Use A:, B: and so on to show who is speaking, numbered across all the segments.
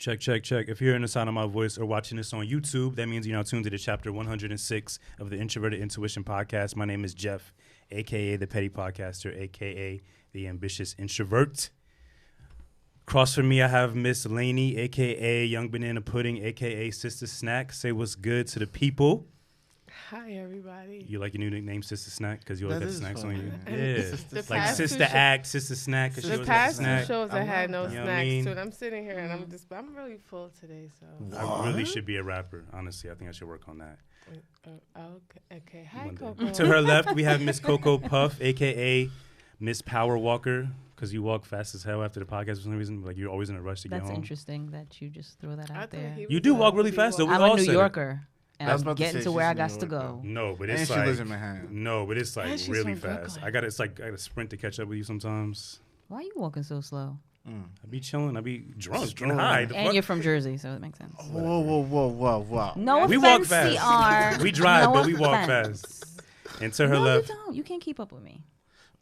A: Check, check, check. If you're hearing the sound of my voice or watching this on YouTube, that means you're now tuned to the chapter 106 of the Introverted Intuition Podcast. My name is Jeff, a.k.a. the Petty Podcaster, a.k.a. the Ambitious Introvert. Across from me, I have Miss Lainey, a.k.a. Young Banana Pudding, a.k.a. Sister Snack. Say what's good to the people.
B: Hi, everybody.
A: You like your new nickname, Sister Snack, because you always got snacks
C: funny.
A: on you?
B: The
A: Yeah. Like
B: past
A: Sister
B: two
A: Act, Sister Snack.
B: The past two shows I had no
A: You know
B: snacks,
A: what I mean?
B: too. And I'm sitting here and I'm really full today, so.
A: I really should be a rapper. Honestly, I think I should work on that.
B: Okay. Hi,
A: One day.
B: Coco.
A: To her left, we have Miss Coco Puff, a.k.a. Miss Power Walker, because you walk fast as hell after the podcast for some reason. Like, you're always in a rush to get home.
D: That's interesting that you just throw that out there.
A: You do walk really fast, though. We
D: I'm
A: all
D: a New
A: said it.
D: Yorker. And
C: I was
D: I'm
C: about to
D: getting
C: say
D: to where
C: she's
D: I
C: a
D: got
C: New
D: to
C: Yorker.
D: go.
A: No, but
C: And
A: it's
C: she
A: like
C: lives in Manhattan.
A: no, but it's like
B: And she's
A: really
B: from
A: fast.
B: Brooklyn.
A: I gotta sprint to catch up with you sometimes.
D: Why are you walking so slow?
A: I be chilling. I be drunk
C: Strong.
A: and high. The
D: And
A: fuck?
D: you're from Jersey, so it makes sense.
C: Whoa.
D: No
A: We walk
D: offense,
A: fast.
D: CR.
A: We drive,
D: No
A: but we walk
D: offense.
A: fast. And to her
D: No,
A: left,
D: you don't. You can't keep up with me.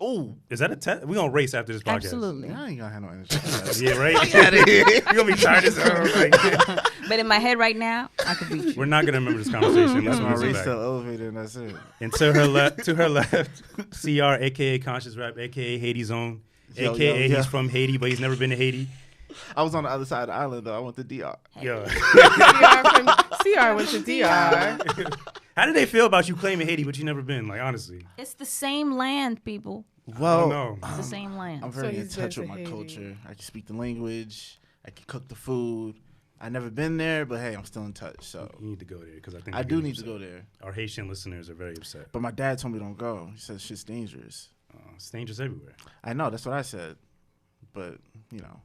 C: Oh,
A: is that a test? We gonna race after this podcast.
D: Absolutely.
C: I ain't gonna have no energy for that.
A: Yeah, right. We gonna be tired as hell. Like,
D: But in my head right now, I could beat you.
A: we're not gonna remember this conversation. Let's
C: That's my
A: move
C: race
A: back.
C: to the elevator and that's it.
A: And to her left, CR, aka Conscious Rap, aka Haiti Zone,
C: Yo,
A: aka
C: yo.
A: he's from Haiti, but he's never been to Haiti.
C: I was on the other side of the island though. I went to DR.
A: Yo,
B: CR went to DR.
A: how did they feel about you claiming Haiti, but you never been? Like, honestly,
D: It's the same land, people.
A: I don't
C: Well,
A: know.
D: It's the same land.
C: I'm very in
B: he's
C: touch
B: been
C: with
B: to
C: my
B: Haiti.
C: culture. I can speak the language. I can cook the food. I never been there, but hey, I'm still in touch. So
A: You need to go there because I think
C: I
A: you're
C: do
A: getting
C: need to
A: upset.
C: go there.
A: Our Haitian listeners are very upset.
C: But my dad told me don't go. He said shit's dangerous.
A: It's dangerous everywhere.
C: I know. That's what I said. But you know,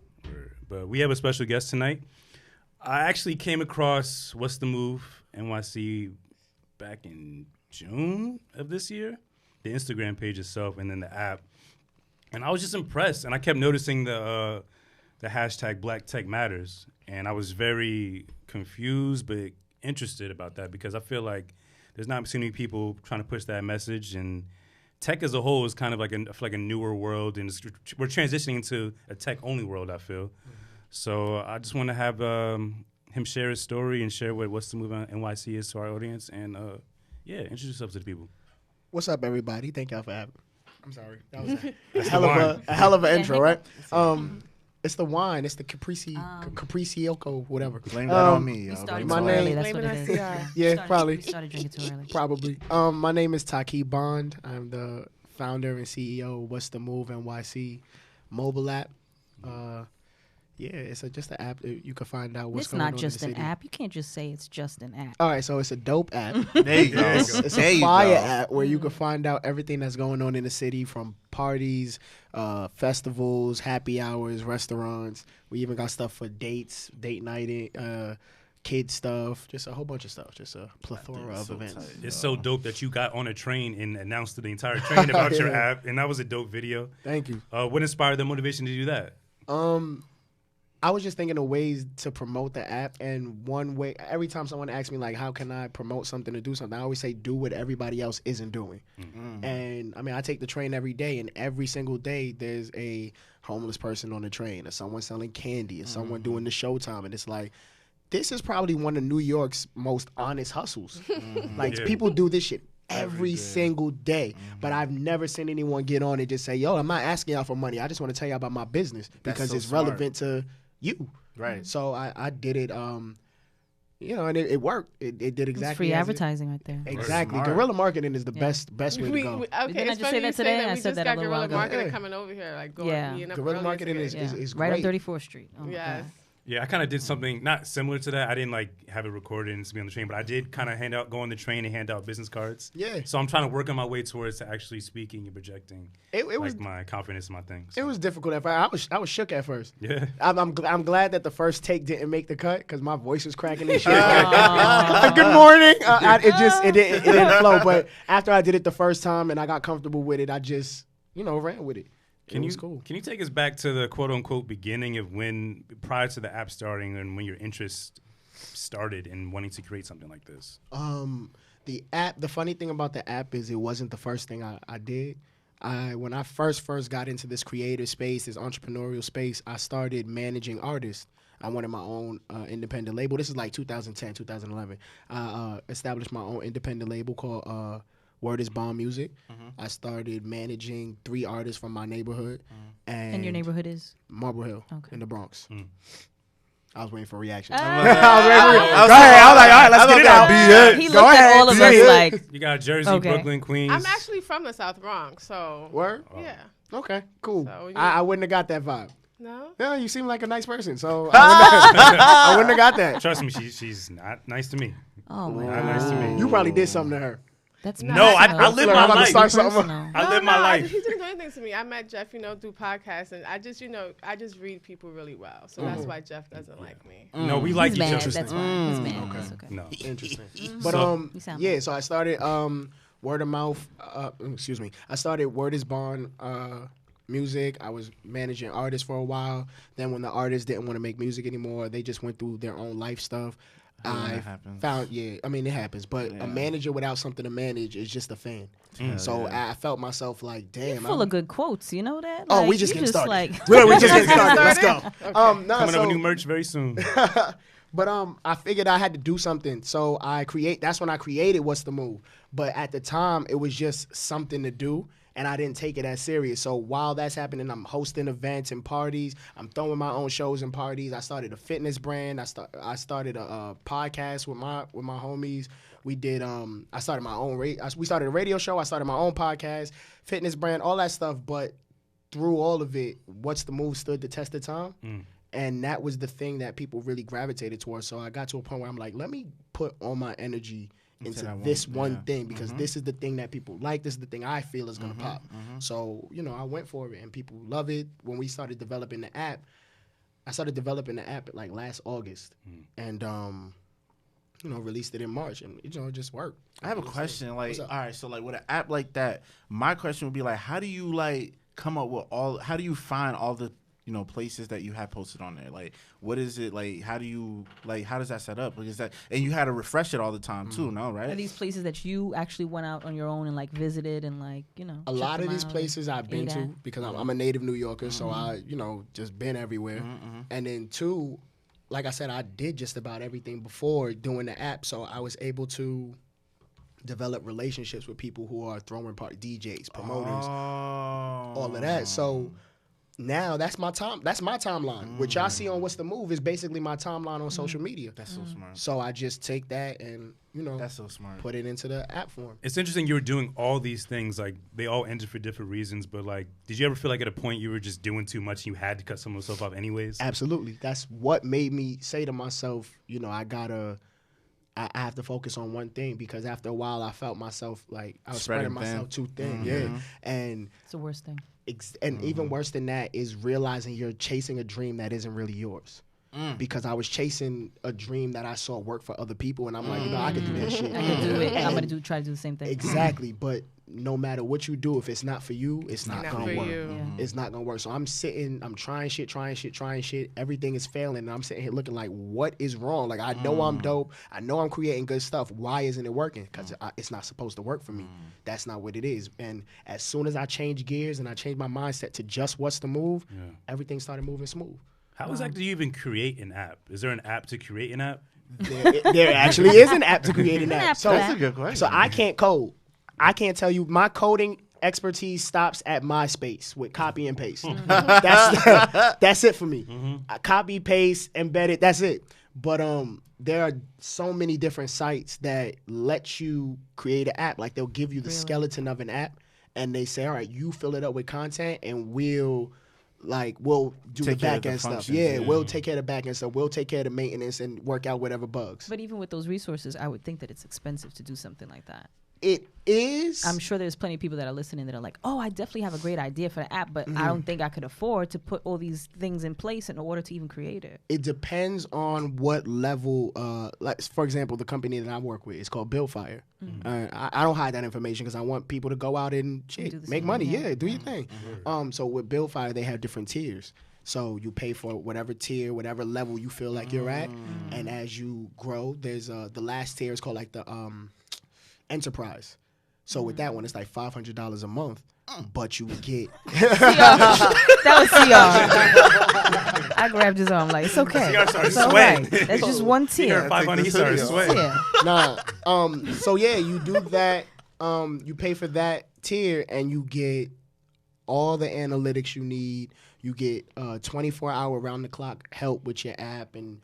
A: But we have a special guest tonight. I actually came across What's the Move NYC back in June of this year, the Instagram page itself, and then the app. And I was just impressed, and I kept noticing the hashtag Black Tech Matters, and I was very confused but interested about that because I feel like there's not so many people trying to push that message, and tech as a whole is kind of like a newer world, and we're transitioning into a tech-only world, I feel. So I just want to have him share his story and share What's the Move on NYC is to our audience, and introduce yourself to the people.
E: What's up, everybody? Thank y'all for having me. I'm sorry. That was
A: That's
E: a hell of an intro, right? It's the wine. It's the Capricioco, whatever.
C: blame that on me.
D: We
C: Y'all.
D: started
C: Blame
D: too
C: it on
D: early.
C: me.
D: That's
B: Blame
D: what
B: it
D: it
B: on
D: is.
B: CR.
E: Yeah, probably.
D: We started drinking too early.
E: Probably. My name is Taki Bond. I'm the founder and CEO of What's the Move NYC mobile app. It's just an app that you can find out what's
D: It's
E: going on
D: not just
E: in
D: an
E: the city.
D: app. You can't just say it's just an app.
E: All right, so it's a dope app.
C: There you go.
E: It's
C: There
E: a
C: you
E: fire
C: go.
E: app where you can find out everything that's going on in the city, from parties, festivals, happy hours, restaurants. We even got stuff for dates, date night, kid stuff, just a whole bunch of stuff, just a plethora of
C: so
E: events.
C: tight.
A: It's so dope that you got on a train and announced to the entire train about your
E: Yeah.
A: app, and that was a dope video.
E: Thank you.
A: What inspired the motivation to do that?
E: I was just thinking of ways to promote the app, and one way, every time someone asks me, like, how can I promote something or do something, I always say, do what everybody else isn't doing. And, I mean, I take the train every day, and every single day there's a homeless person on the train, or someone selling candy, or someone doing the showtime, and it's like, this is probably one of New York's most honest hustles. Like,
A: Yeah.
E: people do this shit every
C: day.
E: single day, but I've never seen anyone get on and just say, yo, I'm not asking y'all for money. I just want to tell you about my business because
C: so
E: it's
C: smart.
E: relevant to you.
C: Right.
E: So I did it, and it worked. It did
D: It's
E: exactly
D: free
E: as
D: advertising right there.
E: Exactly.
C: Smart.
E: Guerrilla marketing is the best way to go.
B: Okay,
D: Didn't I
B: it's
D: just
B: funny
D: say that
B: you
D: today? I
B: We
D: said
B: just
D: that a
B: got
D: little
B: guerrilla
D: while ago.
B: marketing
E: Yeah.
B: coming over here. Like,
D: Yeah.
B: being up
E: Guerrilla
B: early
E: marketing
B: today.
E: is
D: Right on
E: great.
D: 34th Street. Oh my
B: Yes.
D: God.
A: Yeah, I kind of did something not similar to that. I didn't like have it recorded and be on the train, but I did kind of go on the train and hand out business cards.
E: Yeah.
A: So I'm trying to work on my way towards to actually speaking and projecting
E: It was
A: like my confidence in my thing.
E: it was difficult at first. I was shook at first.
A: Yeah.
E: I'm glad that the first take didn't make the cut because my voice was cracking and shit. Good morning. It didn't flow. But after I did it the first time and I got comfortable with it, I just ran with it. It was cool.
A: Can you take us back to the quote unquote beginning of when, prior to the app starting, and when your interest started in wanting to create something like this?
E: The app. The funny thing about the app is it wasn't the first thing I did. When I first got into this creative space, this entrepreneurial space, I started managing artists. I wanted my own independent label. This is like 2010, 2011. I established my own independent label called Word is Bomb Music. I started managing 3 artists from my neighborhood.
D: And your neighborhood is?
E: Marble Hill in the Bronx. I was waiting for a reaction. Go ahead. I was like, all right, let's get it out.
D: He looked at all of us like.
A: You got Jersey, Brooklyn, Queens.
B: I'm actually from the South Bronx, so.
E: Word?
B: Yeah.
E: Okay, cool.
B: So
E: I wouldn't have got that vibe.
B: No?
E: Yeah, you seem like a nice person, so I wouldn't have got that.
A: Trust me, she's not nice to me.
D: Oh, my
A: Not
D: God.
A: nice to me.
E: You probably did something to her.
D: That's
A: No, I live my life.
D: Personal.
A: I live my life.
B: He didn't do anything to me. I met Jeff, through podcasts, and I just read people really well. So that's why Jeff doesn't like me.
A: No, we like
D: He's
A: each
D: mad.
A: other.
D: That's why. He's mad. That's okay.
A: No.
E: Interesting.
D: So-
E: But
D: You sound
E: yeah, so I started word of mouth. Excuse me. I started Word is Bond music. I was managing artists for a while. Then when the artists didn't want to make music anymore, they just went through their own life stuff. I found, I mean, it happens, but a manager without something to manage is just a fan. So I felt myself like, damn.
D: You're full of good quotes. You know that?
E: Oh,
D: Like,
E: we just
D: you
E: getting started.
D: Like,
E: we just getting started. Let's go.
B: Okay.
E: No,
A: Coming
E: so,
A: up with new merch very soon.
E: but I figured I had to do something. So that's when I created What's the Move. But at the time, it was just something to do. And I didn't take it as serious. So while that's happening, I'm hosting events and parties. I'm throwing my own shows and parties. I started a fitness brand. I started a podcast with my homies. We did. I started my own. We started a radio show. I started my own podcast, fitness brand, all that stuff. But through all of it, What's the Move stood the test of time. And that was the thing that people really gravitated towards. So I got to a point where I'm like, let me put all my energy into this one thing, because this is the thing that people like. This is the thing I feel is going to pop. So, I went for it, and people love it. When we started developing the app, I started developing the app like last August. And, released it in March, and, it just worked.
C: I have a question. Like, all right, so, like, with an app like that, my question would be, like, how do you, like, come up with how do you find all the places that you have posted on there? Like, what is it like? How does that set up? Because and you had to refresh it all the time too, no, right?
D: Are these places that you actually went out on your own and like visited and like
E: a lot of these places I've been to, because I'm a native New Yorker, so I just been everywhere. And then 2, like I said, I did just about everything before doing the app, so I was able to develop relationships with people who are throwing party DJs, promoters, all of that. So now that's my timeline. What y'all see on What's the Move is basically my timeline on social media.
C: That's so smart.
E: So I just take that and
C: that's so smart.
E: Put it into the app form.
A: It's interesting you were doing all these things, like they all ended for different reasons, but like did you ever feel like at a point you were just doing too much and you had to cut some of the stuff off anyways?
E: Absolutely. That's what made me say to myself, I have to focus on one thing, because after a while I felt myself like I was spreading myself too thin. Yeah. And
D: it's the worst thing.
E: And even worse than that is realizing you're chasing a dream that isn't really yours. Because I was chasing a dream that I saw work for other people, and I'm like, I can do that shit.
D: I can do it. I'm gonna try to do the same thing.
E: Exactly, but no matter what you do, if it's not for you, it's not gonna work.
D: Yeah.
E: It's not gonna work. So I'm trying shit. Everything is failing, and I'm sitting here looking like, what is wrong? Like, I know I'm dope. I know I'm creating good stuff. Why isn't it working? Because it's not supposed to work for me. That's not what it is. And as soon as I changed gears and I changed my mindset to just What's the Move, everything started moving smooth.
A: How exactly do you even create an app? Is there an app to create an app?
E: There actually is an app to create an app. So
C: that's a good question.
E: So I can't code. I can't tell you. My coding expertise stops at MySpace with copy and paste. That's it for me. I copy, paste, embed it. That's it. But there are so many different sites that let you create an app. Like, they'll give you the skeleton of an app, and they say, all right, you fill it up with content, and we'll do the back end stuff. Yeah, we'll take care of the back end stuff. We'll take care of the maintenance and work out whatever bugs.
D: But even with those resources, I would think that it's expensive to do something like that.
E: It is.
D: I'm sure there's plenty of people that are listening that are like, oh, I definitely have a great idea for the app, but I don't think I could afford to put all these things in place in order to even create it.
E: It depends on what level. Like, for example, the company that I work with is called Buildfire. I don't hide that information because I want people to go out and make money. Yeah, do your thing. So with Buildfire, they have different tiers. So you pay for whatever tier, whatever level you feel like you're at, and as you grow, there's the last tier is called like the Enterprise. So with that one, it's like $500 a month, but you get.
D: That was CR. I grabbed his arm like, it's okay.
A: CR started
D: It's all
A: sweating.
D: right. That's just one
A: He
D: tear.
A: heard 500, he started sweating.
D: Yeah.
E: Nah. So yeah, you do that. You pay for that tier, and you get all the analytics you need. You get 24-hour round-the-clock help with your app, and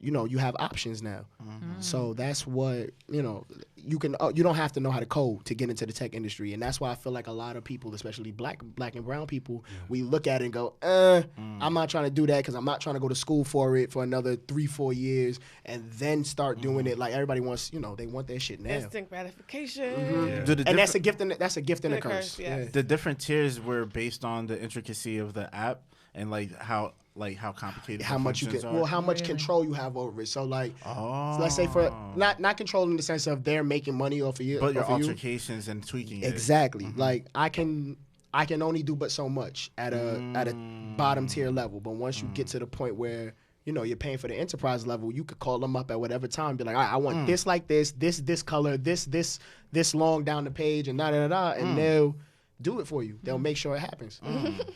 E: you have options now. So that's what you can. You don't have to know how to code to get into the tech industry, and that's why I feel like a lot of people, especially black and brown people, we look at it and go, I'm not trying to do that because I'm not trying to go to school for it for another 3-4 years and then start doing it. Like everybody wants, they want their shit now.
B: Instant gratification.
E: And that's a gift and a curse.
B: Yes.
C: The different tiers were based on the intricacy of the app and how complicated
E: How
C: the
E: much you
C: functions
E: can,
C: are.
E: how much control you have over it. So so let's say for not control in the sense of they're making money off of you,
C: but your
E: off of you.
C: altercations and tweaking it.
E: Exactly. Like I can only do but so much at a bottom tier level. But once you get to the point where you're paying for the enterprise level, you could call them up at whatever time and be like, all right, I want this like this color, this long down the page, and and they'll do it for you. They'll make sure it happens.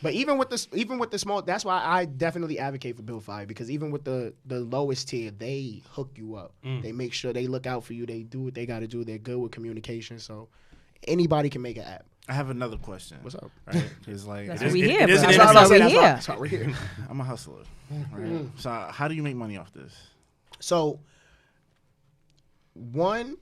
E: But even with the small, that's why I definitely advocate for Buildfire, because even with the lowest tier, they hook you up. They make sure they look out for you. They do what they got to do. They're good with communication. So anybody can make an app.
C: I have another question.
E: What's up?
C: Right? Because
D: That's what we here.
A: it is
D: That's
A: an
D: why we
A: industry.
D: here.
E: That's why we're here.
C: I'm a hustler. Right? So how do you make money off this?
E: So one,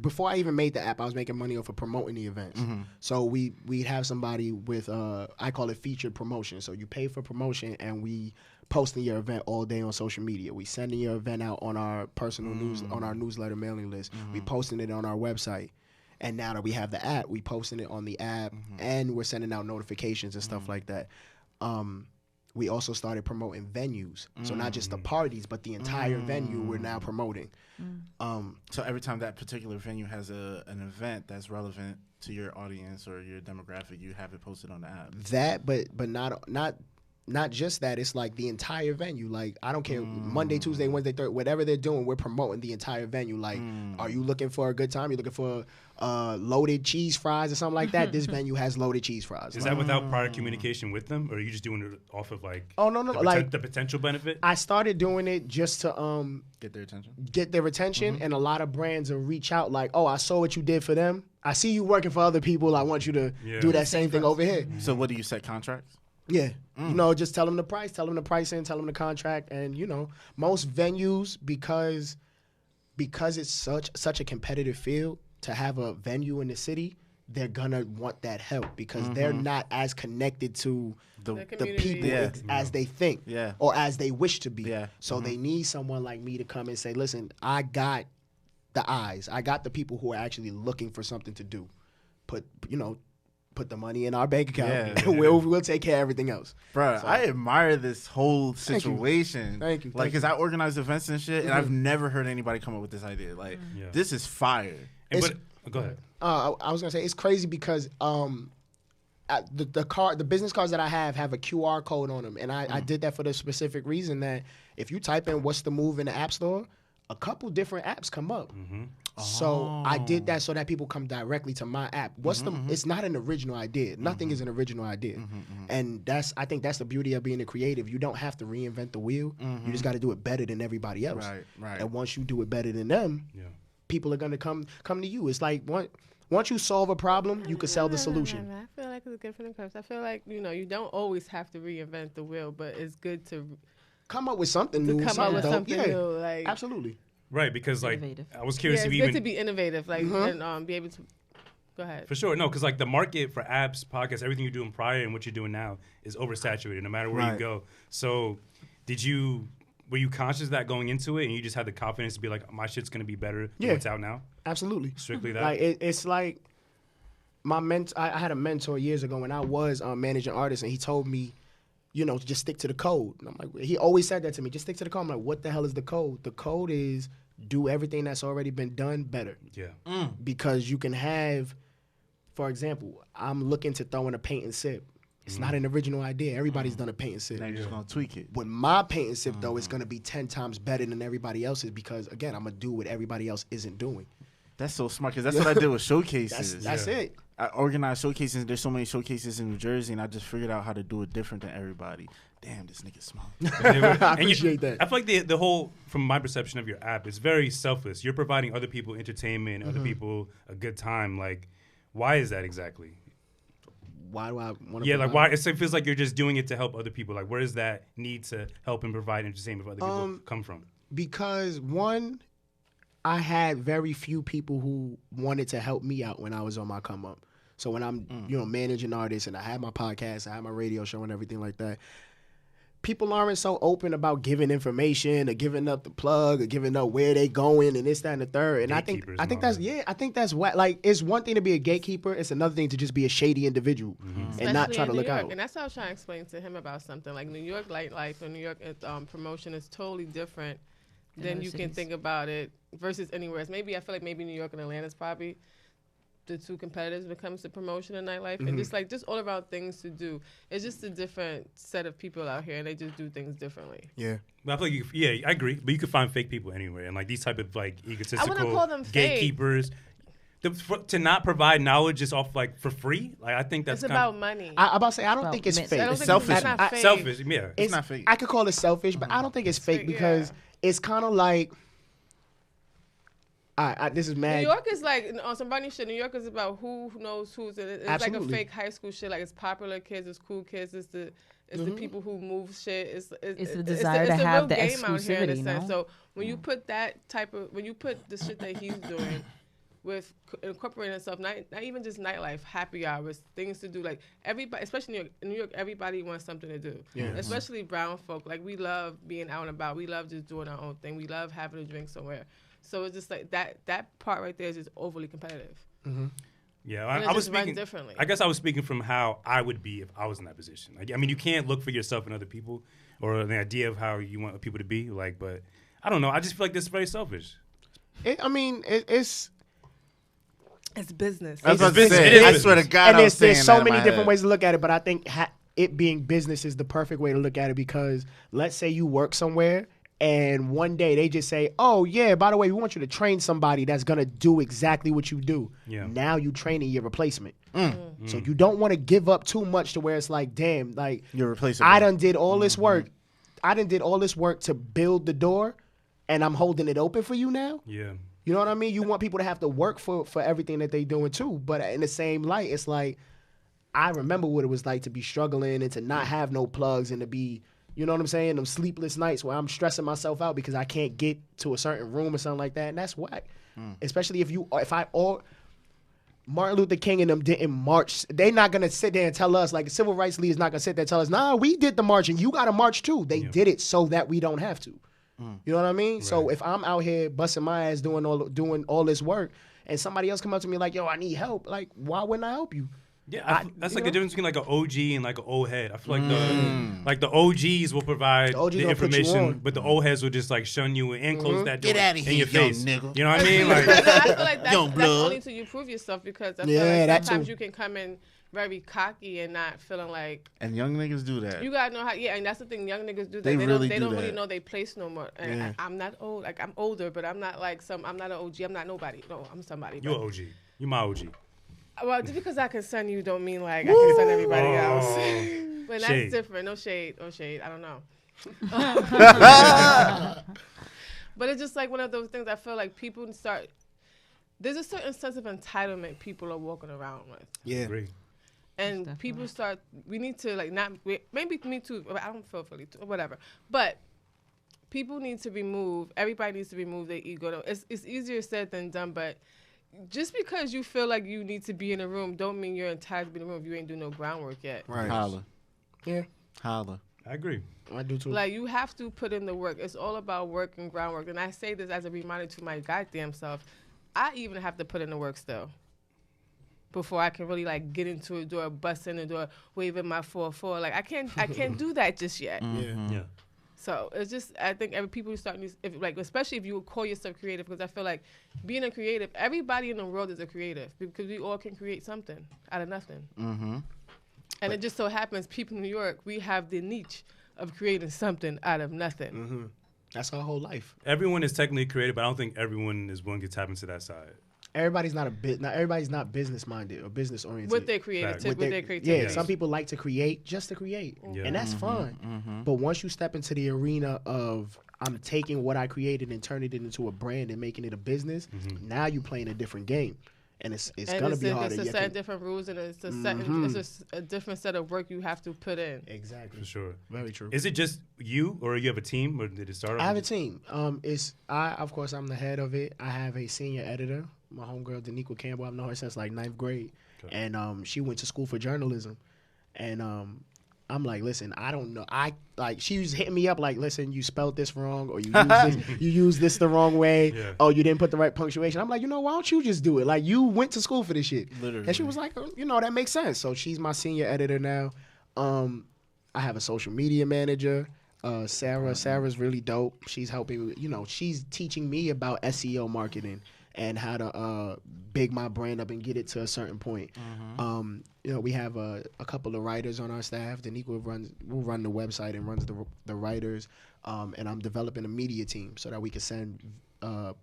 E: before I even made the app, I was making money off of promoting the events. So we'd have somebody with I call it featured promotion. So you pay for promotion, and we posting your event all day on social media. We sending your event out on our personal on our newsletter mailing list. We posting it on our website. And now that we have the app, we posting it on the app, and we're sending out notifications and stuff like that. We also started promoting venues. So not just the parties, but the entire venue we're now promoting.
C: So every time that particular venue has an event that's relevant to your audience or your demographic, you have it posted on the app.
E: That, but not just that. It's like the entire venue. Like I don't care, Monday, Tuesday, Wednesday, Thursday, whatever they're doing, we're promoting the entire venue. Like, are you looking for a good time? You're looking for loaded cheese fries or something like that? This venue has loaded cheese fries.
A: Is that without prior communication with them, or are you just doing it off of like?
E: Oh no,
A: the potential benefit.
E: I started doing it just to
C: Get their attention.
E: and a lot of brands will reach out like, oh, I saw what you did for them. I see you working for other people. I want you to do that same thing over here.
C: So what do you set contracts?
E: Yeah. Just tell them the price, tell them the pricing, tell them the contract. And, most venues, because it's such a competitive field, to have a venue in the city, they're going to want that help because they're not as connected to the people as they think or as they wish to be.
C: Yeah.
E: So they need someone like me to come and say, listen, I got the eyes. I got the people who are actually looking for something to do. Put the money in our bank account. And we'll take care of everything else.
C: Bro, so, I admire this whole situation.
E: Thank you.
C: Like, because I organize events and shit, and I've never heard anybody come up with this idea. Like, this is fire.
A: Go ahead.
E: I was going to say, it's crazy because the business cards that I have a QR code on them. And I did that for the specific reason that if you type in what's the move in the App Store, a couple different apps come up. So I did that so that people come directly to my app. It's not an original idea. Nothing is an original idea. And I think that's the beauty of being a creative. You don't have to reinvent the wheel. You just got to do it better than everybody else.
C: Right.
E: And once you do it better than them, people are going to come to you. It's like once you solve a problem, you can sell the solution.
B: I feel like it's a gift and a curse. I feel like, you don't always have to reinvent the wheel, but it's good to
E: come up with something new.
B: Something new. Like,
E: absolutely.
A: Right, because like
D: Innovative.
A: I was curious
B: it's
A: if
B: good
A: you even
B: to be innovative, like and be able to. Go ahead.
A: For sure, no, because like the market for apps, podcasts, everything you're doing prior and what you're doing now is oversaturated, no matter where you go. So, were you conscious of that going into it, and you just had the confidence to be like, my shit's gonna be better than what's out now?
E: Absolutely.
A: Strictly that.
E: Like it's like I had a mentor years ago when I was managing artists, and he told me, just stick to the code. And I'm like, he always said that to me, just stick to the code. I'm like, what the hell is the code? The code is do everything that's already been done better.
A: Yeah.
E: Because you can have, for example, I'm looking to throw in a paint and sip. It's not an original idea. Everybody's done a paint and sip.
C: Now you're just going to tweak it.
E: With my paint and sip, though, it's going to be 10 times better than everybody else's because, again, I'm going to do what everybody else isn't doing.
C: That's so smart because that's what I did with showcases.
E: That's it.
C: I organized showcases. There's so many showcases in New Jersey, and I just figured out how to do it different than everybody. Damn, this nigga's smart.
E: I appreciate that.
A: I feel like the whole, from my perception of your app, is very selfless. You're providing other people entertainment, other people a good time. Like, why is that exactly?
E: Why do I want to?
A: Yeah, like why? It feels like you're just doing it to help other people. Like, where does that need to help and provide entertainment for other people come from?
E: Because one, I had very few people who wanted to help me out when I was on my come up. So when I'm, managing artists and I had my podcast, I had my radio show and everything like that, people aren't so open about giving information or giving up the plug or giving up where they going and this, that, and the third. And I think that's what, like, it's one thing to be a gatekeeper. It's another thing to just be a shady individual and not try to look out.
B: And that's what I was trying to explain to him about something. Like New York nightlife and New York promotion is totally different than you can think about it versus anywhere else. Maybe I feel like maybe New York and Atlanta is probably the two competitors when it comes to promotion and nightlife and just all around things to do. It's just a different set of people out here and they just do things differently.
E: Yeah.
A: But I feel like I agree. But you can find fake people anywhere and like these type of like egotistical
B: I wouldn't call them
A: gatekeepers. To not provide knowledge just off like for free, like I think that's
B: it's about money.
E: I about to say I don't think it's fake.
C: It's selfish.
A: Selfish, yeah.
C: It's not fake.
E: I could call it selfish, but I don't think it's fake because it's kind of like. This is mad.
B: New York is like on some funny shit. New York is about who knows who's. It's
E: Absolutely.
B: like a fake high school shit. Like it's popular kids, it's cool kids, it's the people who move shit. It's
D: the desire to have the exclusivity.
B: So when you put that when you put the shit that he's doing with incorporating himself, not even just nightlife, happy hours, things to do. Like everybody, especially in New York, everybody wants something to do. Yeah. Especially brown folk. Like we love being out and about. We love just doing our own thing. We love having a drink somewhere. So it's just like that part right there is just overly competitive. Mm-hmm.
A: Yeah,
B: I was speaking differently.
A: I guess I was speaking from how I would be if I was in that position. I mean, you can't look for yourself in other people or the idea of how you want people to be. Like, but I don't know. I just feel like this is very selfish.
E: It's
B: business.
C: That's what I swear to God,
E: and there's so many different ways to look at it. But I think it being business is the perfect way to look at it because let's say you work somewhere. And one day they just say, oh, yeah, by the way, we want you to train somebody that's going to do exactly what you do. Yeah. Now you training your replacement. So you don't want to give up too much to where it's like, damn, like
C: your replacement.
E: I done did all this work. I done did all this work to build the door and I'm holding it open for you now.
A: Yeah.
E: You know what I mean? You want people to have to work for everything that they doing too. But in the same light, it's like, I remember what it was like to be struggling and to not have no plugs and to be, you know what I'm saying? Them sleepless nights where I'm stressing myself out because I can't get to a certain room or something like that. And that's whack. Especially if Martin Luther King and them didn't march. They not going to sit there and tell us, like, civil rights leaders not going to sit there and tell us, nah, we did the march and you got to march too. They did it so that we don't have to. You know what I mean? Right. So if I'm out here busting my ass doing all this work and somebody else come up to me like, yo, I need help. Like, why wouldn't I help you?
A: Yeah, that's like the difference between like an OG and like an old head. I feel like the OGs will provide the information, but the old heads will just like shun you and close that door.
C: Get out of here,
A: in your face,
C: nigga.
A: You know what I mean? Like,
B: I feel like that's only until you prove yourself because I feel like sometimes you can come in very cocky and not feeling like.
C: And young niggas do that.
B: You gotta know how. Yeah, and that's the thing. Young niggas do that.
C: They don't
B: really know their place no more. And I'm not old. Like I'm older, but I'm not like I'm not an OG. I'm not nobody. No, I'm somebody.
A: You're OG. You're my OG.
B: Well, just because I can son you don't mean like I can son everybody else. But that's
A: shade.
B: different. No shade. I don't know. But it's just like one of those things I feel like people start. There's a certain sense of entitlement people are walking around with.
E: Yeah.
A: Agree.
B: And people start. We need to like not. Maybe me too. I don't feel fully too, whatever. But people need to remove. Everybody needs to remove their ego. It's easier said than done, but. Just because you feel like you need to be in a room don't mean you're entitled to be in a room if you ain't do no groundwork yet.
C: Right. Holla.
E: Yeah.
C: Holla.
A: I agree.
E: I do too.
B: Like, you have to put in the work. It's all about work and groundwork. And I say this as a reminder to my goddamn self. I even have to put in the work still before I can really, like, get into a door, bust in the door, waving my 4-4. Like, I can't do that just yet.
A: Yeah.
B: So it's just, I think people starting to, especially if you call yourself creative, because I feel like being a creative, everybody in the world is a creative because we all can create something out of nothing. Mm-hmm. And it just so happens people in New York, we have the niche of creating something out of nothing.
E: Mm-hmm. That's our whole life.
A: Everyone is technically creative, but I don't think everyone is willing to tap into that side.
E: everybody's not business minded or business oriented.
B: With their creativity,
E: With
B: with their creativity.
E: Yeah, some people like to create just to create, and that's fine. But once you step into the arena of I'm taking what I created and turning it into a brand and making it a business, now you're playing a different game, and it's gonna be harder.
B: It's a set of different rules, and it's a different set of work you have to put in.
E: Exactly,
A: For sure.
E: very true.
A: Is it just you, or you have a team, or did it start?
E: I have a team. Of course I'm the head of it. I have a senior editor, my homegirl Daniqua Campbell. I've known her since like 9th grade, and she went to school for journalism, and I'm like, listen, I don't know. She was hitting me up like, listen, you spelled this wrong, or you used this the wrong way, oh, you didn't put the right punctuation. I'm like, why don't you just do it? Like, you went to school for this shit.
C: Literally.
E: And she was like, that makes sense. So she's my senior editor now. I have a social media manager, Sarah. Sarah's really dope. She's helping, she's teaching me about SEO marketing and how to big my brand up and get it to a certain point. We have a couple of writers on our staff. Daniqua will run the website and runs the writers. And I'm developing a media team so that we can send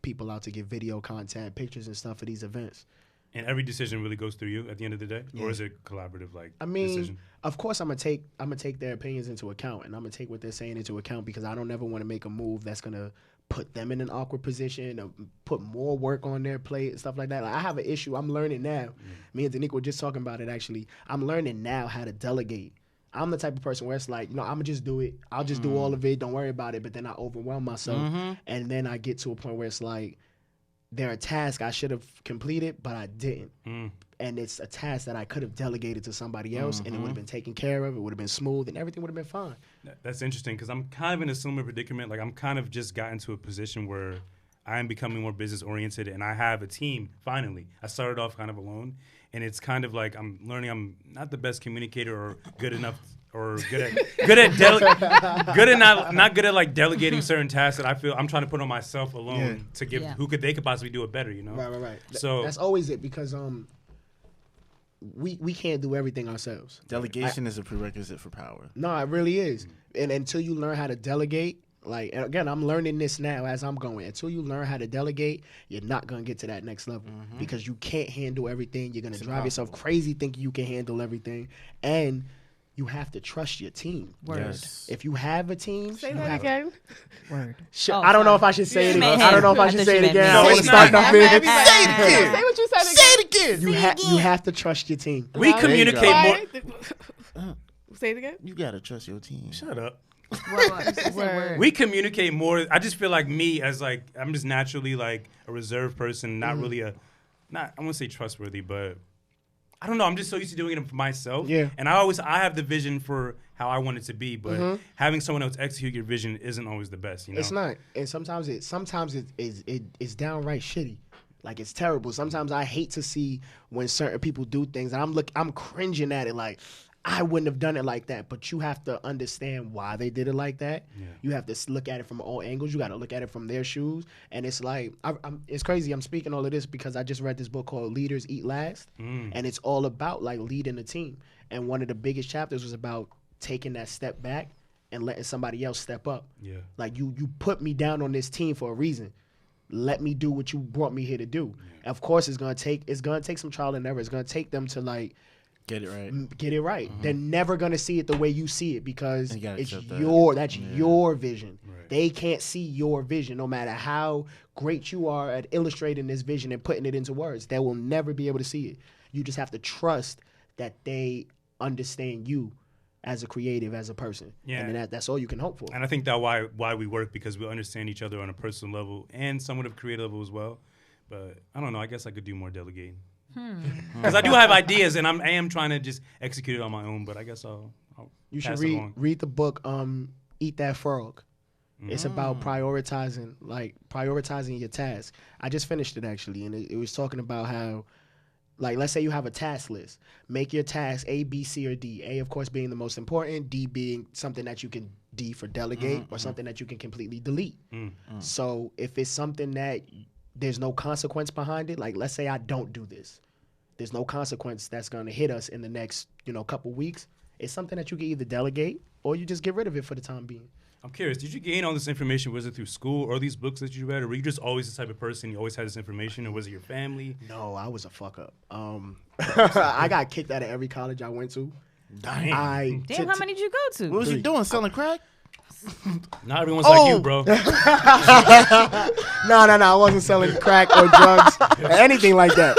E: people out to get video content, pictures and stuff for these events.
A: And every decision really goes through you at the end of the day, or is it collaborative? Decision?
E: Of course, I'm gonna take their opinions into account, and I'm gonna take what they're saying into account because I don't ever want to make a move that's gonna put them in an awkward position or put more work on their plate and stuff like that. Like, I have an issue. I'm learning now. Me and Daniqua were just talking about it, actually. I'm learning now how to delegate. I'm the type of person where it's like, I'm going to just do it. I'll just do all of it. Don't worry about it. But then I overwhelm myself. And then I get to a point where it's like, they're a task I should have completed, but I didn't. And it's a task that I could have delegated to somebody else, and it would have been taken care of. It would have been smooth, and everything would have been fine.
A: That's interesting because I'm kind of in a similar predicament. Like, I'm kind of just gotten to a position where I am becoming more business oriented, and I have a team. Finally, I started off kind of alone, and it's kind of like I'm learning. I'm not the best communicator or good enough. Or not good at like delegating certain tasks that I feel I'm trying to put on myself alone to give they could possibly do it better,
E: Right.
A: So
E: that's always it because we can't do everything ourselves.
C: Delegation is a prerequisite for power.
E: No, it really is. And until you learn how to delegate, and again, I'm learning this now as I'm going. Until you learn how to delegate, you're not going to get to that next level because you can't handle everything. You're going to drive yourself crazy thinking you can handle everything. And you have to trust your team.
C: Yes.
E: If you have a team,
B: say that again.
D: Word.
E: I don't know if I should say it again. I don't know if I should say it again. I want to
B: No,
E: start nothing.
C: Say it again.
B: Say what you said again.
C: Say it again.
E: You have to trust your team.
A: we communicate more.
B: Say it again.
C: You gotta trust your team.
A: Shut up.
B: Word.
A: We communicate more. I just feel like me as like I'm just naturally like a reserved person, not really I won't say trustworthy, but I don't know. I'm just so used to doing it for myself.
E: Yeah.
A: And I have the vision for how I want it to be, but having someone else execute your vision isn't always the best. It's
E: not. And sometimes it's downright shitty. Like, it's terrible. Sometimes I hate to see when certain people do things, and I'm cringing at it. Like, I wouldn't have done it like that. But you have to understand why they did it like that. Yeah. You have to look at it from all angles. You got to look at it from their shoes. And it's like, it's crazy. I'm speaking all of this because I just read this book called Leaders Eat Last. And it's all about, like, leading a team. And one of the biggest chapters was about taking that step back and letting somebody else step up. Yeah. Like, you put me down on this team for a reason. Let me do what you brought me here to do. Yeah. Of course, it's gonna take some trial and error. It's gonna take them to, like,
C: get it right.
E: They're never gonna see it the way you see it because it's your vision. Right. They can't see your vision, no matter how great you are at illustrating this vision and putting it into words. They will never be able to see it. You just have to trust that they understand you as a creative, as a person. Yeah. And that's all you can hope for.
A: And I think that's why we work, because we understand each other on a personal level and somewhat of a creative level as well. But I don't know. I guess I could do more delegating. Because I do have ideas, and I am trying to just execute it on my own. But I guess I'll
E: you
A: pass
E: should
A: it along.
E: read the book Eat That Frog. It's about prioritizing your tasks. I just finished it, actually, and it was talking about how, like, let's say you have a task list. Make your tasks A, B, C, or D. A, of course, being the most important. D being something that you can D for delegate, or something that you can completely delete. So if it's something that there's no consequence behind it, like, let's say I don't do this. There's no consequence that's going to hit us in the next, couple weeks. It's something that you can either delegate or you just get rid of it for the time being.
A: I'm curious, did you gain all this information? Was it through school or these books that you read? Or were you just always the type of person, you always had this information? Or was it your family?
E: No, I was a fuck up. I got kicked out of every college I went to.
C: Damn.
D: Damn, how many did you go to?
C: What was you doing? Selling crack?
A: Not everyone's like you, bro.
E: No, I wasn't selling crack or drugs or anything like that.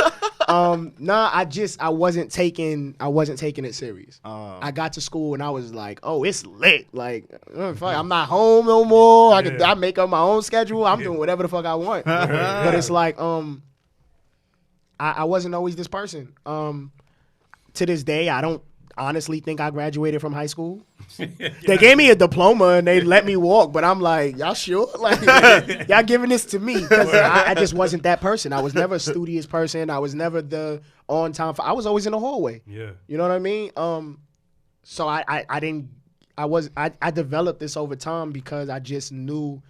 E: I wasn't taking it serious. I got to school and I was like, oh, it's lit. Like, fuck, I'm not home no more. I make up my own schedule. I'm doing whatever the fuck I want. But it's like, I wasn't always this person. To this day, I don't honestly think I graduated from high school. They gave me a diploma and they let me walk, but I'm like, y'all sure? Like, y'all giving this to me? Because I just wasn't that person. I was never a studious person. I was never the on time. I was always in the hallway.
A: Yeah.
E: You know what I mean? So I developed this over time because I just knew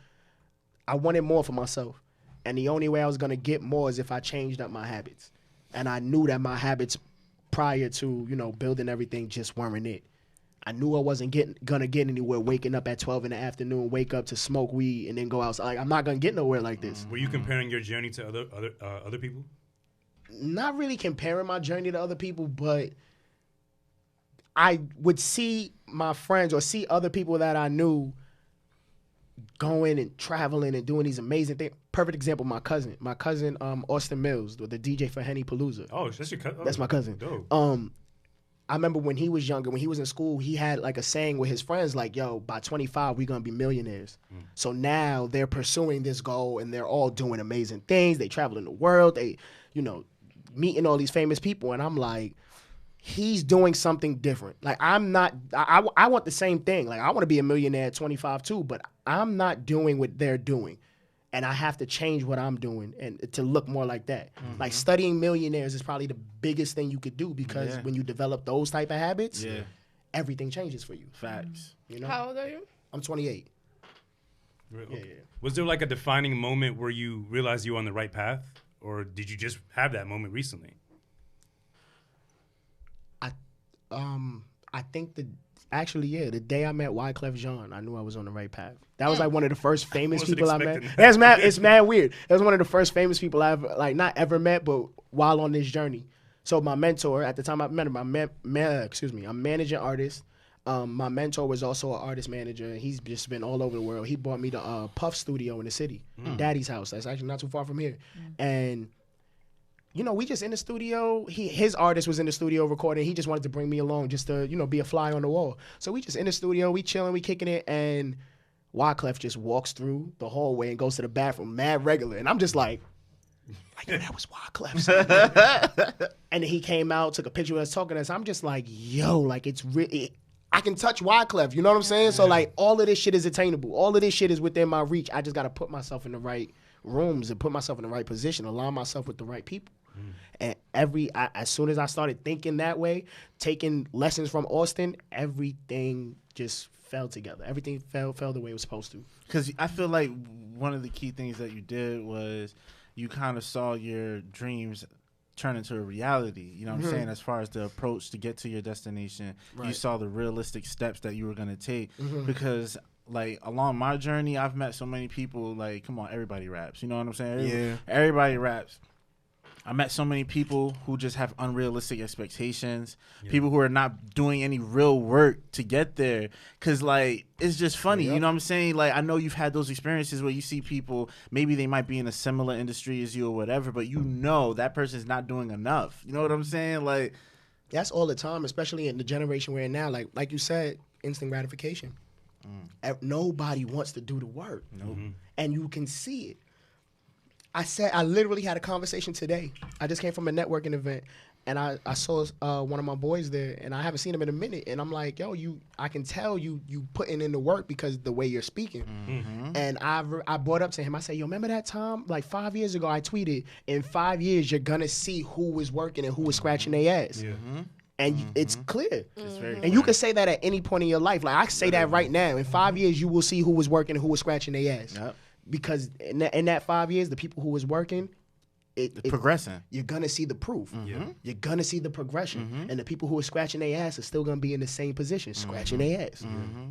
E: I wanted more for myself. And the only way I was going to get more is if I changed up my habits. And I knew that my habits prior to, building everything just weren't it. I knew I wasn't gonna get anywhere waking up at 12 in the afternoon, wake up to smoke weed and then go outside. Like, I'm not gonna get nowhere like this.
A: Were you comparing your journey to other people?
E: Not really comparing my journey to other people, but I would see my friends or see other people that I knew going and traveling and doing these amazing things. Perfect example, my cousin, Austin Mills, the DJ for Henny Palooza.
A: Oh, that's your cousin?
E: That's my cousin.
A: Dope.
E: I remember when he was younger, when he was in school, he had like a saying with his friends like, yo, by 25, we're going to be millionaires. So now they're pursuing this goal and they're all doing amazing things. They travel in the world. They, meeting all these famous people. And I'm like, he's doing something different. Like, I'm not, I want the same thing. Like, I want to be a millionaire at 25 too, but I'm not doing what they're doing. And I have to change what I'm doing and to look more like that. Mm-hmm. Like, studying millionaires is probably the biggest thing you could do because when you develop those type of habits, everything changes for you.
C: Facts.
B: How old are you?
E: I'm 28.
A: Okay. Yeah. Was there like a defining moment where you realized you were on the right path? Or did you just have that moment recently?
E: I think the day I met Wyclef Jean, I knew I was on the right path. That was like one of the first famous people I met. It's mad weird. It was one of the first famous people I've not ever met, but while on this journey. So my mentor at the time I met him, I'm managing artist. My mentor was also an artist manager. He's just been all over the world. He bought me the Puff studio in the city, Daddy's house. That's actually not too far from here, and. We just in the studio. His artist was in the studio recording. He just wanted to bring me along just to, be a fly on the wall. So we just in the studio, we chilling, we kicking it, and Wyclef just walks through the hallway and goes to the bathroom, mad regular. And I'm just like yo, that was Wyclef. And then he came out, took a picture of us talking to us. I'm just like, yo, like it's really, I can touch Wyclef. You know what I'm saying? So like all of this shit is attainable. All of this shit is within my reach. I just got to put myself in the right rooms and put myself in the right position, align myself with the right people. And as soon as I started thinking that way, taking lessons from Austin, everything just fell together. Everything fell the way it was supposed to.
C: Because I feel like one of the key things that you did was you kind of saw your dreams turn into a reality. You know what I'm saying? As far as the approach to get to your destination, you saw the realistic steps that you were going to take. Because like along my journey, I've met so many people. Like, come on, everybody raps. You know what I'm saying? Everybody raps. I met so many people who just have unrealistic expectations, people who are not doing any real work to get there. Because, like, it's just funny. You know what I'm saying? Like, I know you've had those experiences where you see people, maybe they might be in a similar industry as you or whatever, but that person's not doing enough. You know what I'm saying? Like,
E: that's all the time, especially in the generation we're in now. Like you said, instant gratification. Nobody wants to do the work. And you can see it. I literally had a conversation today. I just came from a networking event, and I saw one of my boys there, and I haven't seen him in a minute. And I'm like, yo, I can tell you putting in the work because the way you're speaking. And I brought up to him, I said, yo, remember that time? Like 5 years ago, I tweeted, in 5 years, you're going to see who was working and who was scratching their ass. And it's clear.
C: It's very
E: and you can say that at any point in your life. Like, I say that right now. In 5 years, you will see who was working and who was scratching their ass. Because in that 5 years, the people who was working,
C: progressing.
E: You're gonna see the proof.
A: Yeah.
E: You're gonna see the progression, and the people who are scratching their ass are still gonna be in the same position, scratching their ass.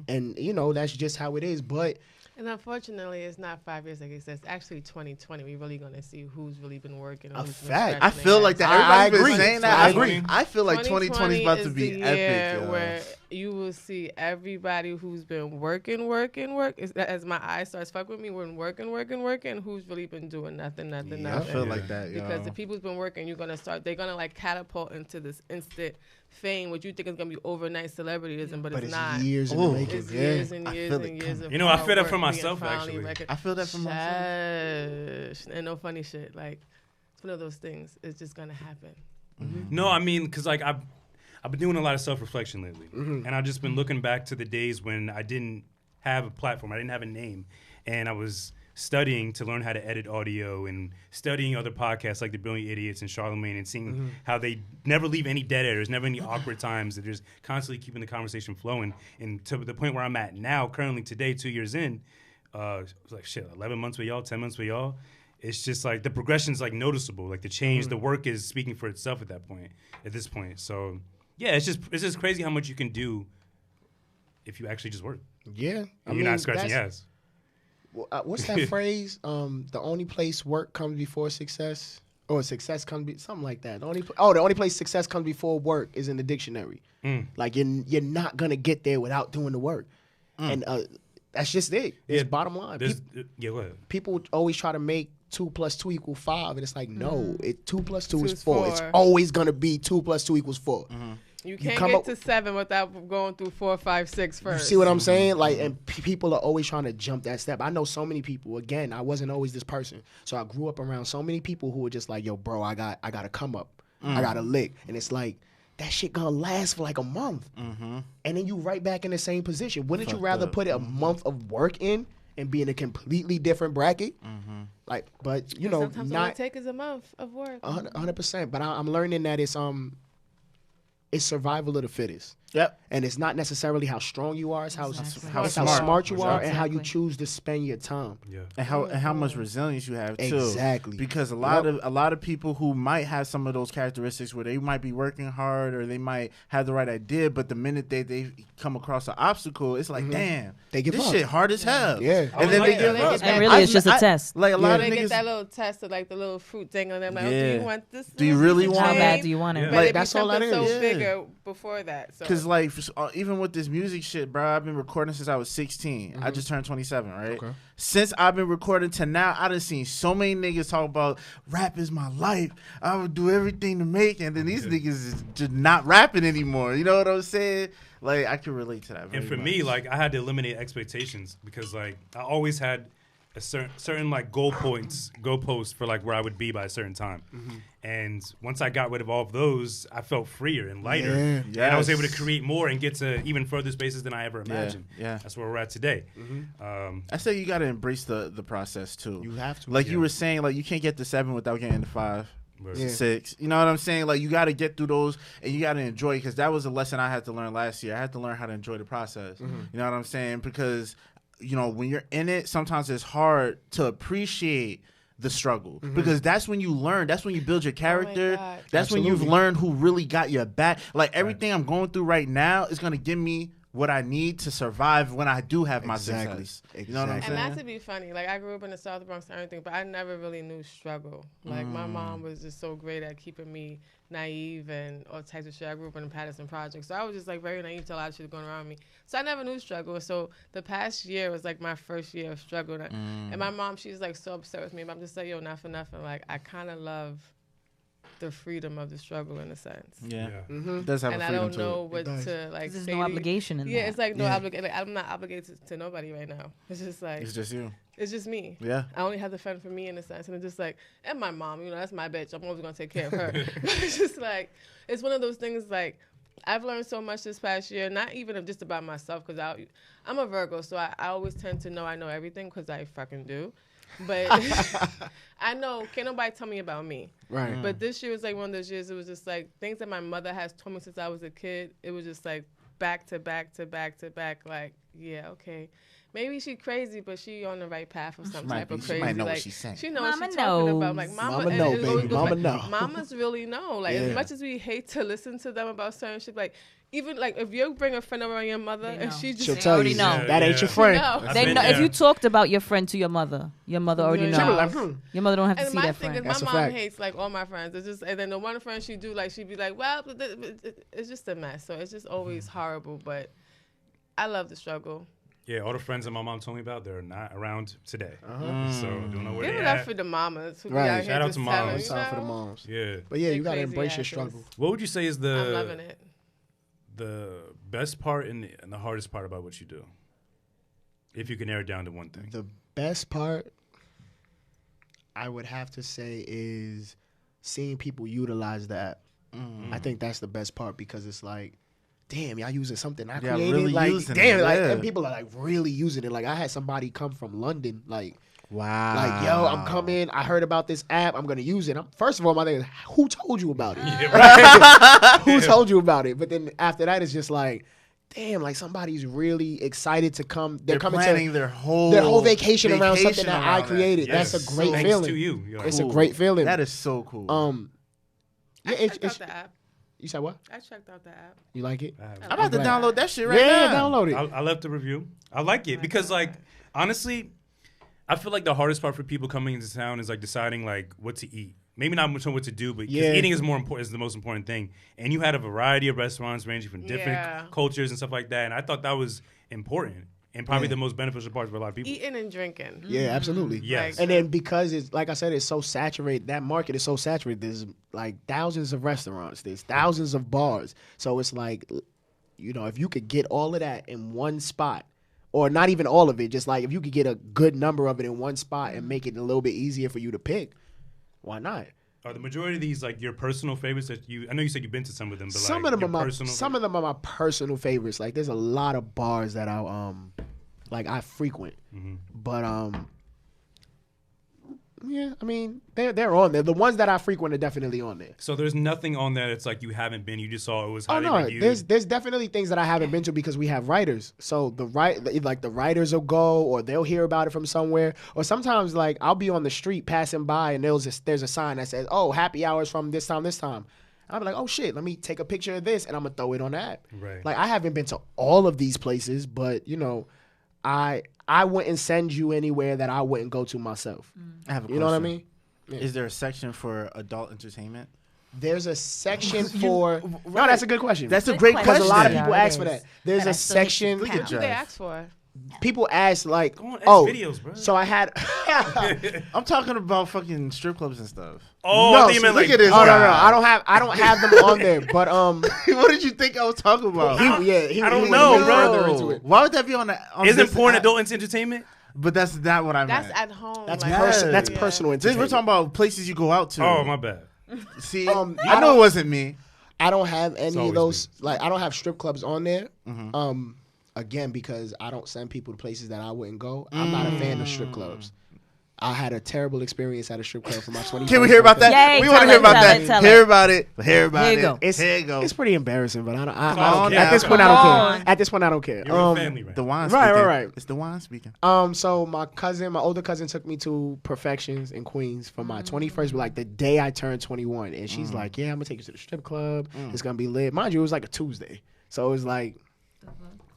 E: And that's just how it is. But
B: And unfortunately, it's not 5 years like it says. It's actually 2020. We're really going to see who's really been working. And
E: A
B: who's been
E: fact.
C: I
B: scratching
C: feel
B: their
C: like
B: ass.
C: that.
E: I
C: Everybody's been
E: agree.
C: saying that.
E: I
C: agree. I feel like 2020 is about to be
B: the year
C: epic. Yo.
B: where you will see everybody who's been working. As my eyes starts fucking with me, we're working. Who's really been doing nothing.
C: I
B: nothing.
C: feel like that. Yo.
B: Because the people who's been working, they're gonna like catapult into this instant fame, what you think is gonna be overnight celebrityism, but it's not.
E: years in the
C: Ooh.
E: making.
B: It's
E: Yeah.
B: years and
C: I
B: years
C: feel
B: and
C: it
B: years of
A: I
B: hard
A: feel that
B: work
A: for
B: being
A: myself,
B: finally
A: actually.
B: recognized.
C: I feel that for myself.
B: Shush. And no funny shit. Like, it's one of those things. It's just gonna happen.
A: No, I mean, because like I've been doing a lot of self-reflection lately, and I've just been looking back to the days when I didn't have a platform, I didn't have a name, and I was studying to learn how to edit audio and studying other podcasts like The Brilliant Idiots and Charlemagne and seeing how they never leave any dead air. There's never any awkward times. They're just constantly keeping the conversation flowing. And to the point where I'm at now, currently today, 2 years in, it's like shit, 11 months with y'all, 10 months with y'all. It's just like the progression's like noticeable. Like the change, the work is speaking for itself at this point. So yeah, it's just crazy how much you can do if you actually just work.
E: Yeah.
A: And you're not scratching your ass.
E: What's that phrase? The only place work comes before success, or success comes something like that. The only place success comes before work is in the dictionary. Like you're not gonna get there without doing the work, and that's just it. It's bottom line.
A: Go ahead.
E: People always try to make 2 + 2 = 5, and it's like no, 2 + 2 is
B: Two's
E: 4. It's
B: 4.
E: always gonna be 2 + 2 = 4.
B: You can't
E: come
B: get
E: up-
B: to 7 without going through 4, 5, 6
E: You
B: first.
E: see what I'm saying? Like, and people are always trying to jump that step. I know so many people. Again, I wasn't always this person, so I grew up around so many people who were just like, "Yo, bro, I got to come up. I got to lick," and it's like that shit gonna last for like a month, and then you right back in the same position. Wouldn't you rather put a month of work in and be in a completely different bracket? Like, but
B: Sometimes all
E: not
B: it takes is a month of work.
E: 100%. But I'm learning that it's survival of the fittest.
C: Yep.
E: And it's not necessarily how strong you are, it's how
D: Exactly.
E: it's how smart you are and how you
D: Exactly.
E: choose to spend your time.
A: Yeah.
C: And how much resilience you have too.
E: Exactly.
C: Because a lot of people who might have some of those characteristics where they might be working hard or they might have the right idea, but the minute they come across an obstacle, it's like, damn,
E: They give
C: this
E: up.
C: shit hard as hell.
E: Yeah.
C: And then
A: like
C: they
A: that.
C: give
B: They
C: up.
B: get that-
D: And really, it's just a test.
C: Like a lot
B: They
C: of
B: get
C: niggas.
B: that little test of like the little fruit thing on them. Like, oh, do
C: Yeah.
B: you want this?
C: Do you really want
D: How
C: it?
D: bad do you want it?
A: Yeah.
B: But
C: Like,
B: it'd be
E: that's all that
B: something
E: is.
B: so
C: Yeah.
B: bigger before that. So.
C: Because like even with this music shit, bro, I've been recording since I was 16. I just turned 27, right?
E: Okay.
C: Since I've been recording to now, I done seen so many niggas talk about rap is my life. I would do everything to make, and then these niggas is just not rapping anymore. You know what I'm saying? Like I can relate to that.
A: And
C: very
A: for
C: much.
A: me, like I had to eliminate expectations because like I always had a certain like goalposts for like where I would be by a certain time. And once I got rid of all of those, I felt freer and lighter.
E: Yeah.
A: And I was able to
C: Yes.
A: create more and get to even further spaces than I ever imagined.
C: yeah.
A: That's where we're at today.
C: I say you gotta embrace the process too.
E: You have to.
C: Like
A: Yeah.
C: you were saying, like you can't get to 7 without getting to 5.
A: But-
E: Yeah.
C: 6. You know what I'm saying? Like you got to get through those and you got to enjoy, because that was a lesson I had to learn last year. I had to learn how to enjoy the process. You know what I'm saying? Because when you're in it, sometimes it's hard to appreciate the struggle, because that's when you learn. That's when you build your character.
B: God.
C: That's when you've
E: Absolutely.
C: learned who really got your back. Like everything I'm going through right now is going to give me what I need to survive when I do have my
E: Exactly.
C: success. You know what I'm
E: Exactly.
C: saying?
B: And not to be funny, like I grew up in the South Bronx and everything, but I never really knew struggle. Like my mom was just so great at keeping me naive and all types of shit. I grew up in the Patterson Project, so I was just like very naive to a lot of shit going around me. So I never knew struggle. So the past year was like my first year of struggle, and my mom, she's like so upset with me. But I'm just like, yo, not for nothing. Like I kind of love the freedom of the struggle in a sense.
C: Yeah.
E: Mm-hmm.
C: It does have
B: And
C: a
B: I
C: freedom
B: don't know
C: to
B: what
E: does.
B: to like.
D: There's
B: say
D: no
B: to you.
D: obligation in
B: Yeah,
D: that.
B: it's like no
E: Yeah.
B: obligation. Like, I'm not obligated to nobody right now. It's just like
C: it. It's just you.
B: it's just me.
C: Yeah.
B: I only have to fend for me in a sense, and it's just like, and my mom, that's my bitch. I'm always gonna take care of her. It's just like, it's one of those things. Like, I've learned so much this past year, not even just about myself, because I'm a Virgo, so I always tend to know I know everything because I fucking do. But I know can't nobody tell me about me.
E: Right.
B: But this year was like one of those years. It was just like things that my mother has told me since I was a kid. It was just like back to back to back to back. Like, yeah, okay. maybe she crazy, but she on the right path of some type of
C: She
B: crazy.
C: might know
B: like,
C: what she's saying.
B: She know
D: Mama
B: what she's talking about.
D: knows.
B: Like
E: Mama
B: and
E: know,
B: it always
E: baby.
B: goes
E: Mama
B: back,
E: know.
B: Mamas really know. Like
E: Yeah.
B: as much as we hate to listen to them about certain shit, like even like if you bring a friend around your mother
D: They
B: and
D: know.
B: she just
E: She'll tell you,
D: know.
E: that ain't
A: Yeah.
E: your friend.
B: know.
A: I've
D: They
A: been
D: know if
A: there.
D: you talked about your friend to your mother already
B: Yeah.
E: She'll be
D: knows.
E: like,
D: Your mother don't have to
B: And
D: see
B: my
D: that
B: thing
D: friend.
B: is,
E: That's a
B: my mom
E: fact.
B: hates like all my friends. It's just, and then the one friend she do, like she'd be like, well, it's just a mess. So it's just always horrible. But I love the struggle.
A: Yeah, all the friends that my mom told me about, they're not around today.
E: Uh-huh.
A: So don't know where
B: Give
A: they
B: it up
A: at.
B: for the mamas who
E: Right.
B: be out here
A: Shout out
B: just
A: to
B: telling,
A: moms.
E: It's
B: you
E: time for the
B: know?
E: moms.
A: Yeah.
E: But yeah,
B: They
E: you gotta
B: crazy
E: embrace your
B: asses.
E: struggle.
A: What would you say is
B: I'm loving it.
A: the best part and the hardest part about what you do? If you can narrow it down to one thing.
E: The best part, I would have to say, is seeing people utilize the app. I think that's the best part because it's like, damn, y'all using something I
C: Yeah,
E: created.
C: really
E: Like,
C: using
E: damn,
C: it,
E: like,
C: yeah.
E: and people are like really using it. Like, I had somebody come from London, like,
C: Wow.
E: like, yo, I'm coming. I heard about this app. I'm gonna use it. First of all, my thing is, who told you about it? Who told you about it? But then after that, it's just like, damn, like somebody's really excited to come. They're coming
C: planning
E: to
C: their whole
E: vacation around something that I
C: around
E: created.
A: Yes.
E: That's a great
A: Thanks
E: feeling.
A: to you. You're
E: It's
A: like,
E: a great feeling.
C: That is so cool.
E: Yeah,
B: I checked out the app.
E: you said what?
B: I checked out the app.
E: You like it?
C: I'm about to
E: glad.
C: download that shit right
E: Yeah,
C: now.
E: download it.
A: I left the review. I like it because, like, honestly, I feel like the hardest part for people coming into town is like deciding like what to eat. Maybe not much on what to do, but 'cause
E: Yeah.
A: eating is more important. Is the most important thing. And you had a variety of restaurants ranging from different
B: Yeah.
A: cultures and stuff like that. And I thought that was important and probably the most beneficial part for a lot of people.
B: Eating and drinking.
E: Yeah, absolutely.
A: Yes.
E: And then because it's like I said, it's so saturated. That market is so saturated. There's like thousands of restaurants. There's thousands of bars. So it's like, you know, if you could get all of that in one spot, or not even all of it, just like if you could get a good number of it in one spot and make it a little bit easier for you to pick, why not?
A: Are the majority of these like your personal favorites that you? I know you said you've been to some of them, but
E: Some
A: like
E: of them
A: your
E: are my
A: personal.
E: some of them are my personal favorites. Like there's a lot of bars that I frequent, but yeah, I mean they're on there. The ones that I frequent are definitely on there.
A: So there's nothing on there that's like you haven't been. You just saw it was
E: Oh
A: highly
E: no,
A: reviewed.
E: there's definitely things that I haven't been to because we have writers. So the writers will go or they'll hear about it from somewhere. Or sometimes like I'll be on the street passing by and there's a sign that says, "Oh, happy hours from this time, this time." I'll be like, "Oh shit, let me take a picture of this and I'm gonna throw it on the app."
A: Right.
E: Like I haven't been to all of these places, but you know, I wouldn't send you anywhere that I wouldn't go to myself.
C: I have a
E: You know what I
C: question.
E: mean? Yeah.
C: Is there a section for adult entertainment?
E: There's a section for no. That's a good question.
C: That's a
D: Good
C: great
D: question.
E: because a lot of
D: Yeah,
E: people
D: it
E: ask for
D: is.
E: that. There's
D: But I
E: a
D: still need to
E: section.
C: Look at
B: What do they
C: Jeff.
B: ask for?
E: People ask like,
A: Go on X
E: oh,
A: videos, bro.
E: so I had.
C: I'm talking about fucking strip clubs and stuff.
A: Oh,
E: No,
A: I think you
E: see,
A: meant
C: look
A: like
C: at this
E: Oh no,
C: guy.
E: I don't have them on there. But
C: What did you think I was talking about?
A: I don't
E: went
A: know,
E: way
A: bro.
E: further into it.
C: Why would that be on the? On
A: Isn't
C: this
A: porn
C: app?
A: adult entertainment?
C: But that's not what I
B: That's
C: meant.
B: at home.
E: That's
B: like,
E: that's
B: yeah.
E: personal
C: This, we're
E: entertainment.
C: talking about places you go out to.
A: Oh, my bad.
C: See,
E: I
C: I know
E: don't-
C: it wasn't me.
E: I don't have any
A: always
E: of those. Like I don't have strip clubs on there.
C: Mm-hmm.
E: Again, because I don't send people to places that I wouldn't go. I'm not a fan of strip clubs. I had a terrible experience at a strip club for my 21st
C: Can we hear about that?
D: Yay,
C: we want to
D: tell
C: hear
D: it,
C: about
D: tell
C: that.
D: it, tell
C: Hear
D: it.
C: about it. Hear about
D: Here you
C: it.
D: go.
C: Here you go.
E: It's pretty embarrassing, but I don't
C: on
E: care.
C: now.
E: At this point, I
D: Come
E: don't
D: on.
E: care. At this point, I don't care.
A: You're a family, right?
C: The wine
E: Right,
C: speaking.
E: right.
C: It's the wine speaking.
E: So my older cousin took me to Perfections in Queens for my 21st, but like the day I turned 21. And she's like, yeah, I'm gonna take you to the strip club. It's gonna be lit. Mind you, it was like a Tuesday. So it was like,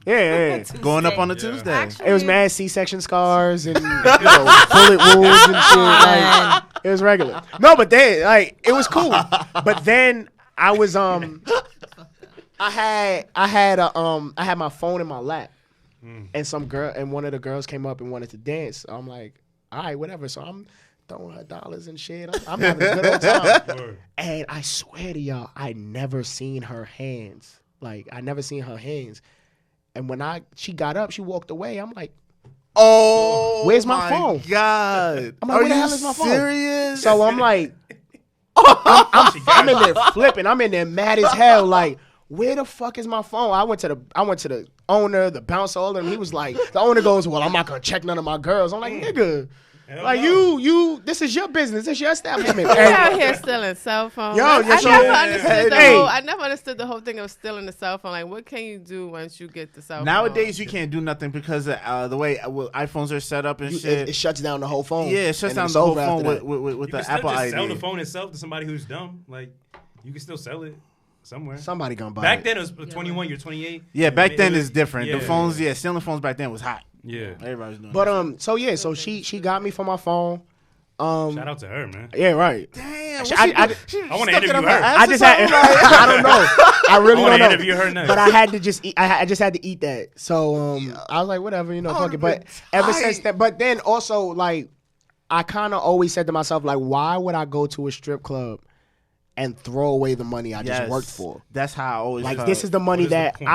E: yeah.
C: Going up on a
A: Yeah.
C: Tuesday.
B: Actually,
E: It was mad C-section scars and bullet wounds and shit. Like, it was regular. No, but then like it was cool. But then I was I had my phone in my lap, and one of the girls came up and wanted to dance. I'm like, all right, whatever. So I'm throwing her dollars and shit. I'm having a good old time.
A: Word.
E: And I swear to y'all, I never seen her hands. Like I never seen her hands. And when she got up, she walked away. I'm like,
C: Oh,
E: Where's my phone?
C: God.
E: I'm like,
C: Are
E: where the
C: you
E: hell is my phone?
C: serious?
E: so I'm like, I'm in there flipping. I'm in there mad as hell. Like, where the fuck is my phone? I went to the owner, the bouncer, and he was like, the owner goes, well, I'm not gonna check none of my girls. I'm like, nigga,
A: Hell
E: Like
A: no.
E: you, this is your business. It's your establishment.
B: We're out here stealing cell phones.
E: Yo,
B: I
E: yes,
B: never
E: yo.
B: understood the
E: Hey.
B: whole. I never understood the whole thing of stealing the cell phone. Like, what can you do once you get the cell phone?
C: Nowadays, you can't do nothing because the way iPhones are set up and shit.
E: It shuts down the whole phone.
C: Yeah, it shuts
E: and
C: down
E: it's
C: the whole
E: over
C: phone
E: after
C: with
A: You
C: the
A: can still
C: Apple
A: just
C: ID.
A: sell the phone itself to somebody who's dumb. Like, you can still sell it somewhere.
E: Somebody gonna buy
A: Back
E: it.
A: then, it was 21, you're 28.
C: Yeah, back
A: I
C: then
A: mean,
C: is different.
A: yeah.
C: The phones, stealing phones back then was hot.
A: Yeah.
C: Everybody was doing
E: But
C: that.
E: so she got me for my phone.
A: Shout out to her, man.
E: Yeah, right.
C: Damn,
E: I
A: I want to interview her.
E: I just had. I don't know. I really
A: I wanna
E: don't know.
A: interview her next.
E: But I had to just eat. I just had to eat that. So I was like, whatever, fuck it. But ever since that, but then also like, I kind of always said to myself like, why would I go to a strip club and throw away the money I just worked for?
C: That's how I always
E: Like
C: felt.
E: this is the money
A: What is the
E: that
A: point?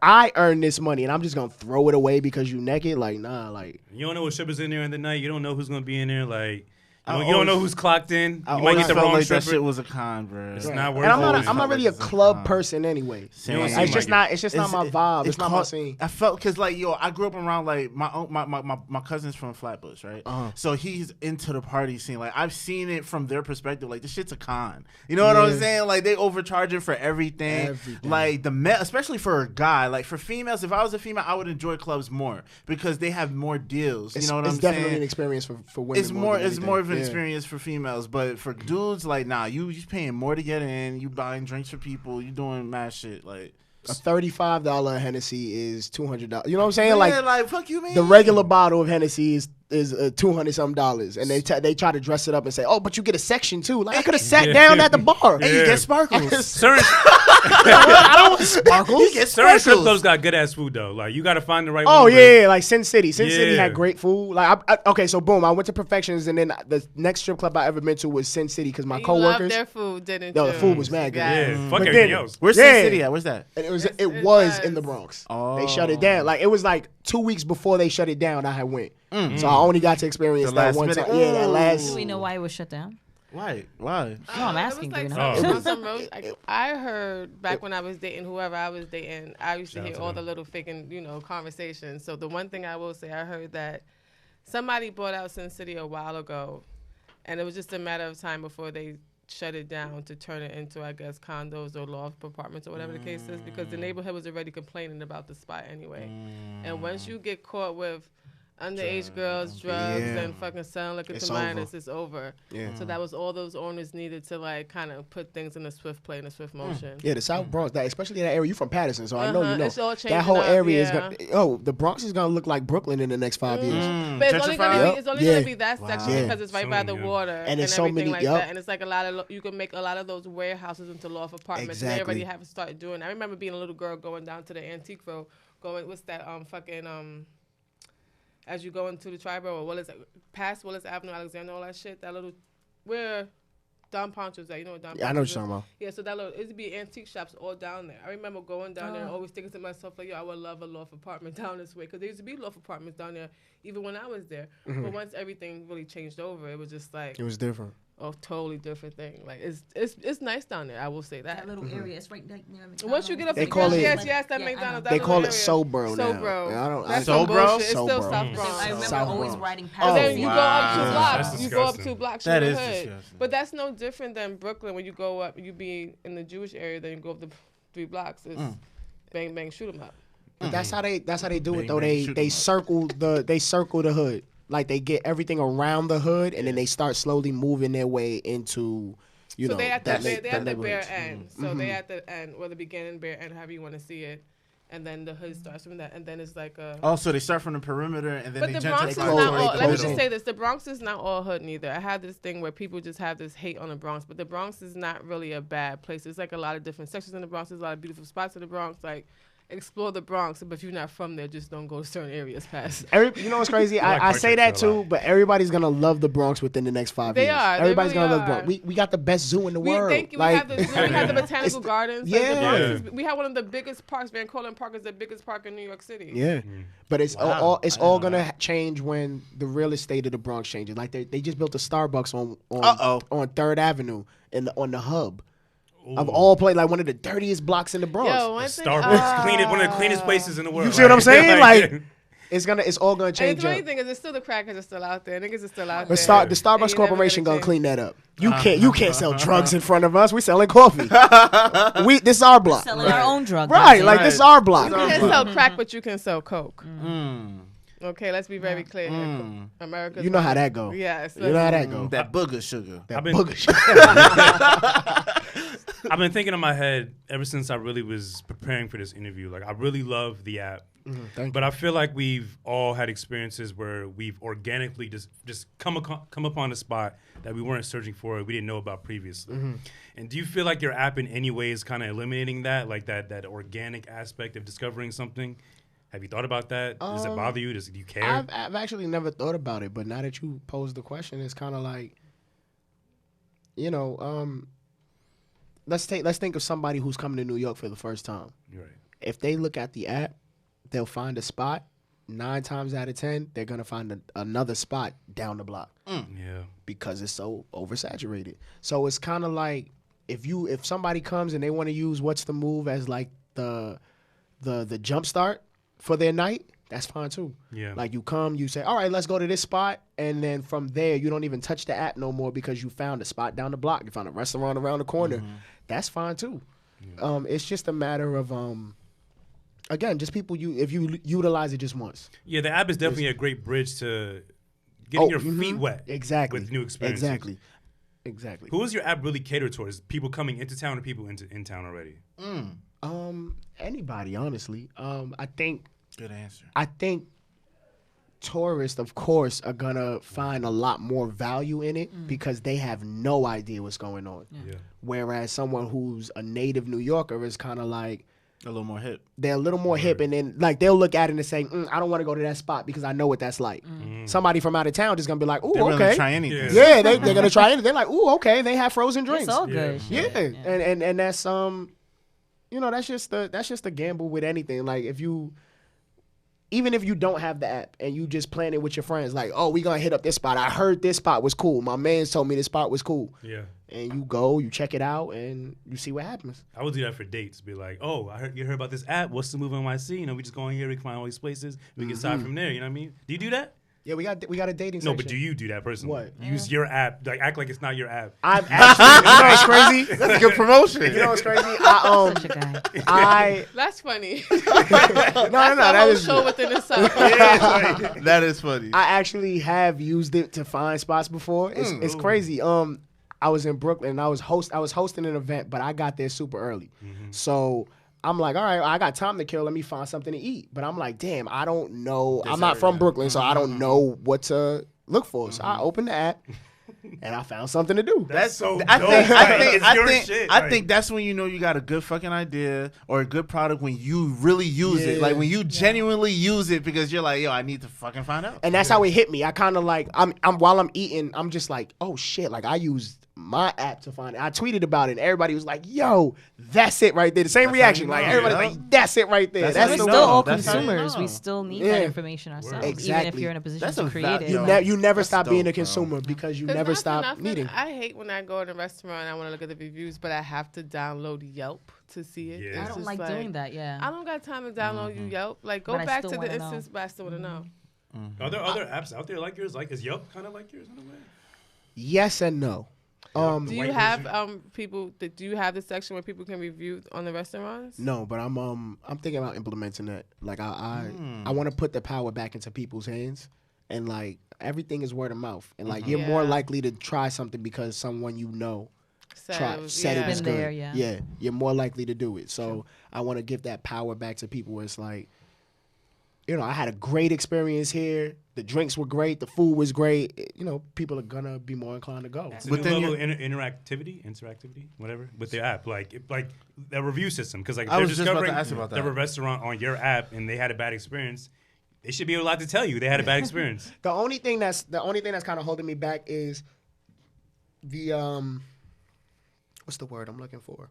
E: I earned this money, and I'm just gonna throw it away because you naked. Like nah, like
A: You don't know what strippers in there in the night. You don't know who's going to be in there. Like,
C: I
A: you don't know
C: always-
A: who's clocked in.
C: I
A: You might
C: always
A: get the
C: felt
A: wrong
C: like that
A: stripper.
C: shit was a con, bro.
A: It's
E: Right.
A: not worth
E: And I'm
A: it.
E: not.
C: Always
E: I'm not
C: felt
E: really
C: like
E: a
C: it's a
E: club
C: con.
E: person anyway.
C: Same.
A: don't
E: It's
A: seem
E: just
A: like
E: not. It's just not my vibe. It's not my scene.
C: I felt because like I grew up around like my cousin's from Flatbush, right? So he's into the party scene. Like I've seen it from their perspective. Like this shit's a con. You know what I'm
E: Yeah.
C: saying? Like they overcharging for everything.
E: Everything.
C: Like especially for a guy. Like for females, if I was a female, I would enjoy clubs more because they have more deals.
E: It's,
C: you know what
E: it's
C: I'm
E: definitely
C: saying?
E: an experience for women.
C: It's more.
E: than
C: It's more of an
E: anything. Yeah.
C: experience for females, but for dudes, like, nah, you paying more to get in. You buying drinks for people. You doing mad shit. Like,
E: A $35 Hennessy is $200. You know what I'm saying?
C: yeah,
E: Like
C: fuck you, man.
E: the regular bottle of Hennessy is $200 something dollars, and they try to dress it up and say, oh, but you get a section too. Like I could have sat down at the bar.
C: And you
A: Yeah.
C: get sparkles.
A: Certain,
E: I don't want sparkles.
C: You get
A: certain strip
C: sparkles.
A: clubs got good ass food though. Like you got to find the right
E: Oh
A: one.
E: yeah, like Sin City. Sin City
A: Yeah.
E: had great food. Like okay, so boom, I went to Perfections, and then the next strip club I ever been to was Sin City because my
B: You
E: coworkers.
B: loved their food, didn't
E: No,
B: you?
E: the food was mad good.
A: Yeah, fuck
E: But
A: everything
E: then-
A: else.
C: Where's
E: Yeah.
C: Sin City at? Where's that?
E: And it was
B: It
E: was
B: was.
E: in the Bronx.
C: Oh.
E: They shut it down. Like it was like 2 weeks before they shut it down. I had went, so I only got to experience
C: The
E: that
C: last
E: one
C: minute.
E: time. Yeah, that
C: Ooh.
E: last.
D: Do we know why it was shut down?
C: Why? Why?
D: No, I'm
B: It
D: asking.
B: was
D: Do we
B: like
D: know?
A: Oh.
B: some, some road, like, I heard back when I was dating whoever I was dating, I used to
A: Shout out
B: hear
A: to
B: all
A: them.
B: the little faking, conversations. So the one thing I will say, I heard that somebody bought out Sin City a while ago, and it was just a matter of time before they shut it down to turn it into, I guess, condos or loft apartments or whatever the case is, because the neighborhood was already complaining about the spot anyway. And once you get caught with underage girls, drugs,
E: Yeah.
B: and fucking selling liquor
E: It's
B: to
E: over.
B: minors, it's over.
E: Yeah.
B: So that was all those owners needed to like kind of put things in a swift play, in a swift motion.
E: Yeah, the South Bronx, that especially that area. You from Patterson, so I know you know.
B: It's all
E: That
B: changing
E: whole
B: up,
E: area is
B: yeah.
E: gonna. The Bronx is gonna look like Brooklyn in the next 5 years.
B: But it's only gonna
E: Yep.
B: be, it's only
E: Yeah.
B: gonna be that section
E: Wow.
B: because it's right by
A: Soon,
B: the
A: yeah.
B: water
E: And it's so
B: everything
E: many-
B: like
E: yep.
B: that. And it's like a lot of you can make a lot of those warehouses into loft apartments. And
E: Exactly.
B: everybody have to start doing. I remember being a little girl going down to the Antique Row, what's that as you go into the Triborough or Willis, past Willis Avenue, Alexander, all that shit. That little where Don Poncho's at. You know what Don?
E: Yeah, I know what
B: Poncho's
E: you're
B: is?
E: talking about.
B: Yeah, so that little, it used to be antique shops all down there. I remember going down there and always thinking to myself, like, yo, I would love a loft apartment down this way. Because there used to be loft apartments down there even when I was there. But once everything really changed over, it was just like
E: It was different.
B: a totally different thing. Like, it's nice down there, I will say that.
D: That little area, it's right near McDonald's.
B: Once you get up
E: They
B: to
E: call it-
B: yes, that
D: Yeah, I know.
B: McDonald's.
E: They
B: that
E: call
B: little
E: it
B: area.
E: Sobro now.
B: Sobro.
E: I don't.
B: That's
C: Sobro?
B: some bullshit. It's still
E: Sobro.
B: South
D: I
B: Bronx.
D: remember
E: South
D: always
E: Bronx.
D: riding
B: And
D: past.
B: then you go up 2
C: wow.
B: blocks.
A: That's
B: You go up
A: disgusting.
B: 2 blocks.
C: That
B: you're in
C: is
B: the hood.
C: disgusting.
B: But that's no different than Brooklyn when you go up. You be in the Jewish area, then you go up the 3 blocks. It's bang bang shoot 'em up.
E: But that's how they do
C: Bang,
E: it though.
C: bang, shoot 'em
E: They circle the hood. Like they get everything around the hood, and then they start slowly moving their way into,
B: So they at the
E: that
B: they at the bare
E: neighborhoods.
B: end. So they at the end or the beginning, bare end, however you want to see it. And then the hood starts from that, and then it's like a.
C: Oh, so they start from the perimeter and then
B: But
C: they
B: the
C: gentrify
B: Bronx is
E: close-
B: not
C: towards
B: all.
C: the
B: Let me
E: close
B: just
E: in.
B: say this: the Bronx is not all hood neither. I have this thing where people just have this hate on the Bronx, but the Bronx is not really a bad place. There's like a lot of different sections in the Bronx. There's a lot of beautiful spots in the Bronx. Like, explore the Bronx, but if you're not from there, just don't go to certain areas past.
E: You know what's crazy?
A: I like
E: I say that
A: Park Church a
E: too,
A: lot.
E: but everybody's gonna love the Bronx within the next 5
B: They
E: years.
B: are. They
E: Everybody's
B: really
E: gonna love
B: are.
E: Bronx. We got the best zoo in the
B: We
E: world.
B: thank you.
E: Like,
B: We have the zoo. We have the botanical
E: It's-
B: gardens.
E: yeah.
B: Like the Bronx
A: Yeah.
B: is, we have one of the biggest parks. Van Cortlandt Park is the biggest park in New York City.
E: yeah, but it's
C: Wow.
E: all it's
C: I didn't
E: all
C: know
E: gonna change when the real estate of the Bronx changes. Like they just built a Starbucks on
C: Uh-oh.
E: on 3rd Avenue on the hub of
A: Ooh.
E: all places, like one of the dirtiest blocks in the Bronx.
B: Yo, one thing,
A: Starbucks, one of the cleanest places in the world.
E: You see what I'm saying? Like, It's all gonna
B: And
E: change
B: the funny
E: up.
B: thing is, it's still the crackers are still out there. Niggas are still out
E: The
B: there.
E: the Starbucks
B: And you never
E: Corporation
B: gonna
E: gonna
B: change.
E: clean that up. You can't sell drugs in front of us. We selling coffee. This is our block.
D: Selling our own drugs.
E: Right, like this is our block.
B: You can sell crack, but you can sell coke.
C: Mm.
B: Okay, let's be very clear. here. America.
E: You know how that go.
B: Yes.
E: You know how that go.
C: That booger sugar.
E: That
A: I've been-
E: booger shit.
A: I've been thinking in my head ever since I really was preparing for this interview. Like, I really love the app.
E: Thank
A: But I feel like we've all had experiences where we've organically just come upon a spot that we weren't searching for, we didn't know about previously. And do you feel like your app in any way is kind of eliminating that, like that organic aspect of discovering something? Have you thought about that? Does it bother you? Do you care?
E: I've actually never thought about it, but now that you posed the question, it's kind of like, let's think of somebody who's coming to New York for the first time.
A: You're right.
E: If they look at the app, they'll find a spot. 9 times out of 10, they're gonna find another spot down the block
A: Yeah.
E: because it's so oversaturated. So it's kind of like if somebody comes and they want to use what's the move as like the jump start for their night, that's fine too.
A: Yeah.
E: Like you come, you say, all right, let's go to this spot. And then from there, you don't even touch the app no more because you found a spot down the block. You found a restaurant around the corner. That's fine too. It's just a matter of, again, just people, if you utilize it just once.
A: Yeah, the app is definitely a great bridge to getting your feet wet.
E: Exactly.
A: With new experiences.
E: Exactly.
A: Who is your app really catered towards? People coming into town or people in town already?
E: Anybody, honestly.
C: Good answer.
E: I think tourists, of course, are gonna find a lot more value in it because they have no idea what's going on.
A: Yeah.
E: Whereas someone who's a native New Yorker is kind of like
C: A little more hip.
E: they're a little more hip, and then like they'll look at it and say, "I don't want to go to that spot because I know what that's like." Somebody from out of town just gonna be like, "Ooh,
C: They're
E: okay."
C: willing to try anything.
E: Yeah, they're gonna try it. They're like, "Ooh, okay." They have frozen drinks.
D: It's all good.
A: Yeah.
D: shit.
E: Yeah, and that's that's just a gamble with anything. Like even if you don't have the app and you just plan it with your friends, like, oh, we gonna hit up this spot. I heard this spot was cool. My man told me this spot was cool.
A: Yeah.
E: And you go, you check it out, and you see what happens.
A: I would do that for dates. Be like, oh, you heard about this app. What's the move NYC? We just go in here. We can find all these places. We can start from there. You know what I mean? Do you do that?
E: Yeah, we got a dating
A: No,
E: section.
A: but do you do that personally?
E: What?
A: Use your app. Like, act like it's not your app.
E: I'm actually, you know what's crazy?
C: That's a good promotion.
E: You know what's crazy?
D: Such a guy.
B: That's funny.
E: No,
B: That
E: that
B: whole
E: is.
B: show within itself.
C: That is funny.
E: I actually have used it to find spots before. It's crazy. I was in Brooklyn and I was hosting an event, but I got there super early. So I'm like, all right, I got time to kill. Let me find something to eat. But I'm like, damn, I don't know. I'm not from Brooklyn, so I don't know what to look for. So I opened the app and I found something to do.
A: That's so
C: I
A: dope.
C: think
A: Like, it's your
C: I
A: shit.
C: I
A: Like,
C: think that's when you know you got a good fucking idea or a good product when you really use it. Like when you genuinely use it because you're like, yo, I need to fucking find out.
E: And that's how it hit me. I kind of like, I'm while I'm eating, I'm just like, oh shit, like I used my app to find it. I tweeted about it and everybody was like, yo, that's it right there. The same
C: That's
E: reaction.
C: how you
E: Like
C: know,
E: everybody's
C: yeah.
E: like, that's it right there.
C: That's
E: That's
C: how
D: We're
E: the
C: you
D: still
C: know.
D: all
C: That's how you
D: consumers.
C: know.
D: We still need
E: Yeah.
D: that information ourselves, even
E: Exactly.
D: if you're in a position
C: That's
D: to
C: a
D: create
C: fact,
D: it.
C: yo.
D: Like,
E: you never
C: That's
E: stop being a
C: dope, bro.
E: consumer because you
B: 'Cause
E: never
B: not for
E: stop
B: nothing,
E: needing.
B: I hate when I go in a restaurant and I want to look at the reviews, but I have to download Yelp to see it.
A: Yeah.
B: It's
D: I don't
B: just
D: like doing that. Yeah.
B: I don't got time to download you Yelp. Like, go
D: But I
B: back
D: still
B: to the
D: wanna know.
B: instance, but I still want to know.
A: Are there other apps out there like yours? Like, is Yelp kind of like yours in a way?
E: Yes and no.
B: Do you
A: White
B: have people? Do you have the section where people can review on the restaurants?
E: No, but I'm thinking about implementing that. Like I want to put the power back into people's hands, and like everything is word of mouth, and like you're more
B: Yeah.
E: likely to try something because someone you know said it was
D: Been
E: good.
D: there, yeah.
E: Yeah, you're more likely to do it. So I want to give that power back to people. Where it's like, you know, I had a great experience here. The drinks were great. The food was great. You know, people are gonna be more inclined to go.
A: It's a
C: But
A: new
C: then
A: level of interactivity, whatever, with their app, like the review system. Because like, if
C: I
A: they're
C: was just about to
A: discovering
C: ask about that.
A: they're a restaurant on your app and they had a bad experience, they should be allowed to tell you they had a bad experience.
E: The only thing that's kind of holding me back is the what's the word I'm looking for?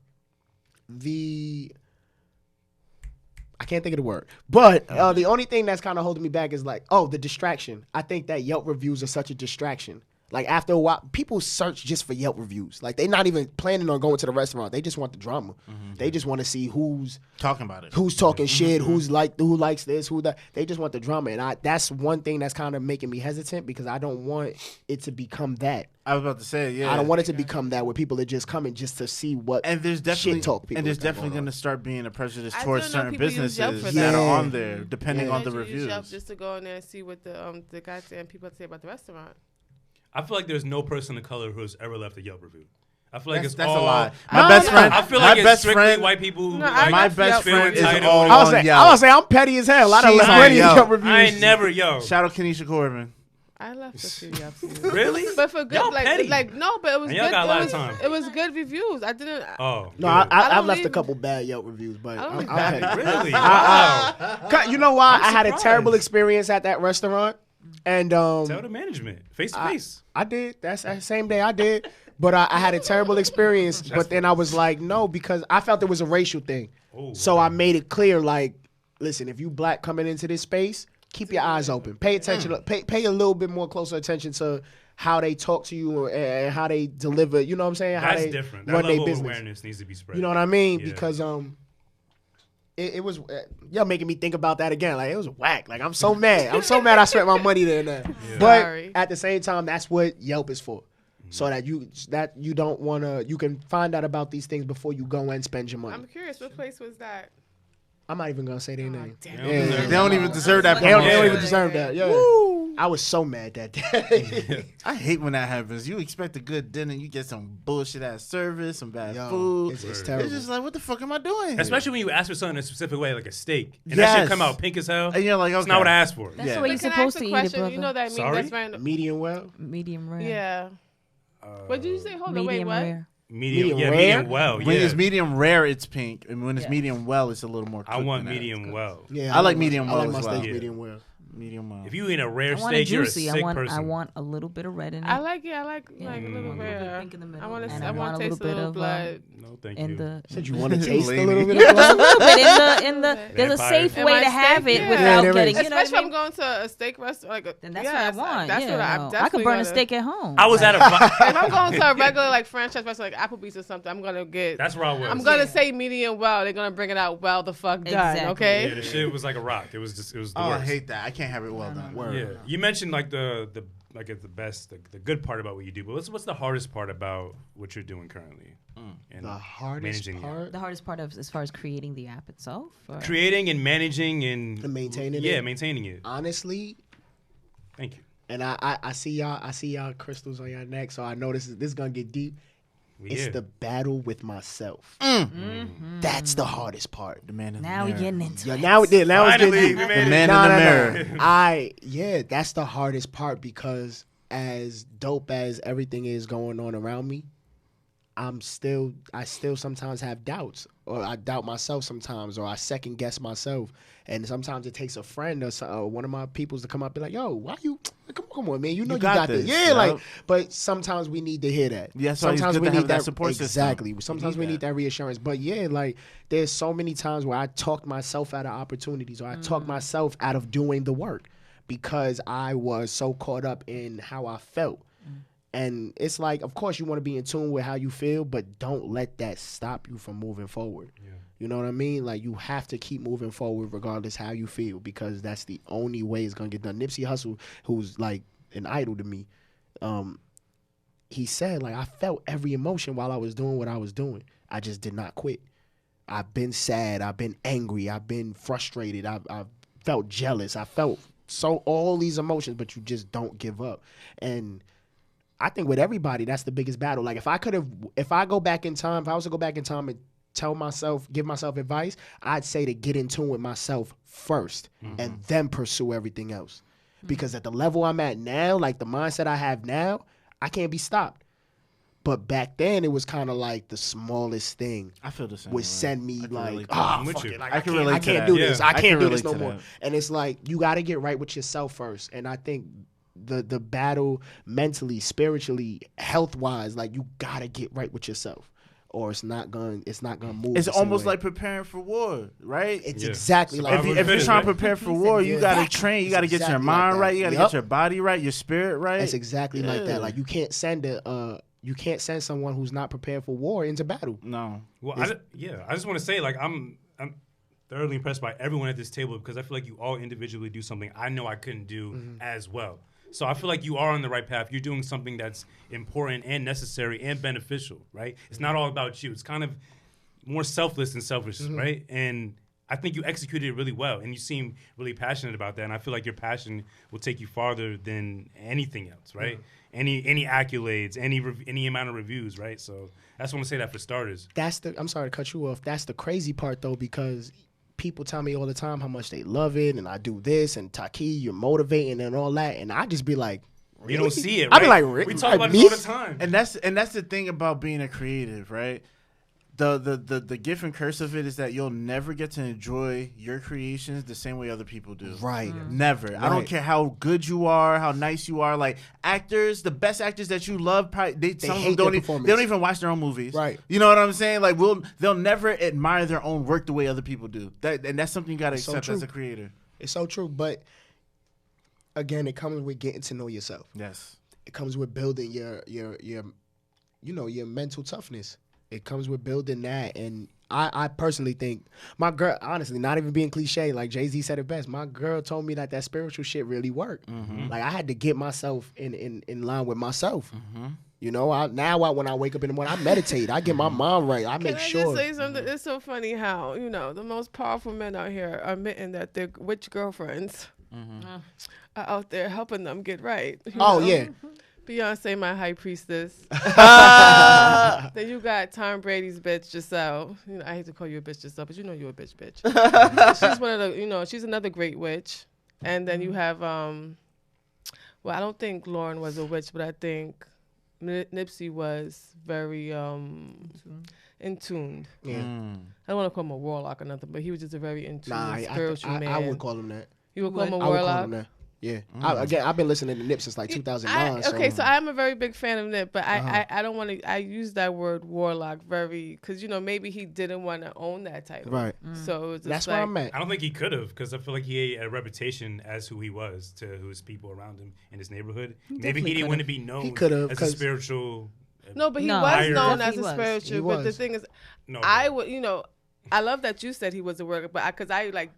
E: I can't think of the word. But the only thing that's kind of holding me back is like, the distraction. I think that Yelp reviews are such a distraction. Like after a while, people search just for Yelp reviews. Like they not even planning on going to the restaurant. They just want the drama. They just want to see who's
C: talking about it,
E: who's talking shit, who likes this, who that. They just want the drama, and that's one thing that's kind of making me hesitant because I don't want it to become that.
C: I was about to say, yeah.
E: I don't want it to become that where people are just coming just to see what
C: and there's definitely
E: shit talk people.
C: And there's definitely going to start being a prejudice towards
B: still know
C: certain
B: people use Yelp
C: businesses
B: for
C: that
E: that.
C: are on there, depending on the
B: Imagine you use Yelp
C: reviews.
B: just to go in there and see what the goddamn people say about the restaurant.
A: I feel like there's no person of color who has ever left a Yelp review. I feel like
C: That's
A: it's all.
C: a lie. My best friend.
A: I feel
C: my
A: like it's
C: best
A: strictly
C: friend.
A: white people. who
B: No,
A: like,
C: My
B: left
C: best
B: Yelp
C: friend is
A: entitled.
C: all
E: I was
C: on
E: say,
C: Yelp.
E: I'm petty as hell. I don't
C: She's
E: left
C: on
E: plenty of
C: Yelp.
E: Yelp reviews.
A: I ain't never yo.
C: Shout out Kenesha Corbin.
B: I left a few Yelp reviews.
A: Really?
B: But for good,
A: Y'all petty.
B: like no, but it was
A: And
B: good.
A: y'all got a lot of
B: it,
A: time.
B: it was good reviews. I didn't.
A: Oh.
E: No,
A: good.
E: I've
B: don't
E: left a
B: leave-
E: couple bad Yelp reviews, but
B: I don't
E: I'm
B: leave
E: petty.
B: bad.
A: Really? Wow.
E: You know why?
A: I'm
E: I had a
A: surprised.
E: terrible experience at that restaurant, and
A: Tell the management face to face.
E: I did. That's that same day I did. But I had a terrible experience. But then I was like, no, because I felt it was a racial thing.
A: Oh,
E: So I made it clear, like, listen, if you black coming into this space, keep your eyes open. Pay attention. Pay a little bit more closer attention to how they talk to you and how they deliver. You know what I'm saying? How
A: That's
E: they
A: different. That
E: run their
A: level of
E: business.
A: awareness needs to be spread.
E: You know what I mean?
A: Yeah.
E: Because it was y'all making me think about that again. Like it was whack. Like I'm so mad. I'm so mad I spent my money there now. But
B: Sorry.
E: at the same time, that's what Yelp is for. So that you don't wanna you can find out about these things before you go and spend your money.
B: I'm curious, what place was that?
E: I'm not even gonna say their
B: Oh,
E: name.
B: damn.
A: They don't deserve
C: They don't even deserve that.
E: They don't
A: Yeah.
E: even deserve that. Yeah. I was so mad that day.
C: I hate when that happens. You expect a good dinner, you get some bullshit ass service, some bad
E: Yo,
C: food.
E: it's
C: It's
E: terrible.
C: just like, what the fuck am I doing? here?
A: Especially when you ask for something a specific way, like a steak, and that shit
C: Yes.
A: come out pink as hell.
C: And you're like, okay.
A: It's not what I asked for.
D: That's
C: Yeah.
D: the way
B: But
D: you're
B: can I
D: supposed
B: ask
D: to
B: a
D: eat it,
B: question?
D: brother.
B: You know that
A: Sorry?
B: that's random.
E: Medium well.
D: Medium rare.
B: Yeah. What did you say? Hold on, wait,
D: Medium
B: what?
D: rare.
A: Medium
E: Medium rare?
A: medium well.
C: When
A: Yeah.
C: it's medium rare, it's pink, and when it's
D: Yeah.
C: medium well, it's a little more.
A: I
C: cooked
A: want
C: than that.
A: medium well.
E: Yeah,
C: I like medium
E: I
C: well
E: like my
C: as well.
E: steak
A: Yeah.
E: medium well.
C: Medium well.
A: If you eat a rare
D: I want it
A: steak, you're a
D: juicy.
A: sick
D: I
A: person.
D: want a little bit of red in it.
B: I like a little
D: little
B: rare.
D: pink in the middle.
B: I want to.
D: And
B: I want to taste a little blood.
A: No, thank
D: in
A: you.
D: the
E: Said you want to taste a
C: Lady.
E: little bit
D: just
E: of
D: a
E: blood?
D: little bit in the there's a
A: Vampire.
D: safe
B: Am
D: way
B: I
D: to have
B: safe?
D: it
B: Yeah.
D: without
E: Yeah, there
D: getting
E: is.
D: you know what
B: Especially
D: I
B: if I'm
D: mean?
B: going to a steak restaurant. Like,
D: Then that's
B: yes,
D: what I want.
B: That's
D: yeah,
B: what
D: no.
B: I'm
D: I could
B: definitely
D: burn a
B: gonna-
D: steak at home.
A: I was at a.
B: If I'm going to a regular like franchise restaurant like Applebee's or something, I'm gonna get.
A: That's where I was.
B: I'm gonna
D: Yeah.
B: say medium well. They're gonna bring it out well the fuck done.
D: Exactly.
B: Okay.
A: Yeah, the shit was like a rock. It was the
C: Oh, I
A: worst.
C: hate that. I can't have it well done.
A: Yeah, you mentioned like the like the best, the good part about what you do, but what's the hardest part about what you're doing currently? And
E: The hardest
A: managing it?
E: part.
D: The hardest part of as far as creating the app itself. Or?
A: Creating and managing and
E: maintaining it?
A: Yeah, maintaining it.
E: Honestly,
A: Thank you.
E: and I see y'all crystals on your neck, so I know this is gonna get deep. It's
A: Yeah.
E: the battle with myself.
D: Mm-hmm.
E: That's the hardest part.
C: The man in the
D: Now we're
C: mirror.
D: getting into
E: Yeah,
D: it.
E: now it's
A: Finally,
E: getting
A: we
E: deep.
A: made it.
C: The man
E: No,
C: in the
E: no, no.
C: mirror.
E: That's the hardest part because as dope as everything is going on around me, I still sometimes have doubts, or I doubt myself sometimes, or I second guess myself. And sometimes it takes a friend or one of my peoples to come up and be like, "Yo, why you? Come on, man. You know you got this." Yeah,
C: Yep.
E: like. But sometimes we need to hear that.
C: Yeah, that's why it's good to have that support system.
E: Exactly. Sometimes
C: need
E: we
C: that.
E: need that reassurance. But yeah, like there's so many times where I talked myself out of opportunities, or I talked myself out of doing the work because I was so caught up in how I felt. And it's like, of course, you want to be in tune with how you feel, but don't let that stop you from moving forward.
A: Yeah.
E: You know what I mean? Like, you have to keep moving forward regardless how you feel, because that's the only way it's going to get done. Nipsey Hussle, who's like an idol to me, he said, like, I felt every emotion while I was doing what I was doing. I just did not quit. I've been sad. I've been angry. I've been frustrated. I've felt jealous. I felt all these emotions, but you just don't give up. And I think with everybody, that's the biggest battle. Like if I go back in time, if I was to go back in time and give myself advice, I'd say to get in tune with myself first and then pursue everything else. Because at the level I'm at now, like the mindset I have now, I can't be stopped. But back then, it was kind of like the smallest thing
C: I feel the same.
E: would
C: way.
E: send me
C: I can
E: like,
C: relate to that.
E: ah,
A: I'm with
E: fuck
A: you.
E: it. Like,
C: I can relate
E: I
C: to
E: can't
C: that.
E: do
A: Yeah.
E: this. I
C: I can
E: can't do this
C: relate
E: no
C: to
E: more.
C: that.
E: And it's like, you got to get right with yourself first. And I think the battle mentally, spiritually, health-wise, like you got to get right with yourself. or it's not gonna move.
C: It's
E: the same
C: almost
E: way.
C: like preparing for war, right?
E: It's
A: Yeah.
E: exactly like
C: If you're trying to prepare for war, you
E: Yeah.
C: gotta train. You gotta get your
E: exactly
C: mind
E: like that.
C: right. You gotta
E: Yup.
C: get your body right, your spirit right.
E: That's exactly like
C: Yeah.
E: that. Like you can't send someone who's not prepared for war into battle.
C: No.
A: Well, I just want to say, like, I'm thoroughly impressed by everyone at this table because I feel like you all individually do something I know I couldn't do as well. So I feel like you are on the right path. You're doing something that's important and necessary and beneficial, right? It's not all about you. It's kind of more selfless than selfish, right? And I think you executed it really well, and you seem really passionate about that. And I feel like your passion will take you farther than anything else, right? Any accolades, any amount of reviews, right? So I just want to say that for starters.
E: I'm sorry to cut you off. That's the crazy part though, because people tell me all the time how much they love it, and I do this, and Taki, you're motivating and all that, and I just be like, really?
A: You don't see it,
E: I
A: right?
E: be like, really?
A: We talk
E: Like
A: about
E: me?
A: it all the time.
C: And that's the thing about being a creative, right? The gift and curse of it is that you'll never get to enjoy your creations the same way other people do.
E: Right.
C: Never. I don't
E: Right.
C: care how good you are, how nice you are. Like actors, the best actors that you love, probably, some of
E: hate
C: them
E: their
C: they don't even watch their own movies.
E: Right.
C: You know what I'm saying? Like they'll never admire their own work the way other people do. And that's something you gotta
E: It's so
C: accept
E: true.
C: as a creator.
E: It's so true, but again, it comes with getting to know yourself.
C: Yes.
E: It comes with building your your mental toughness. It comes with building that, and I personally think my girl, honestly, not even being cliche, like Jay-Z said it best. My girl told me that spiritual shit really worked. Like I had to get myself in line with myself. You know, when I wake up in the morning, I meditate. I get my mind right. I make
B: Can I
E: sure.
B: just say something? It's so funny how, the most powerful men out here are admitting that their witch girlfriends are out there helping them get right. you
E: Oh
B: know?
E: yeah,
B: Beyonce, my high priestess. Then you got Tom Brady's bitch, Giselle. I hate to call you a bitch, Giselle, but you're a bitch. She's one of the, she's another great witch. And then you have, well, I don't think Lauren was a witch, but I think Nipsey was very in tuned.
E: yeah.
B: I don't want to call him a warlock or nothing, but he was just a very in tune
E: Nah,
B: spiritual man.
E: I would call him that.
B: You would call him a
E: I would call
B: warlock?
E: him that. Yeah. I've been listening to Nip since like 2009.
B: So I'm a very big fan of Nip, but I don't want to. I use that word warlock very because maybe he didn't want to own that title.
E: Right.
B: So it's just
E: That's
B: like,
E: where I'm at.
A: I don't think he could have because I feel like he had a reputation as who he was to his people around him in his neighborhood. Maybe he didn't want to be known
E: He could've,
A: as a
E: 'cause-
A: spiritual.
B: No, but he
D: No,
B: was
A: higher-
B: known
D: He
B: as a
D: was.
B: spiritual.
E: He
B: But the
E: was.
B: thing is,
A: No,
B: I would, I love that you said he was a worker, but because I like,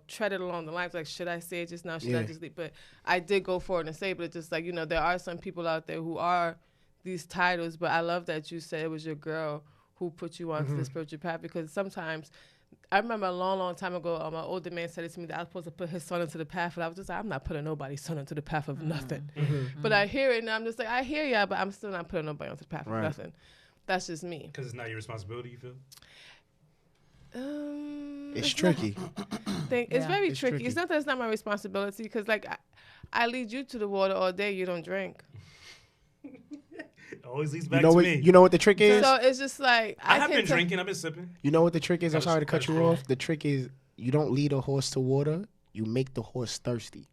B: treaded along the lines, like, should I say it just now? Should I
E: Yeah.
B: just leave? But I did go for it and say, but it's just like, there are some people out there who are these titles, but I love that you said it was your girl who put you onto the spiritual path because sometimes, I remember a long, long time ago, my older man said it to me that I was supposed to put his son into the path, and I was just like, I'm not putting nobody's son into the path of nothing. But I hear it, and I'm just like, I hear ya, but I'm still not putting nobody onto the path of nothing. That's just me.
A: because it's not your responsibility. You feel?
E: It's tricky.
B: It's very
E: It's
B: tricky.
E: tricky.
B: It's not that it's not my responsibility because, like, I lead you to the water all day. You don't drink.
A: It always leads
E: You
A: back
E: know
A: to
E: what?
A: me.
E: You know what the trick is?
B: So it's just like
A: I have
B: can't
A: been
B: tell-
A: drinking. I've been sipping.
E: You know what the trick is? I'm
A: That was-
E: sorry to
A: that
E: cut
A: was
E: you
A: cool.
E: off. The trick is you don't lead a horse to water. You make the horse thirsty.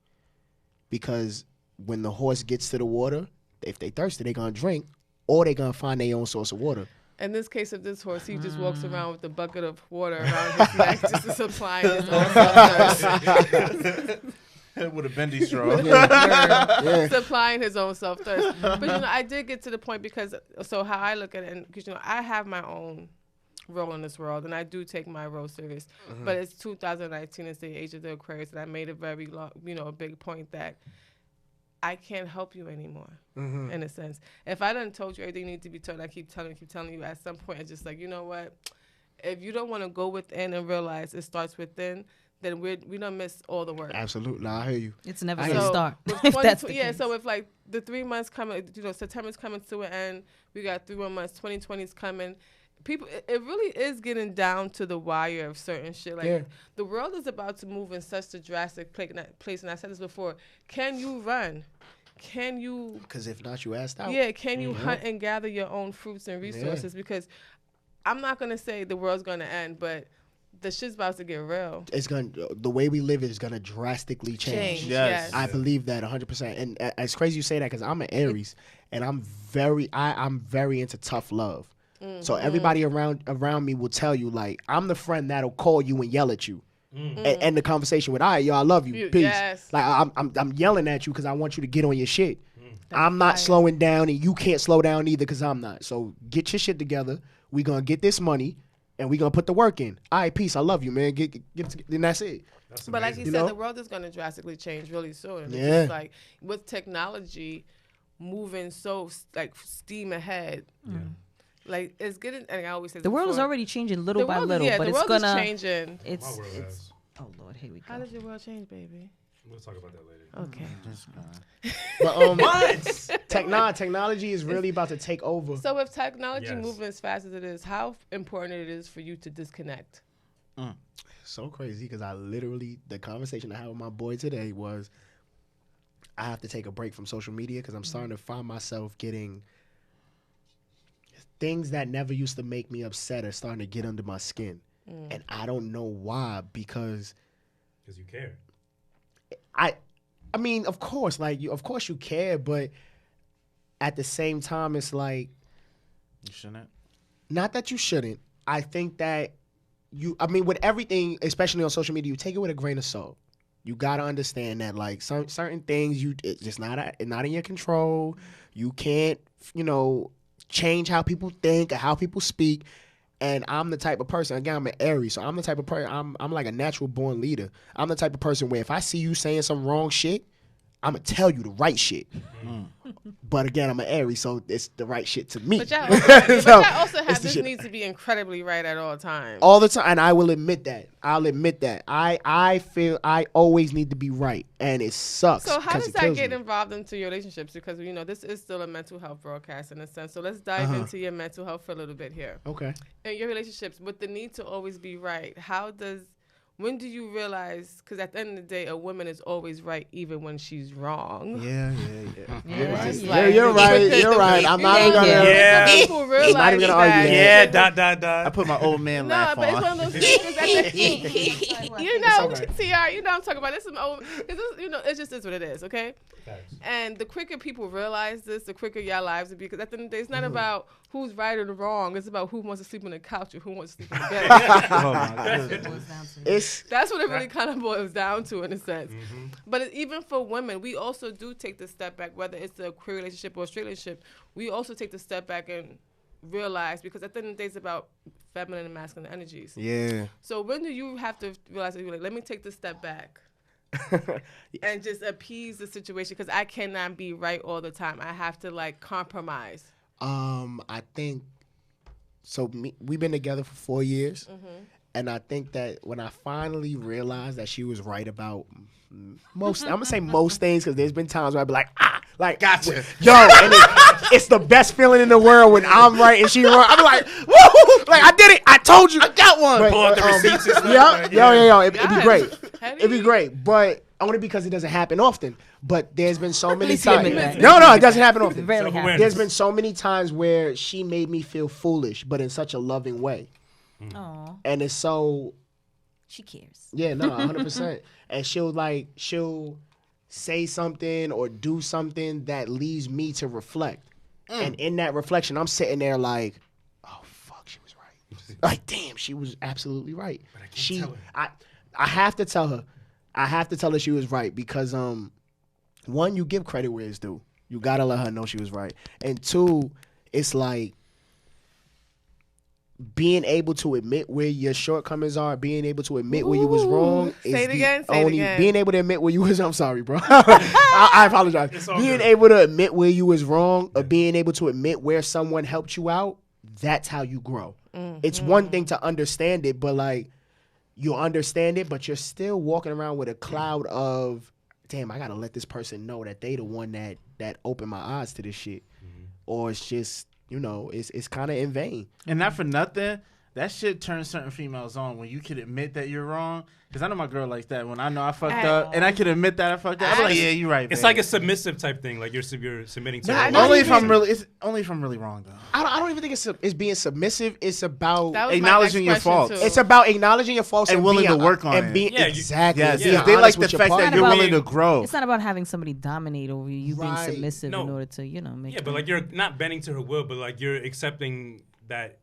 E: Because when the horse gets to the water, if they thirsty, they're going to drink or they're going to find their own source of water.
B: In this case of this horse, he just walks around with a bucket of water around his neck just to supply his own self-thirst.
C: With a bendy straw.
E: Yeah.
B: Supplying his own self-thirst. But, I did get to the point because, so how I look at it, because, I have my own role in this world, and I do take my role serious. But it's 2019, it's the age of the Aquarius, and I made a very long, a big point that I can't help you anymore, in a sense. If I done told you everything you need to be told, I keep telling you, at some point, it's just like, you know what? If you don't want to go within and realize it starts within, then we don't miss all the work.
E: Absolutely. No, I hear you.
D: It's never
E: I
D: going to
E: know.
D: start.
B: With
D: If that's the
B: 2020
D: case.
B: so if like the 3 months coming, September's coming to an end, we got 3 more months, 2020 is coming. People, it really is getting down to the wire of certain shit. Like the world is about to move in such a drastic place, and I said this before. Can you run? Can you?
E: Because if not, you asked out.
B: Yeah, can you hunt and gather your own fruits and resources? Because I'm not gonna say the world's gonna end, but the shit's about to get real.
E: It's the way we live is gonna drastically change.
C: Yes.
E: I believe that 100%. And it's crazy you say that because I'm an Aries, and I'm very into tough love. So everybody around me will tell you, like, I'm the friend that'll call you and yell at you. And end the conversation with, all right, yo, I love you. Peace.
B: Yes.
E: Like, I'm yelling at you because I want you to get on your shit. I'm not slowing down, and you can't slow down either because I'm not. So get your shit together. We going to get this money, and we going to put the work in. All right, peace. I love you, man. And that's it.
B: But like you said, the world is going to drastically change really soon. It's
E: Yeah.
B: just like with technology moving so like steam ahead. Like it's getting. And I always say
D: The world is already changing little by little, but
B: the
D: it's
B: world
D: gonna.
B: is changing.
D: It's.
A: My world
D: It's
A: has.
D: oh Lord, here we go.
B: How does your world change, baby?
A: We'll talk about that later.
B: Okay.
E: But
A: What?
E: technology is really about to take over.
B: So with technology
A: Yes.
B: moving as fast as it is, how important it is for you to disconnect?
E: So crazy because the conversation I had with my boy today was I have to take a break from social media because I'm starting to find myself getting things that never used to make me upset are starting to get under my skin. And I don't know why, because
A: you care.
E: I mean, of course, of course you care, but at the same time, it's like,
C: You shouldn't.
E: not that you shouldn't. I think that with everything, especially on social media, you take it with a grain of salt. You gotta understand that, like, certain things, it's just not in your control. You can't, change how people think or how people speak. And I'm the type of person, again, I'm an Aries, so I'm the type of person, I'm like a natural born leader. I'm the type of person where if I see you saying some wrong shit, I'm going to tell you the right shit. But again, I'm an Aries, so it's the right shit to me.
B: But y'all also
E: it's
B: have
E: the
B: this
E: shit.
B: need to be incredibly right at all times.
E: All the time, and I will admit that. I'll admit that. I feel I always need to be right, and it sucks.
B: So how
E: 'cause
B: does
E: it
B: that
E: kills
B: get
E: me.
B: involved into your relationships? Because, this is still a mental health broadcast in a sense. So let's dive into your mental health for a little bit here.
E: Okay.
B: In your relationships, with the need to always be right, when do you realize, because at the end of the day, a woman is always right even when she's wrong.
C: Yeah.
B: It's
E: Yeah, you're right. You're right. I'm not even gonna.
A: Yeah.
B: People realize
E: not even gonna argue
B: that.
E: that.
A: Yeah,
C: I put my old man
B: No,
C: laugh
B: but it's
C: on.
B: one of those things. 'Cause at the- you know,
E: okay.
B: TR, you know I'm talking about. This is my own. It just is what it is, okay? And the quicker people realize this, the quicker your lives will be. Because at the end of the day, it's not about who's right or wrong. It's about who wants to sleep on the couch or who wants to sleep in the bed.
C: Oh my goodness.
B: That's what it really kind of boils down to in a sense. But even for women, we also do take the step back, whether it's a queer relationship or a straight relationship. We also take the step back and realize, because at the end of the day, it's about feminine and masculine energies.
E: Yeah.
B: So when do you have to realize that you're like, let me take the step back and just appease the situation, because I cannot be right all the time. I have to compromise.
E: I think so. We've been together for 4 years, and I think that when I finally realized that she was right about most, I'm gonna say most things, because there's been times where I'd be like, gotcha, yo, and it's the best feeling in the world when I'm right and she wrong. I'm like, woo, like I did it, I told you, I got one.
A: Pull out the receipts and stuff.
E: Yo, it'd be
B: Yes.
E: great.
B: How do
E: It'd be
B: you-
E: great, but only because it doesn't happen often. But there's been so many
D: least you
E: times.
D: admit that.
E: No, it doesn't happen often.
D: It rarely happens.
A: Self-awareness.
E: There's been so many times where she made me feel foolish, but in such a loving way.
D: Aw,
E: And it's so,
D: she cares.
E: yeah, no, 100%. And she'll say something or do something that leaves me to reflect. And in that reflection, I'm sitting there like, oh, fuck, she was right. Like, damn, she was absolutely right.
A: But I can't tell her.
E: I have to tell her. I have to tell her she was right because, one, you give credit where it's due. You got to let her know she was right. And two, it's like being able to admit where your shortcomings are, being able to admit where you was wrong.
B: Say it
E: the
B: again, say it
E: only,
B: again.
E: Being able to admit where you was, I'm sorry, bro. I apologize.
A: It's all
E: Being
A: good.
E: able to admit where you was wrong or being able to admit where someone helped you out, that's how you grow. It's one thing to understand it, but you understand it, but you're still walking around with a cloud of, damn, I gotta let this person know that they the one that opened my eyes to this shit. Or it's just, it's kind of in vain.
C: And not for nothing, that shit turns certain females on when you can admit that you're wrong. Because I know my girl likes that. When I know I fucked up and I can admit that I fucked up, I'm like, yeah, you're right.
A: It's
C: babe.
A: like a submissive type thing. Like you're submitting to.
B: I
A: her.
B: know
C: only
B: you
C: if I'm
B: mean.
C: really. It's only if I'm really wrong though.
E: I don't even think it's being submissive. It's about
B: That was my
C: Acknowledging
B: next
C: your
B: question,
C: faults.
B: too.
E: it's about acknowleding your faults
C: And willing
E: being,
C: to work on
E: and
C: it.
E: being
A: Yeah,
E: exactly.
C: Yes,
E: being
C: if they like
E: honest
C: the
E: with your
C: fact that
E: partner.
C: you're
D: about-
C: willing to grow.
D: It's not about having somebody dominate over you. You being
E: Right.
D: submissive
A: No.
D: in order to, make.
A: Yeah, but you're not bending to her will, but you're accepting that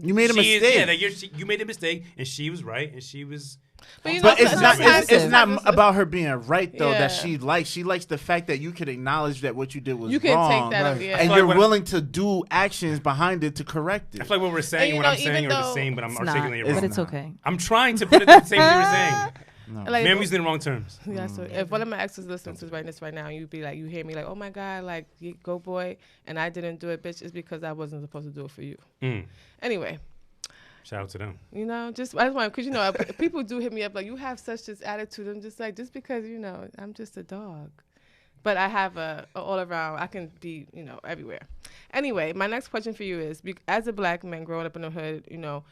C: You made a
A: she is-
C: mistake.
A: yeah, that you made a mistake, and she was right, and she was.
B: But, you know,
C: But it's not.
B: sometimes
C: It's not
B: it's-
C: about her being right though.
B: Yeah.
C: That she likes. She likes the fact that you could acknowledge that what you did was
B: You can
C: wrong,
B: take that up, yeah.
C: and
A: Like
C: you're
A: what-
C: willing to do actions behind it to correct it.
A: I feel like what we're saying,
B: you
A: what
B: know,
A: I'm saying,
B: even
A: are the
B: though-
A: same, but I'm
D: It's not,
A: articulating it
D: but
A: wrong.
D: it's okay.
A: I'm trying to put it the same thing you were saying.
B: Like,
A: Maybe I'm using it in the wrong terms.
B: Yeah, so if one of my exes listens to this right now, and you be like, you hear me like, oh my God, like, go boy, and I didn't do it, bitch, it's because I wasn't supposed to do it for you. Anyway,
A: Shout out to them.
B: you know, I just want, because, you know, people do hit me up like, you have such this attitude. I'm just like, just because, you know, I'm just a dog. But I have a all around, I can be, you know, everywhere. Anyway, my next question for you is, as a black man growing up in the hood, you know,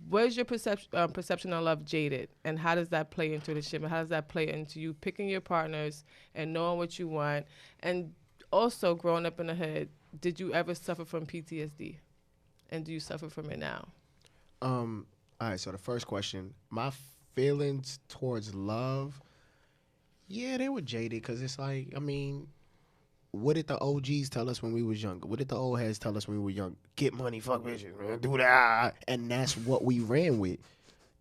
B: where's your perception of love jaded, and how does that play into the ship, and how does that play into you picking your partners and knowing what you want? And also, growing up in the hood, did you ever suffer from PTSD, and do you suffer from it now?
E: All right, so the first question, my feelings towards love, yeah, they were jaded, because it's like, I mean, what did the OGs tell us when we was younger? What did the old heads tell us when we were young? Get money, fuck bitches, man, do that. And that's what we ran with.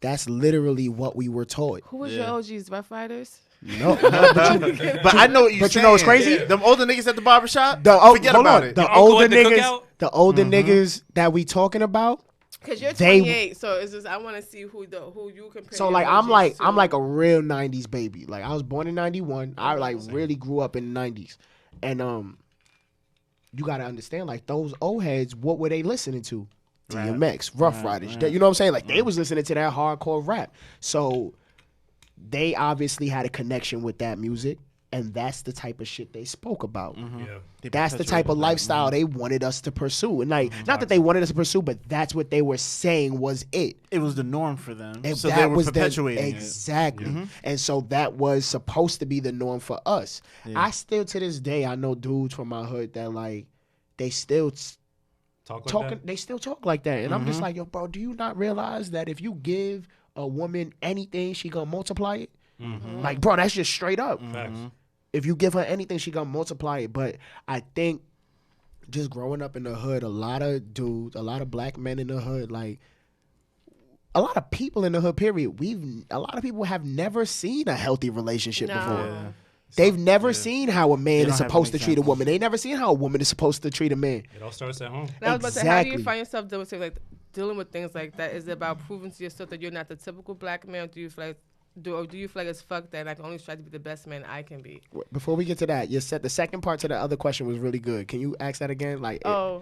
E: That's literally what we were taught.
B: Who was your OGs, Rough Riders?
E: No,
C: But I know what you're
E: But you
C: saying.
E: know what's crazy?
C: Them older niggas at the barbershop.
E: Forget
C: hold
E: about
C: on.
E: it. The
A: Your uncle
E: older
A: at the
E: niggas,
A: cookout?
E: the older niggas that we talking about.
B: Because you're
E: They-
B: 28, so it's just I want to see who you compare.
E: So
B: your
E: like
B: OGs
E: I'm
B: to.
E: like a real 90s baby. Like I was born in 91. I like really grew up in the 90s. And you got to understand, like those old heads, what were they listening to? DMX, Rough Riders. You know what I'm saying? Like they was listening to that hardcore rap. So they obviously had a connection with that music, and that's the type of shit they spoke about.
A: Yeah.
E: That's the type of lifestyle they wanted us to pursue. And like, not that they wanted us to pursue, but that's what they were saying was it.
C: It was the norm for them.
E: And
C: So
E: that
C: they were
E: was
C: perpetuating it.
E: exactly. And so that was supposed to be the norm for us. I still, to this day, I know dudes from my hood that like, they still
A: Talk like
E: talking,
A: that?
E: they still talk like that. And I'm just like, yo, bro, do you not realize that if you give a woman anything, she gonna multiply it? Like, bro, that's just straight up.
A: Facts.
E: If you give her anything, she gonna multiply it. But I think just growing up in the hood, a lot of dudes, a lot of black men in the hood, like a lot of people in the hood, period, a lot of people have never seen a healthy relationship
B: No.
E: before.
C: Yeah.
E: They've never seen how a man
C: don't
E: is
C: have an
E: supposed to treat a
C: example.
E: woman. They never seen how a woman is supposed to treat a man.
A: It all starts at home.
B: And I was about to say, how do you
E: Exactly.
B: find yourself dealing with things like that? Is it about proving to yourself that you're not the typical black man? Or do you feel like it's fuck that? And I can only try to be the best man I can be.
E: Before we get to that, the second part to the other question was really good. Can you ask that again? Like,
B: Oh,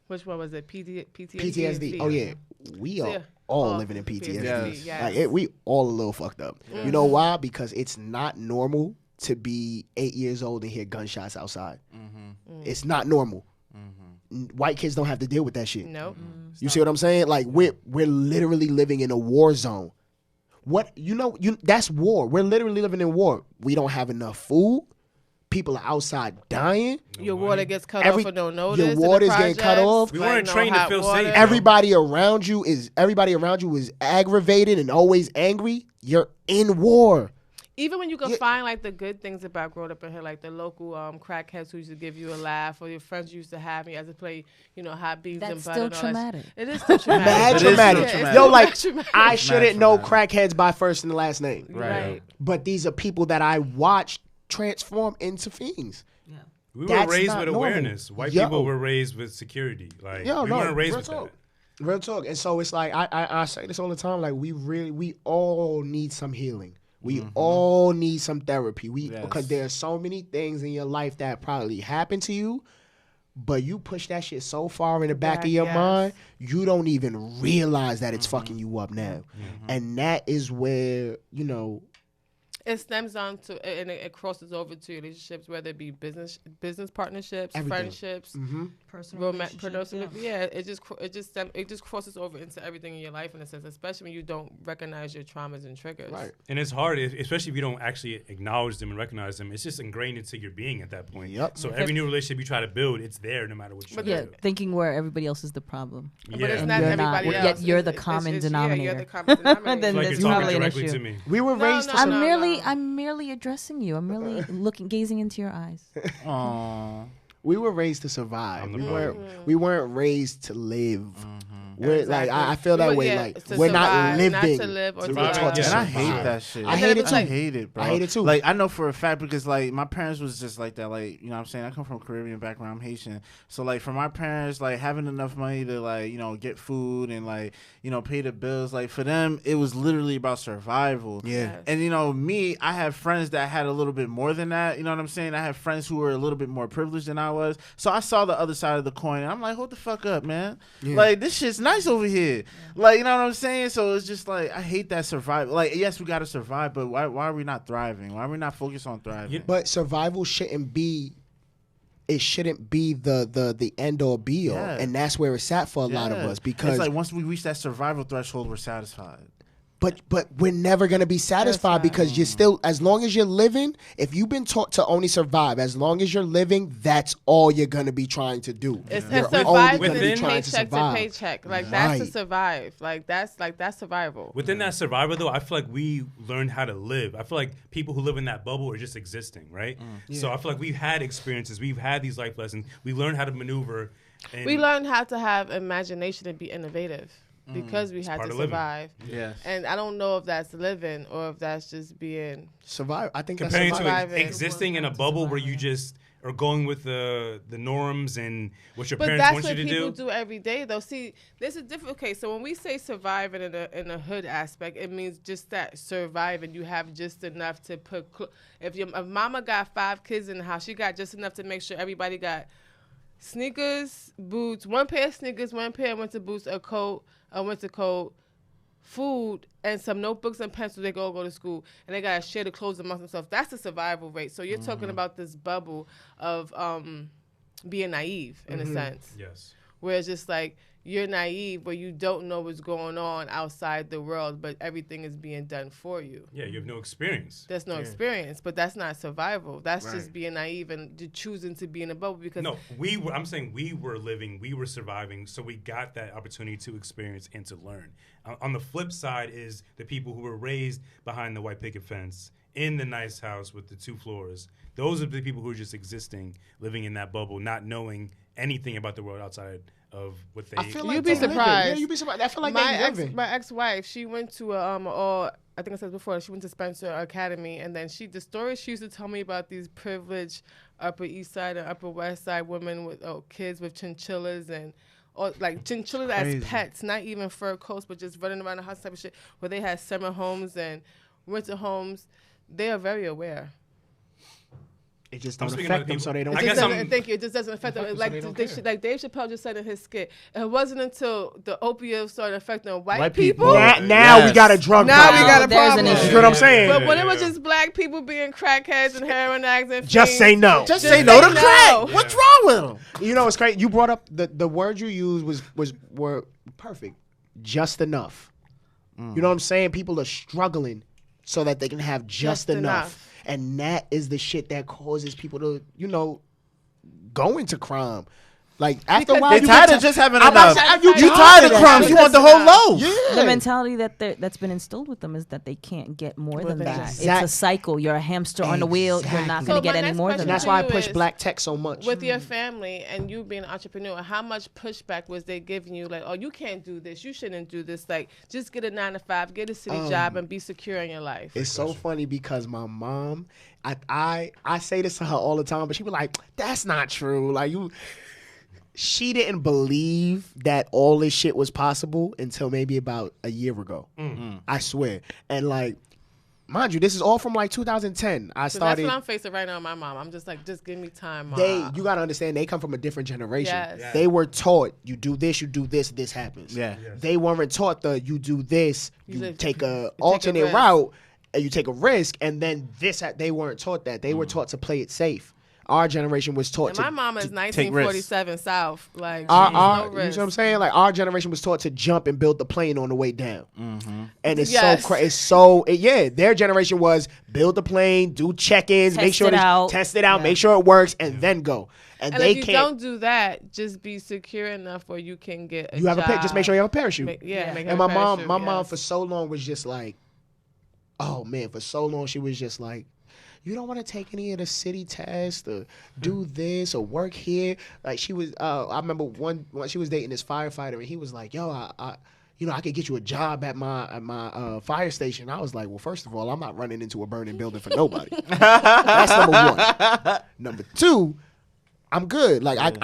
B: which one was it? PTSD.
E: PTSD. Oh yeah, we are
B: Yeah.
E: all
B: Oh,
E: living in PTSD.
B: PTSD, yes.
E: Like we all a little fucked up. You know why? Because it's not normal to be 8 years old and hear gunshots outside. It's not normal. White kids don't have to deal with that shit.
B: Nope.
E: You see what I'm saying? Like we're literally living in a war zone. What that's war. We're literally living in war. We don't have enough food. People are outside dying.
B: Your water gets cut off for no notice.
E: Your
B: in the
E: water's getting cut
B: projects,
E: off.
A: We
B: like
A: weren't
B: no
A: trained to
B: hot
A: feel
B: water.
A: safe.
E: Everybody around you is aggravated and always angry. You're in war.
B: Even when you can find like the good things about growing up in here, like the local crackheads who used to give you a laugh, or your friends used to have me as to play, hot beans
D: That's
B: and butter.
D: still
B: and all
D: traumatic.
B: That. It is still traumatic.
E: Mad
C: It is
E: traumatic.
C: still
B: Yeah,
E: Yo,
B: it's
E: like
B: still traumatic.
E: I shouldn't know
C: traumatic.
E: crackheads by first and last name.
B: Right.
E: But these are people that I watched transform into fiends.
A: We were
E: That's
A: raised
E: not
A: with
E: normal.
A: awareness. White
E: Yo.
A: people were raised with security. Like
E: Yo,
A: we
E: no,
A: weren't raised
E: real
A: with
E: talk.
A: that.
E: Real talk. And so it's like I say this all the time. Like we all need some healing. We all need some therapy. Because there are so many things in your life that probably happened to you, but you push that shit so far in the back of your mind, you don't even realize that it's fucking you up now. And that is where,
B: It stems on to, and it crosses over to relationships, whether it be business partnerships,
E: Everything.
B: friendships,
D: Personal
B: yeah. It just crosses over into everything in your life in a sense, especially when you don't recognize your traumas and triggers.
E: Right.
A: And it's hard, especially if you don't actually acknowledge them and recognize them. It's just ingrained into your being at that point.
E: Yep.
A: So every new relationship you try to build, it's there no matter what you
D: Yeah,
A: do.
D: thinking where everybody else is the problem.
B: But it's
A: Yeah.
B: not
D: you're not.
B: everybody else.
D: Yet you're the
B: It's-
D: common
B: it's-
D: denominator.
B: Yeah, you're the common denominator.
D: Then
A: It's like
D: that's
A: you're talking
D: probably an
A: directly
D: issue.
A: to me.
E: we were raised
B: no,
E: to
B: no.
D: I'm merely addressing you. I'm merely gazing into your eyes.
C: Aww.
E: We were raised to survive.
A: I'm the
E: We weren't raised to live. We're
B: Exactly.
E: like I feel that way.
B: Yeah,
E: like
B: to
E: we're not
B: survive,
E: living.
B: not to live or
E: we're
B: to
E: taught
B: survive.
E: to
C: And I
E: survive.
C: hate that shit.
E: I hate it too.
C: I hate it, bro.
E: I hate it too.
C: Like I know for a fact because like my parents was just like that. Like, you know what I'm saying? I come from a Caribbean background, I'm Haitian. So like for my parents, like having enough money to like, you know, get food and like, you know, pay the bills, like for them it was literally about survival.
E: Yeah.
B: Yes.
C: And you know, me, I have friends that had a little bit more than that. You know what I'm saying? I have friends who were a little bit more privileged than I was. So I saw the other side of the coin and I'm like, hold the fuck up, man.
E: Yeah.
C: Like this shit's nice over here. Like, you know what I'm saying? So it's just like I hate that survival. Like, yes, we gotta survive, but why are we not thriving? Why are we not focused on thriving?
E: But survival shouldn't be. It shouldn't be the end or be all,
C: Yeah.
E: and that's where it's at for a lot of
C: Yeah.
E: us because.
C: it's like once we reach that survival threshold, we're satisfied.
E: But we're never gonna be satisfied because you're still, as long as you're living, if you've been taught to only survive, as long as you're living, that's all you're gonna be trying to do.
B: It's
E: You're
B: survive
E: only
B: within
E: gonna be trying
B: paycheck
E: to survive.
B: paycheck. Like that's to
E: Right.
B: survive. Like that's survival.
A: Within that survival, though, I feel like we learned how to live. I feel like people who live in that bubble are just existing, right? So I feel like we've had experiences. We've had these life lessons. We learned how to maneuver. And
B: We learned how to have imagination and be innovative because we had
A: part
B: to
A: of living.
B: survive.
C: Yes.
B: And I don't know if that's living or if that's just being.
E: Survive. I think that's
A: comparing to
B: surviving.
A: existing in a bubble where you just are going with the norms and what your
B: But
A: parents
B: that's
A: want
B: what
A: you to
B: people
A: do.
B: do every day, though. See, there's a different. Okay, so when we say surviving in a hood aspect, it means just that surviving. You have just enough to put. If mama got 5 kids in the house, she got just enough to make sure everybody got sneakers, boots, one pair of sneakers, one pair of winter boots, a coat, a winter coat, food, and some notebooks and pencils. They go to school, and they gotta share the clothes amongst themselves. That's the survival rate. So you're talking about this bubble of being naive in a sense,
A: Yes.
B: where it's just like you're naive, where you don't know what's going on outside the world, but everything is being done for you.
A: Yeah, you have no experience.
B: There's no experience, but that's not survival. That's just
C: Right.
B: being naive and choosing to be in a bubble because
A: No, I'm saying we were living, we were surviving, so we got that opportunity to experience and to learn. On the flip side is the people who were raised behind the white picket fence in the nice house with the 2 floors. Those are the people who are just existing, living in that bubble, not knowing anything about the world outside of what they.
E: I feel
B: You'd
E: like
B: be
E: they living.
B: surprised.
E: Yeah, you'd be surprised. I feel like
B: my
E: they living.
B: ex-wife, she went to I think I said before, she went to Spencer Academy, and then the stories she used to tell me about these privileged Upper East Side and Upper West Side women with kids with chinchillas and like chinchillas as pets, not even fur coats, but just running around the house type of shit, where they had summer homes and winter homes. They are very aware.
E: It just
A: I'm
E: don't
A: speaking
E: affect
A: about
E: them,
A: people-
E: so they don't.
A: I
B: It
A: guess
B: just
A: I'm-
B: doesn't, thank you. It just doesn't affect them.
E: So
B: Like
E: they don't
B: they
E: care.
B: should, like Dave Chappelle just said in his skit. It wasn't until the opiates started affecting white
C: White
B: people.
C: people.
E: Now we
C: Yes.
E: got a drug
B: Now
E: problem.
B: we got a
D: There's an
B: problem.
D: issue.
E: That's what I'm saying.
B: But when it was just black people being crackheads and heroin addicts and
E: Just
B: fiends,
E: say no.
C: Just
B: Just
C: say no
B: say
C: to
B: no.
C: crack. What's wrong with them?
E: You know, it's crazy. You brought up the words you used were perfect. Just enough. You know what I'm saying? People are struggling so that they can have just enough. And that is the shit that causes people to, go into crime. Like after a
B: Because
E: while,
C: They
E: you
C: tired
E: get
C: of just having
E: I'm about
C: enough.
E: to say,
C: You tired of crumbs. You want the whole loaf.
E: Yeah.
D: The mentality that's been instilled with them is that they can't get more than that.
E: Exact-
D: It's a cycle. You're a hamster on the wheel. You're not
E: Exactly.
D: going
B: So
D: to get
B: my
D: any
B: next
D: more
B: question
D: than
E: And
D: that.
E: that's why I
B: you
E: push
B: is-
E: black tech so much.
B: with your family and you being an entrepreneur, how much pushback was they giving you? Like, oh, you can't do this. You shouldn't do this. Like, just get a 9 to 5, get a city job, and be secure in your life.
E: It's so funny because my mom, I say this to her all the time, but she be like, "That's not true." Like she didn't believe that all this shit was possible until maybe about a year ago. I swear. And like, mind you, this is all from like 2010. I
B: So
E: started.
B: that's what I'm facing right now with my mom. I'm just like, just give me time, Mom.
E: You gotta understand, they come from a different generation.
B: Yes. Yeah.
E: They were taught, you do this, this happens.
C: Yeah.
E: They weren't taught you do this,
B: You
E: you
B: live-
E: take a
B: take a
E: alternate
B: risk.
E: route, and you take a risk, and then this. They weren't taught that. They were taught to play it safe. Our generation was taught
B: And
E: to.
B: my mom is
C: take
B: 1947 South. Like,
E: Our,
B: no
E: you know
B: risk.
E: what I'm saying? Like our generation was taught to jump and build the plane on the way down, and it's
B: Yes.
E: Their generation was build the plane, do check-ins, make
D: Test
E: sure
D: it out.
E: test it out,
D: Yeah.
E: make sure it works, and then go. And
B: And
E: they
B: if you
E: can't.
B: don't do that, just be secure enough where you can get a
E: You have
B: job.
E: just make sure you have a parachute.
B: Make
E: and
B: her
E: my
B: a
E: mom,
B: parachute,
E: my mom
B: yes.
E: for so long was just like, oh man, for so long she was just like, you don't want to take any of the city tests or do this or work here. Like she was, I remember when she was dating this firefighter, and he was like, yo, I could get you a job at my fire station. I was like, well, first of all, I'm not running into a burning building for nobody. That's number one. Number two, I'm good. Like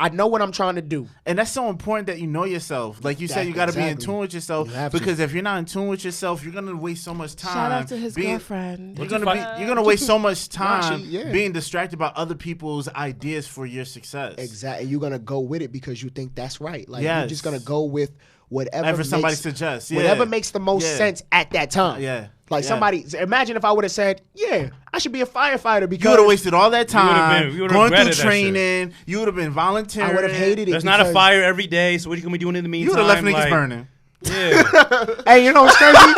E: I know what I'm trying to do.
C: And that's so important that you know yourself. Like you said, you got to be in tune with yourself. Because if you're not in tune with yourself, you're gonna waste so much time.
B: Shout out to his girlfriend.
C: You're gonna waste so much time being distracted by other people's ideas for your success.
E: Exactly. You're gonna go with it because you think that's right. Like you're just gonna go with whatever
C: somebody suggests.
E: Whatever makes the most sense at that time.
C: Yeah.
E: Like somebody, imagine if I would have said, yeah, I should be a firefighter because
C: you would have wasted all that time
A: you
C: going through training. You would have been volunteering.
E: I would have hated it.
A: There's not a fire every day, so what are you going to be doing in the meantime?
C: You would have left niggas burning.
A: Yeah.
E: Hey, you know what's crazy?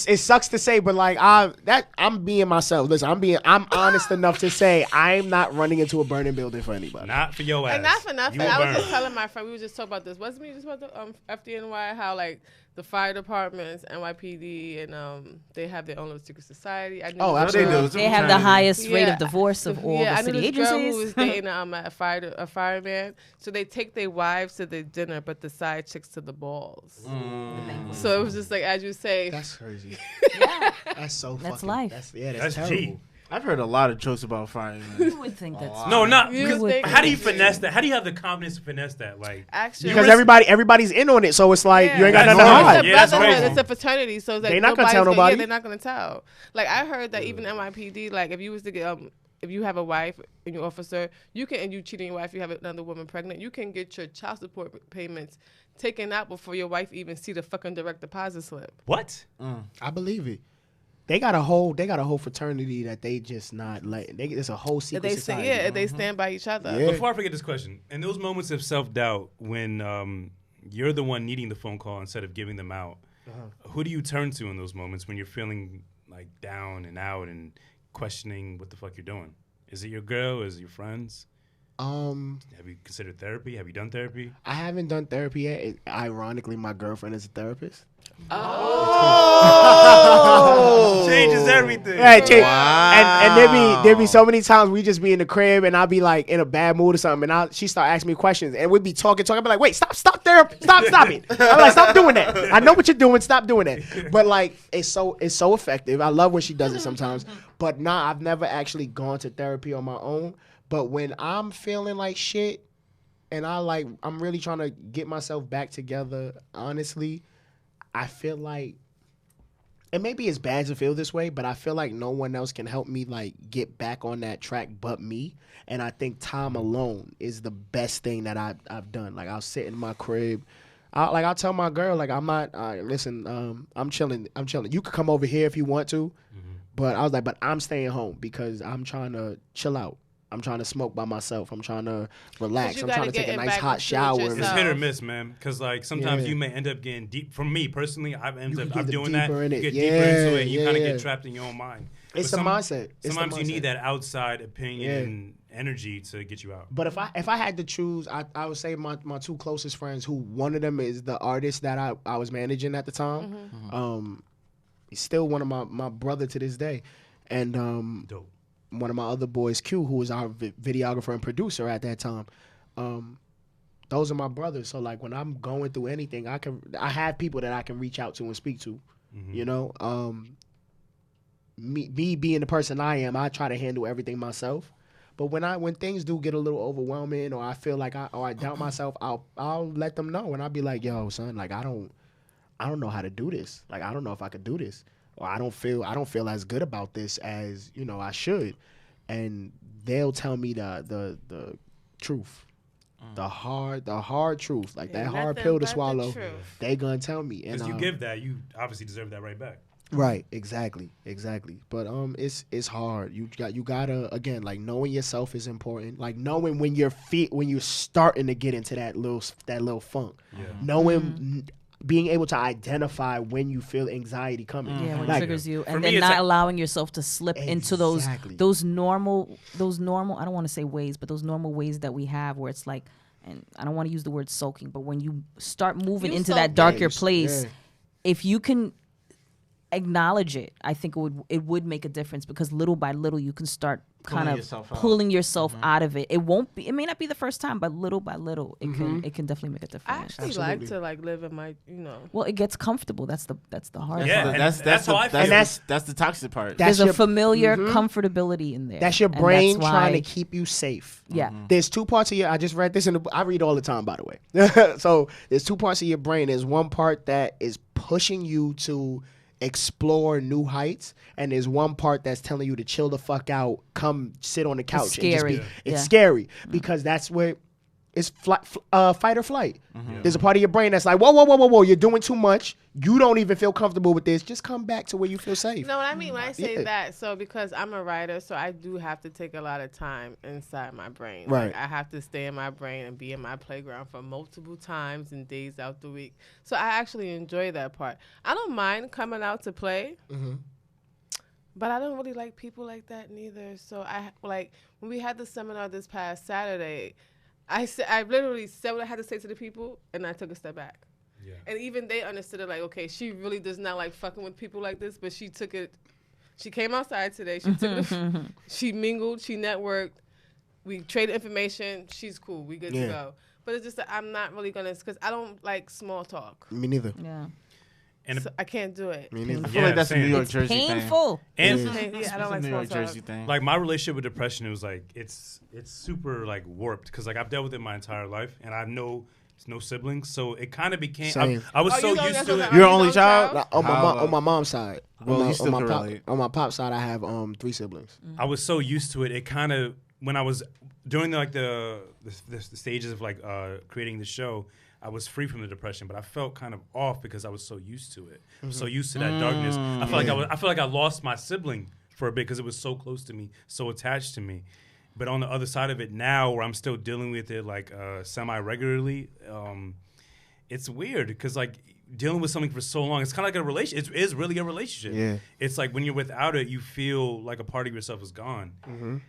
E: It sucks to say, but like I'm being myself. Listen, I'm honest enough to say I'm not running into a burning building for anybody.
A: Not for your ass.
B: And not for nothing. I was just telling my friend, we were just talking about this. Wasn't we just about the FDNY, how like the fire departments, NYPD, and they have their own little secret society. I knew
E: absolutely.
D: They have the highest rate of divorce of all the city
B: agencies. I knew this girl who was dating a fireman. So they take their wives to the dinner, but the side chicks to the balls. So it was just like, as you say.
E: That's crazy.
D: Yeah.
E: That's so fucking.
D: That's life.
E: That's terrible.
A: G.
C: I've heard a lot of jokes about firemen.
D: You would think that's
A: No, not. How do you
B: that.
A: finesse that? How do you have the confidence to finesse that? Like,
B: Actually,
E: Because everybody's in on it, so it's like you ain't got
A: That's
E: nothing to
A: right.
E: hide.
A: Yeah, that's
B: brotherhood.
A: right.
B: It's a fraternity, so it's like
E: They not gonna tell nobody.
B: They're not gonna tell. Like I heard that even NYPD, like if you was to get if you have a wife and you're officer, and you cheat on your wife, you have another woman pregnant, you can get your child support payments taken out before your wife even see the fucking direct deposit slip.
A: what?
E: I believe it. They got a whole fraternity that they just not letting. It's a whole secret society.
B: They stand by each other.
E: Yeah.
A: Before I forget this question, in those moments of self-doubt when you're the one needing the phone call instead of giving them out, who do you turn to in those moments when you're feeling like down and out and questioning what the fuck you're doing? Is it your girl? Is it your friends? Have you considered therapy? Have you done therapy?
E: I haven't done therapy yet. Ironically, my girlfriend is a therapist.
A: Changes everything.
E: Yeah, and there be so many times we just be in the crib and I'll be like in a bad mood or something, and she start asking me questions and we'd be talking. I'd be like, wait, stop therapy, stop it. I'm like, stop doing that. I know what you're doing. Stop doing that. But like, it's so effective. I love when she does it sometimes. But nah, I've never actually gone to therapy on my own. But when I'm feeling like shit and I'm really trying to get myself back together, honestly, I feel like, and maybe it's bad to feel this way, but I feel like no one else can help me like get back on that track but me. And I think time alone is the best thing that I've done. Like I'll sit in my crib. I'll tell my girl, like, I'm not, listen, I'm chilling. You could come over here if you want to. But I was like, but I'm staying home because I'm trying to chill out. I'm trying to smoke by myself. I'm trying to relax. I'm trying to take a nice hot shower.
A: It's hit or miss, man. Because like sometimes you may end up getting deep. For me personally, I'm doing that. You get deeper into it. You kind of get trapped in your own mind.
E: It's a mindset.
A: Sometimes you need that outside opinion and energy to get you out.
E: But if I had to choose, I would say my two closest friends, who one of them is the artist that I was managing at the time. He's still one of my brother to this day, and
A: Dope.
E: One of my other boys, Q, who was our videographer and producer at that time. Those are my brothers. So like when I'm going through anything, I have people that I can reach out to and speak to. You know, me being the person I am, I try to handle everything myself. But when things do get a little overwhelming, or I feel like I doubt myself, I'll let them know, and I'll be like, yo, son, like I don't know how to do this. Like I don't know if I could do this. Or I don't feel as good about this as, you know, I should. And they'll tell me the truth. The hard truth. Like that hard pill to swallow. They gonna tell me.
A: Because you give that, you obviously deserve that right back.
E: Right, exactly. But it's hard. You gotta, again, like knowing yourself is important. Like knowing when you're starting to get into that little funk. Yeah. Knowing being able to identify when you feel anxiety coming.
D: Yeah, when
E: like,
D: it triggers you. And
A: me,
D: then not allowing yourself to slip into those normal, I don't want to say ways, but those normal ways that we have where it's like, and I don't want to use the word sulking, but when you start moving into that darker place, if you can acknowledge it. I think it would make a difference, because little by little you can start kind of
C: pulling
D: yourself out of it. It may not be the first time, but little by little it can definitely make a difference.
B: I actually like to like live in my,
D: Well, it gets comfortable. That's the hard
A: Yeah,
D: part.
A: that's how I feel.
C: And that's the toxic part.
D: There's a familiar comfortability in there.
E: That's your
D: and
E: brain
D: that's
E: trying to
D: why-
E: keep you safe.
D: Yeah.
E: There's two parts of I just read this in the I read all the time, by the way. So there's two parts of your brain. There's one part that is pushing you to explore new heights, and there's one part that's telling you to chill the fuck out, come sit on the couch.
D: It's scary.
E: And just it's scary because that's where it's fight or flight. There's a part of your brain that's like, whoa, you're doing too much. You don't even feel comfortable with this. Just come back to where you feel safe.
B: No, what I mean when I say that, so because I'm a writer, so I do have to take a lot of time inside my brain.
E: Right.
B: Like, I have to stay in my brain and be in my playground for multiple times and days out the week. So I actually enjoy that part. I don't mind coming out to play. But I don't really like people like that neither. So I like when we had the seminar this past Saturday, I literally said what I had to say to the people, and I took a step back. Yeah. And even they understood it, like, okay, she really does not like fucking with people like this, but she took it. She came outside today. She took it. She mingled. She networked. We traded information. She's cool. We good to go. But it's just that I'm not really gonna, because I don't like small talk.
E: Me neither.
D: Yeah.
A: And
B: so I can't do it.
E: Me neither.
C: I feel like that's a New York
D: It's
C: Jersey
D: painful.
A: And
B: Yeah, I don't like
C: New
B: small
C: York
B: talk.
C: Jersey thing.
A: like my relationship with depression, it was like it's super like warped, because like I've dealt with it my entire life, and I have no siblings, so it kind of became.
E: Same.
A: I was
B: Oh,
A: so
B: you don't-
A: used
B: that's
A: to
B: what
A: it.
B: I-
C: You're
B: Are you
C: only
B: the
C: child?
B: child?
E: On my mom's side.
C: Well, you still
E: on
C: can
E: my
C: relate.
E: on my pop's side, I have 3 siblings.
A: I was so used to it. It kind of, when I was during the stages of like creating the show, I was free from the depression, but I felt kind of off because I was so used to it. So used to that darkness. I feel like I lost my sibling for a bit because it was so close to me, so attached to me. But on the other side of it now, where I'm still dealing with it like semi regularly, it's weird because like dealing with something for so long, it's kind of like a relationship. It is really a relationship.
E: Yeah.
A: It's like when you're without it, you feel like a part of yourself is gone.
B: When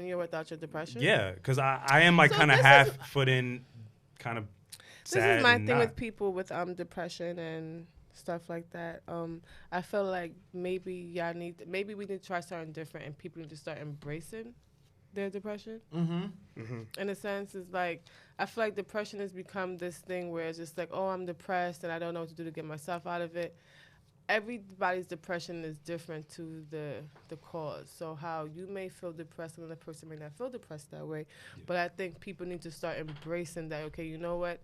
B: you're without your depression?
A: Yeah, because I am like
B: So
A: kind of
B: this
A: half
B: is-
A: foot in, kind of
B: This
A: sad.
B: is my
A: and
B: thing
A: not.
B: with people with depression and stuff like that. I feel like maybe we need to try something different, and people need to start embracing their depression. In a sense, it's like I feel like depression has become this thing where it's just like, oh, I'm depressed and I don't know what to do to get myself out of it. Everybody's depression is different to the cause. So how you may feel depressed, another person may not feel depressed that way. Yeah. But I think people need to start embracing that. Okay, you know what?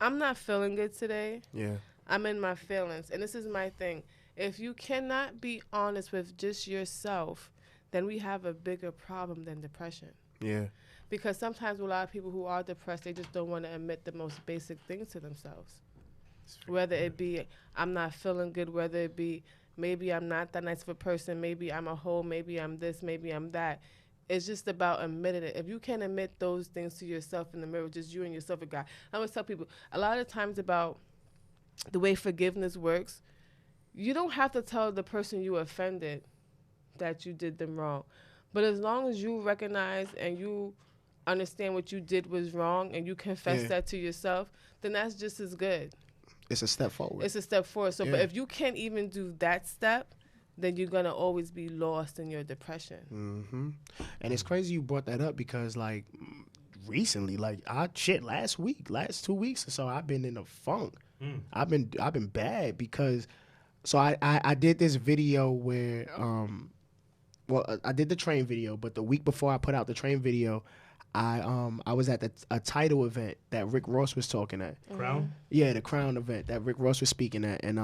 B: I'm not feeling good today.
E: Yeah.
B: I'm in my feelings. And this is my thing. If you cannot be honest with just yourself, then we have a bigger problem than depression.
E: Yeah.
B: Because sometimes with a lot of people who are depressed, they just don't want to admit the most basic things to themselves. Whether it be I'm not feeling good, whether it be maybe I'm not that nice of a person, maybe I'm a hoe, maybe I'm this, maybe I'm that. It's just about admitting it. If you can't admit those things to yourself in the mirror, just you and yourself, a guy. I always tell people, a lot of times about the way forgiveness works, you don't have to tell the person you offended that you did them wrong. But as long as you recognize and you understand what you did was wrong and you confess that to yourself, then that's just as good.
E: It's a step forward.
B: It's a step forward. So, but if you can't even do that step, then you're going to always be lost in your depression.
E: And it's crazy you brought that up because, like, recently, like, last 2 weeks or so, I've been in a funk. I've been bad because, so I did this video where, I did the train video, but the week before I put out the train video, I was at a title event that Rick Ross was talking at.
A: Crown?
E: Yeah, the Crown event that Rick Ross was speaking at, and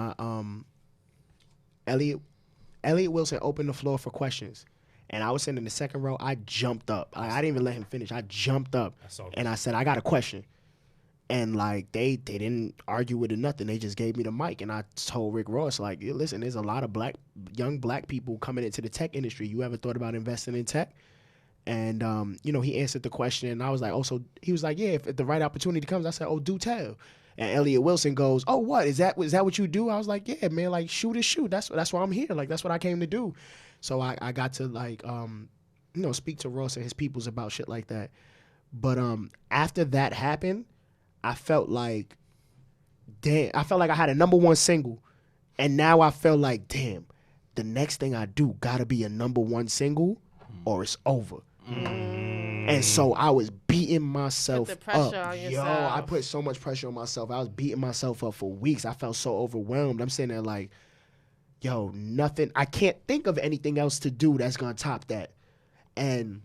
E: Elliot Wilson opened the floor for questions, and I was sitting in the second row. I jumped up. I didn't even let him finish. I jumped up, and I said, "I got a question." And like they didn't argue with it, nothing. They just gave me the mic, and I told Rick Ross, like, listen, there's a lot of young black people coming into the tech industry. You ever thought about investing in tech? And, he answered the question, and I was like, oh, so he was like, yeah, if the right opportunity comes. I said, oh, do tell. And Elliot Wilson goes, oh, what? Is that what you do? I was like, yeah, man, like, shoot is shoot. That's why I'm here. Like, that's what I came to do. So I got to, like, speak to Ross and his peoples about shit like that. But after that happened, I felt like I had a #1 single, And now I feel like, damn, the next thing I do gotta be a number one single or it's over. And so I was beating myself
B: Put the pressure
E: up.
B: on
E: Yo,
B: yourself.
E: I put so much pressure on myself. I was beating myself up for weeks. I felt so overwhelmed. I'm sitting there like, yo, nothing. I can't think of anything else to do that's gonna top that. And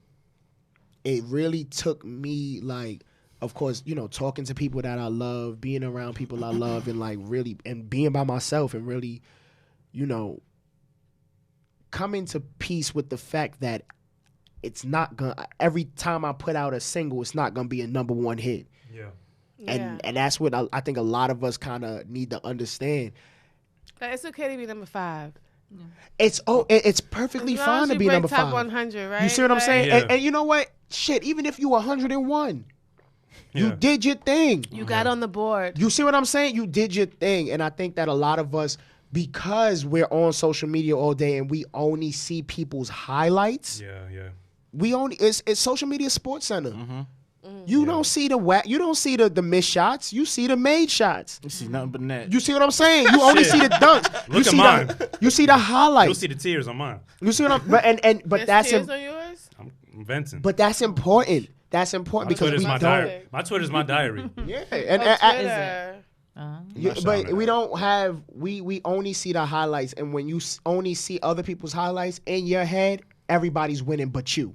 E: it really took me, like, of course, you know, talking to people that I love, being around people I love, and like really, and being by myself, and really, you know, coming to peace with the fact that it's not gonna, every time I put out a single, it's not gonna be a number one hit.
A: Yeah.
E: And that's what I think a lot of us kind of need to understand.
B: Like, it's okay to be number 5.
E: It's perfectly
B: As long
E: fine
B: as
E: to
B: you
E: be
B: break
E: number
B: top
E: 5.
B: 100, right?
E: You see what I'm saying?
A: Yeah.
E: And you know what? Shit, even if you 101, you
A: Yeah.
E: did your thing.
B: You got on the board.
E: You see what I'm saying? You did your thing. And I think that a lot of us, because we're on social media all day and we only see people's highlights,
A: Yeah.
E: we only it's social media sports center. You don't see the missed shots. You see the made shots.
C: You see nothing but net.
E: You see what I'm saying? You only see the dunks.
A: Look
E: you
A: at
E: see
A: mine.
E: You see the
A: You'll
E: highlights.
A: see the tears on mine.
E: You see what I'm but
B: There's
E: that's
B: tears on yours?
A: I'm venting.
E: but that's important. That's important
A: my
E: because
A: Twitter's
E: we
A: my
E: don't.
A: diary. My Twitter's my diary.
E: Yeah,
B: Twitter.
E: but we don't have we only see the highlights, and when you only see other people's highlights in your head, everybody's winning but you.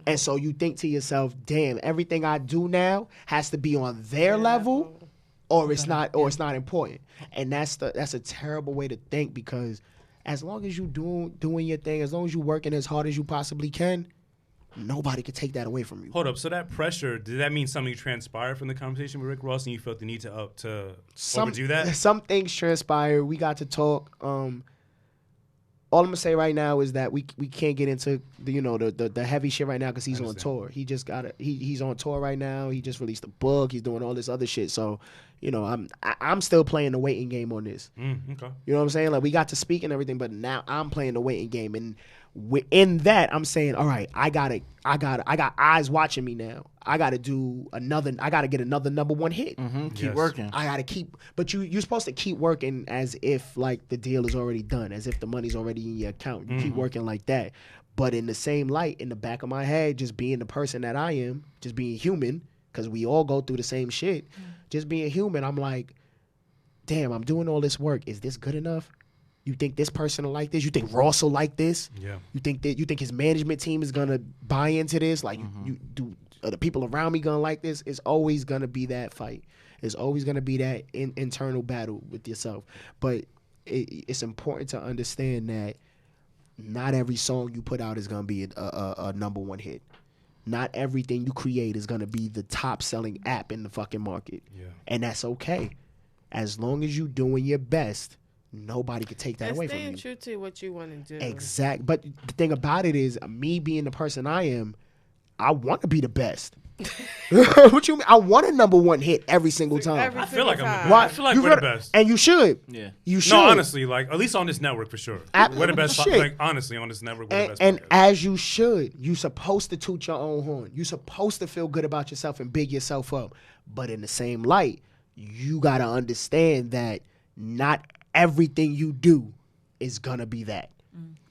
E: And so you think to yourself, damn, everything I do now has to be on their level, or it's not important. And that's a terrible way to think, because as long as you doing your thing, as long as you working as hard as you possibly can, nobody can take that away from you.
A: Hold up. So that pressure, did that mean something transpired from the conversation with Rick Ross and you felt the need to overdo that?
E: Some things transpired. We got to talk. All I'm gonna say right now is that we can't get into the heavy shit right now because he's on tour. He just he's on tour right now. He just released a book. He's doing all this other shit. So, I'm still playing the waiting game on this.
A: Okay.
E: You know what I'm saying? Like, we got to speak and everything, but now I'm playing the waiting game, and in that I'm saying, all right, I got eyes watching me now. I got to get another number one hit.
C: Keep working.
E: I gotta but you're supposed to keep working as if like the deal is already done, as if the money's already in your account. You keep working like that. But in the same light, in the back of my head, just being the person that I am, just being human, because we all go through the same shit. Just being human, I'm like, damn, I'm doing all this work. Is this good enough? You think this person will like this? You think Ross will like this?
A: Yeah.
E: You think his management team is gonna buy into this? Like, are the people around me gonna like this? It's always gonna be that fight. It's always gonna be that internal battle with yourself. But it's important to understand that not every song you put out is gonna be a number one hit. Not everything you create is gonna be the top selling app in the fucking market. Yeah. And that's okay. As long as you doing your best, nobody could take that away from you.
B: Staying true to what you want to do.
E: Exact. But the thing about it is, me being the person I am, I want to be the best. What you mean? I want a number one hit every single time.
A: I feel like I'm the best.
E: Why?
A: I feel like we're the best.
E: And you should.
C: Yeah.
E: You should.
A: No, honestly, like, at least on this network for sure. We're the best.
E: Shit.
A: Like, honestly, on this network, we're the best.
E: And
A: podcast.
E: as you should. You supposed to toot your own horn. You supposed to feel good about yourself and big yourself up. But in the same light, you got to understand that not everything you do is going to be that.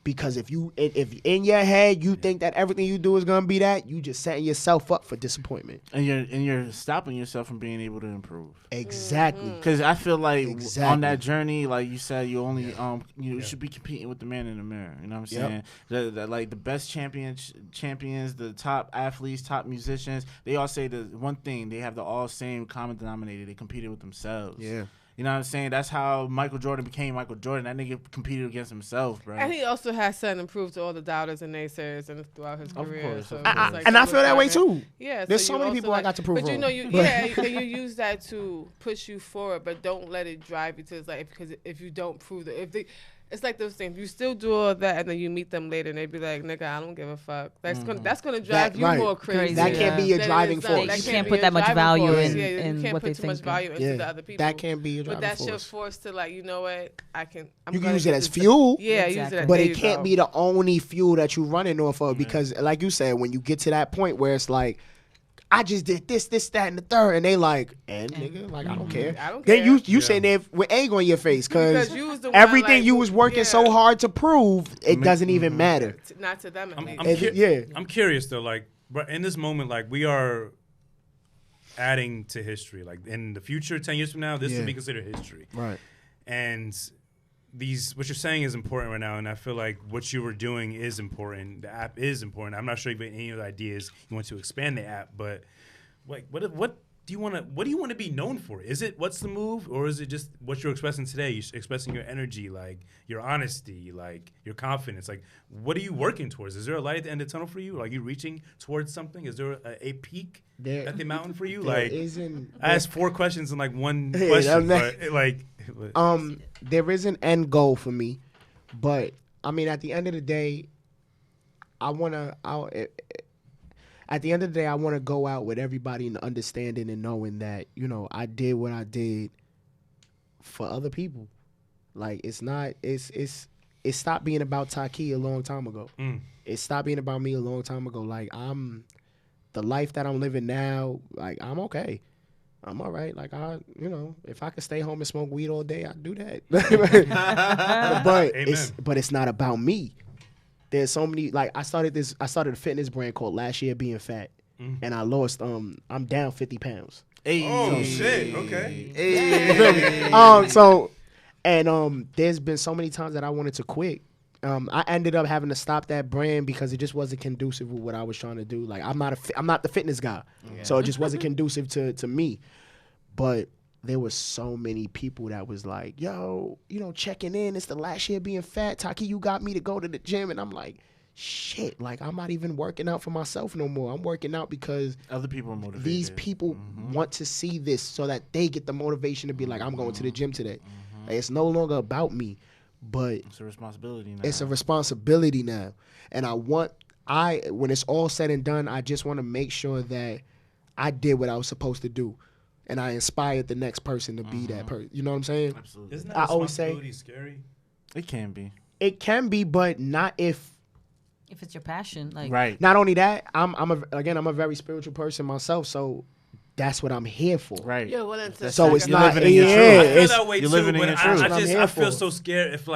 E: Because if in your head you think that everything you do is gonna be that, you just setting yourself up for disappointment.
C: And you're stopping yourself from being able to improve.
E: Exactly.
C: Because I feel like on that journey, like you said, you only you should be competing with the man in the mirror. You know what I'm saying? Like the best champions, the top athletes, top musicians, they all say the one thing, they have the all same common denominator. They competed with themselves.
E: Yeah.
C: You know what I'm saying? That's how Michael Jordan became Michael Jordan. That nigga competed against himself, bro.
B: And he also has something to prove to all the doubters and naysayers and throughout his career.
C: Course,
B: so
C: of course.
B: like,
E: And I feel that way too.
B: Yeah,
E: There's
B: so
E: so many
B: also
E: people I got to prove
B: But
E: wrong.
B: you use that to push you forward, but don't let it drive you to because if you don't prove that, it's like those things. You still do all that, and then you meet them later, and they be like, "Nigga, I don't give a fuck." That's gonna drive you more crazy.
E: That can't be your driving force.
D: You can't put that much value in
B: you can't
D: what
B: put
D: they
B: too much
D: think.
B: value into the other people.
E: That can't be your driving
B: force. But that's your force to like, you know what? You
E: can use it as fuel.
B: Yeah, use it.
E: But it can't be the only fuel that you're running off of because, like you said, when you get to that point where it's like, I just did this, that, and the third, and they like, and nigga, like I don't care.
B: I don't
E: Then
B: care.
E: you sitting there with anger on your face
B: Because
E: because
B: you was the one,
E: everything
B: like,
E: you
B: who-
E: was working so hard to prove, it doesn't even matter.
B: Not to them at least.
A: I'm curious though, like, but in this moment, like we are adding to history. Like in the future, 10 years from now, this will be considered history.
E: Right.
A: And what you're saying is important right now, and I feel like what you were doing is important. The app is important. I'm not sure if any other ideas you want to expand the app, but like, what do you want to be known for? Is it what's the move, or is it just what you're expressing today? You're expressing your energy, like your honesty, like your confidence. Like, what are you working towards? Is there a light at the end of the tunnel for you? Are you reaching towards something? Is there a peak at the mountain for you? Like, I asked 4 questions in like one question, but like,
E: there is an end goal for me, but I mean, at the end of the day, at the end of the day, I want to go out with everybody and understanding and knowing that, you know, I did what I did for other people. Like, it's stopped being about Taki a long time ago. It stopped being about me a long time ago. Like, the life that I'm living now, like, I'm okay. I'm all right. Like, if I could stay home and smoke weed all day, I'd do that. But it's not about me. There's so many, like, I started a fitness brand called Last Year Being Fat, and I lost, I'm down 50 pounds.
C: Hey.
A: Oh, shit. Okay.
E: Hey. There's been so many times that I wanted to quit. I ended up having to stop that brand because it just wasn't conducive with what I was trying to do. Like, I'm not the fitness guy, so it just wasn't conducive to me. But there was so many people that was like, yo, checking in. It's the Last Year Being Fat. Taki, you got me to go to the gym. And I'm like, shit, like, I'm not even working out for myself no more. I'm working out because
C: other people are motivated.
E: These people want to see this so that they get the motivation to be like, I'm going to the gym today. Like, it's no longer about me, but
C: it's a responsibility now.
E: It's a responsibility now. And when it's all said and done, I just want to make sure that I did what I was supposed to do. And I inspired the next person to be that person. You know what I'm saying?
C: Absolutely.
A: Isn't that responsibility scary?
C: It can be.
E: It can be, but not if
D: it's your passion. Like,
C: right.
E: Not only that, I'm a very spiritual person myself, so that's what I'm here for.
C: Right.
B: You're willing to
E: so it's not.
C: Living in your truth.
A: I feel that way
C: you're
A: too,
C: living in
A: but
C: your truth.
A: I feel so scared if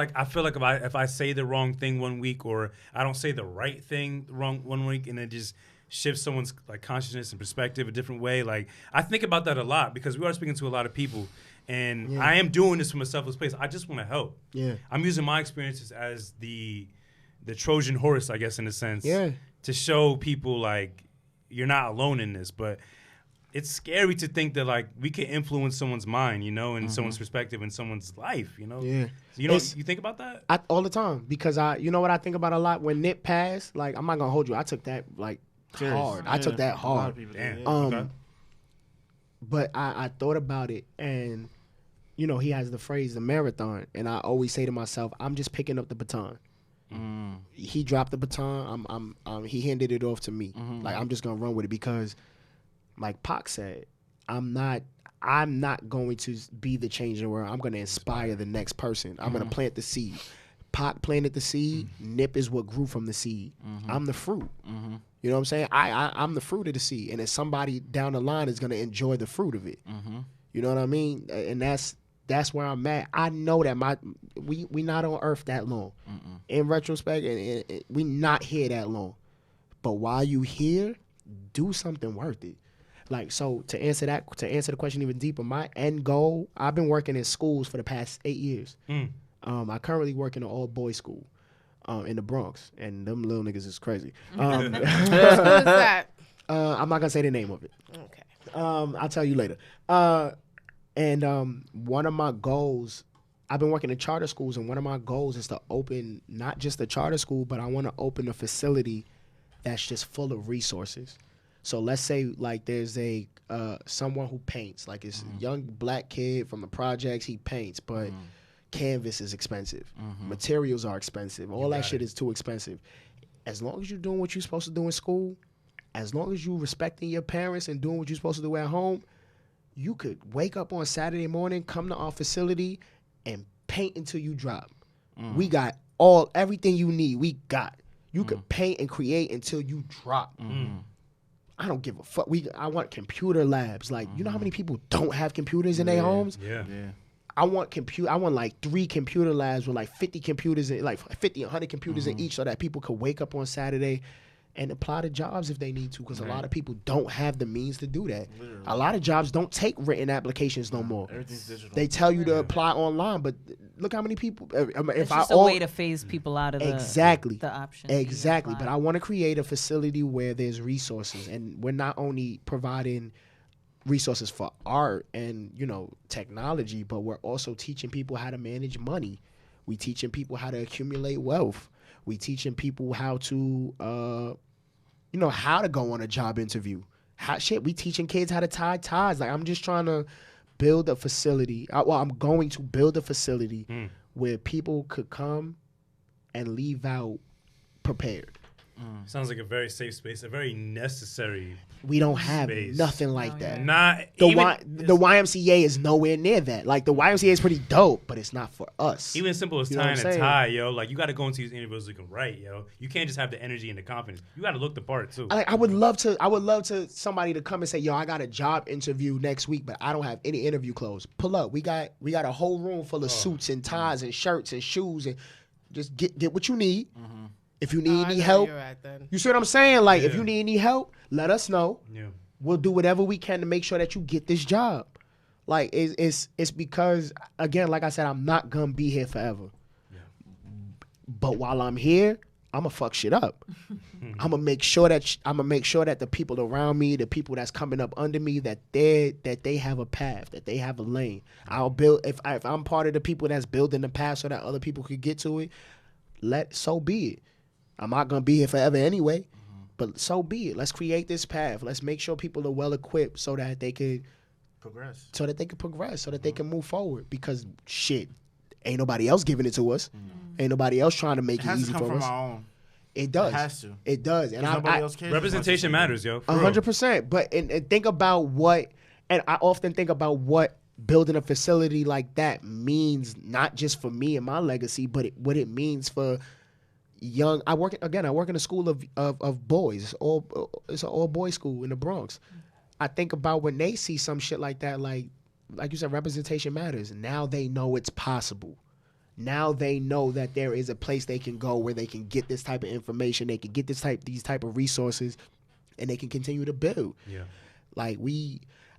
A: I say the wrong thing one week, or I don't say the right thing wrong one week, and it just shifts someone's like consciousness and perspective a different way. Like, I think about that a lot because we are speaking to a lot of people, and I am doing this from a selfless place. I just want to help.
E: Yeah.
A: I'm using my experiences as the Trojan horse, I guess, in a sense.
E: Yeah.
A: To show people like you're not alone in this, but it's scary to think that like we can influence someone's mind, and someone's perspective in someone's life,
E: Yeah.
A: You think about that?
E: All the time, because you know what I think about a lot? When Nip passed, like, I'm not gonna hold you. I took that like hard. I took that hard.
A: Okay.
E: But I thought about it, and he has the phrase the marathon, and I always say to myself, I'm just picking up the baton. He dropped the baton. He handed it off to me. Like, I'm just gonna run with it because, like Pac said, I'm not going to be the change in the world. I'm gonna inspire the next person. I'm gonna plant the seed. Pac planted the seed. Nip is what grew from the seed. I'm the fruit. You know what I'm saying? I'm the fruit of the seed, and then somebody down the line is gonna enjoy the fruit of it. You know what I mean? And that's where I'm at. I know that we not on Earth that long. In retrospect, and we not here that long. But while you here, do something worth it. Like, so to answer the question even deeper, my end goal, I've been working in schools for the past 8 years. I currently work in an all-boys school in the Bronx, and them little niggas is crazy.
B: What school is that?
E: I'm not gonna say the name of it.
B: Okay.
E: I'll tell you later. And one of my goals, I've been working in charter schools, and one of my goals is to open not just a charter school, but I want to open a facility that's just full of resources. So let's say like there's a someone who paints, like it's a young black kid from the projects, he paints, but canvas is expensive. Materials are expensive. All that shit is too expensive. As long as you're doing what you're supposed to do in school, as long as you're respecting your parents and doing what you're supposed to do at home, you could wake up on Saturday morning, come to our facility, and paint until you drop. We got everything you need. We got. You could paint and create until you drop. I don't give a fuck. I want computer labs. Like, you know how many people don't have computers in their homes?
A: Yeah.
E: I want like 3 computer labs with like 50 computers, like 50, 100 computers in each, so that people could wake up on Saturday and apply to jobs if they need to, because a lot of people don't have the means to do that. Literally. A lot of jobs don't take written applications no more.
C: Everything's digital.
E: They tell you to apply online, but look how many people.
D: It's just a way to phase people out of the option.
E: Exactly, but I want to create a facility where there's resources, and we're not only providing resources for art and, you know, technology, but we're also teaching people how to manage money. We teaching people how to accumulate wealth. We teaching people how to, how to go on a job interview. We teaching kids how to tie ties. Like, I'm just trying to build a facility. I'm going to build a facility where people could come and leave out prepared.
A: Sounds like a very safe space, a very necessary.
E: We don't have
A: space.
E: Nothing like that.
A: The
E: YMCA is nowhere near that. Like, the YMCA is pretty dope, but it's not for us.
A: Even simple as tying a tie, yo. Like, you got to go into these interviews looking right, yo. You can't just have the energy and the confidence. You got to look the part too.
E: I would love to somebody to come and say, yo, I got a job interview next week, but I don't have any interview clothes. Pull up. We got a whole room full of suits and ties and shirts and shoes, and just get what you need. If you need any help, you see what I'm saying? Like, if you need any help, let us know. Yeah. We'll do whatever we can to make sure that you get this job. Like, it's because, again, like I said, I'm not gonna be here forever. Yeah. But while I'm here, I'm gonna fuck shit up. I'm gonna make sure that the people around me, the people that's coming up under me, that they have a path, that they have a lane. I'll build if I'm part of the people that's building the path so that other people could get to it. So be it. I'm not going to be here forever anyway, but so be it. Let's create this path. Let's make sure people are well equipped so that they could progress, so that they can move forward, because shit, ain't nobody else giving it to us. Ain't nobody else trying to make it easy for us. Our own. It does. It has to. It does. And nobody else cares.
A: Representation matters, yo.
E: 100%. But and think about I often think about what building a facility like that means, not just for me and my legacy, but what it means for young. I work in a school of boys. It's an all boys school in the Bronx. I think about when they see some shit like that, like you said, representation matters. Now they know it's possible. Now they know that there is a place they can go where they can get this type of information, they can get these type of resources, and they can continue to build. Yeah. Like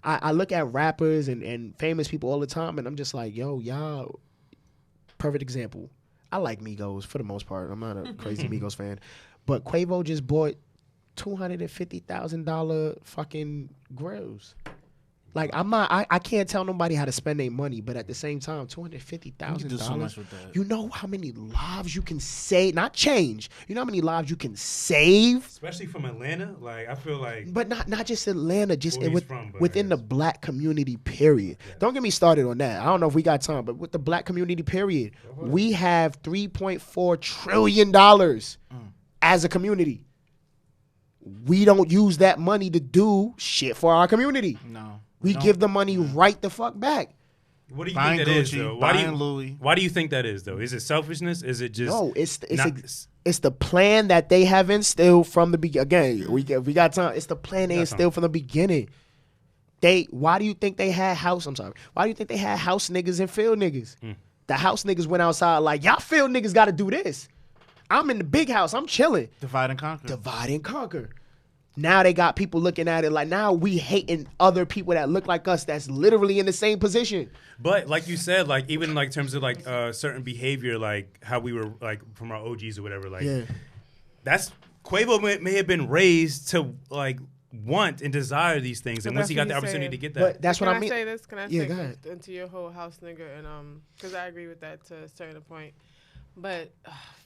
E: I look at rappers and famous people all the time, and I'm just like, yo, y'all, perfect example. I like Migos for the most part. I'm not a crazy Migos fan. But Quavo just bought $250,000 fucking grills. Like, I can't tell nobody how to spend their money, but at the same time, $250,000. You do so much with that. You know how many lives you can save, not change. You know how many lives you can save,
A: especially from Atlanta. Like, I feel like,
E: but not just Atlanta, just within the black community. Period. Yeah. Don't get me started on that. I don't know if we got time, but with the black community, period, we have $3.4 trillion as a community. We don't use that money to do shit for our community. No. We give the money right the fuck back.
A: What do you think that is, though? Why do you think that is, though? Is it selfishness? Is it just
E: no? It's the plan that they have instilled from the beginning. Again, we got time. It's the plan they instilled from the beginning. Why do you think they had house? I'm sorry. Why do you think they had house niggas and field niggas? The house niggas went outside like, y'all field niggas got to do this. I'm in the big house. I'm chilling.
C: Divide and conquer.
E: Now they got people looking at it like, now we hating other people that look like us that's literally in the same position.
A: But like you said, like even like in terms of like certain behavior, like how we were like from our OGs or whatever, like that's Quavo may have been raised to like want and desire these things, and once he got the opportunity to get that,
E: but that's what I mean.
B: Can I say this? Can I say into your whole house nigga and because I agree with that to a certain point, but.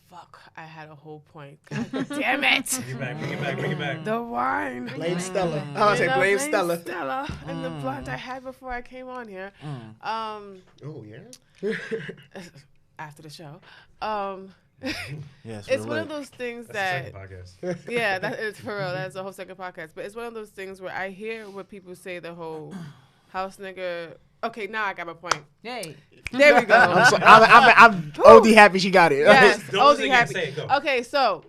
B: Fuck, I had a whole point. God damn it.
A: Bring it back.
B: The wine.
E: Blame Stella. I was say blame Stella.
B: Stella and the blunt I had before I came on here.
E: Oh, yeah?
B: After the show.
C: Yes,
B: it's one of those things
A: that's the second podcast.
B: Yeah, that is for real. That's a whole second podcast. But it's one of those things where I hear what people say the whole house nigga. Okay, now I got my point.
D: Yay.
B: There we go.
E: I'm OD happy she got it.
B: Yes, OD happy. Okay, so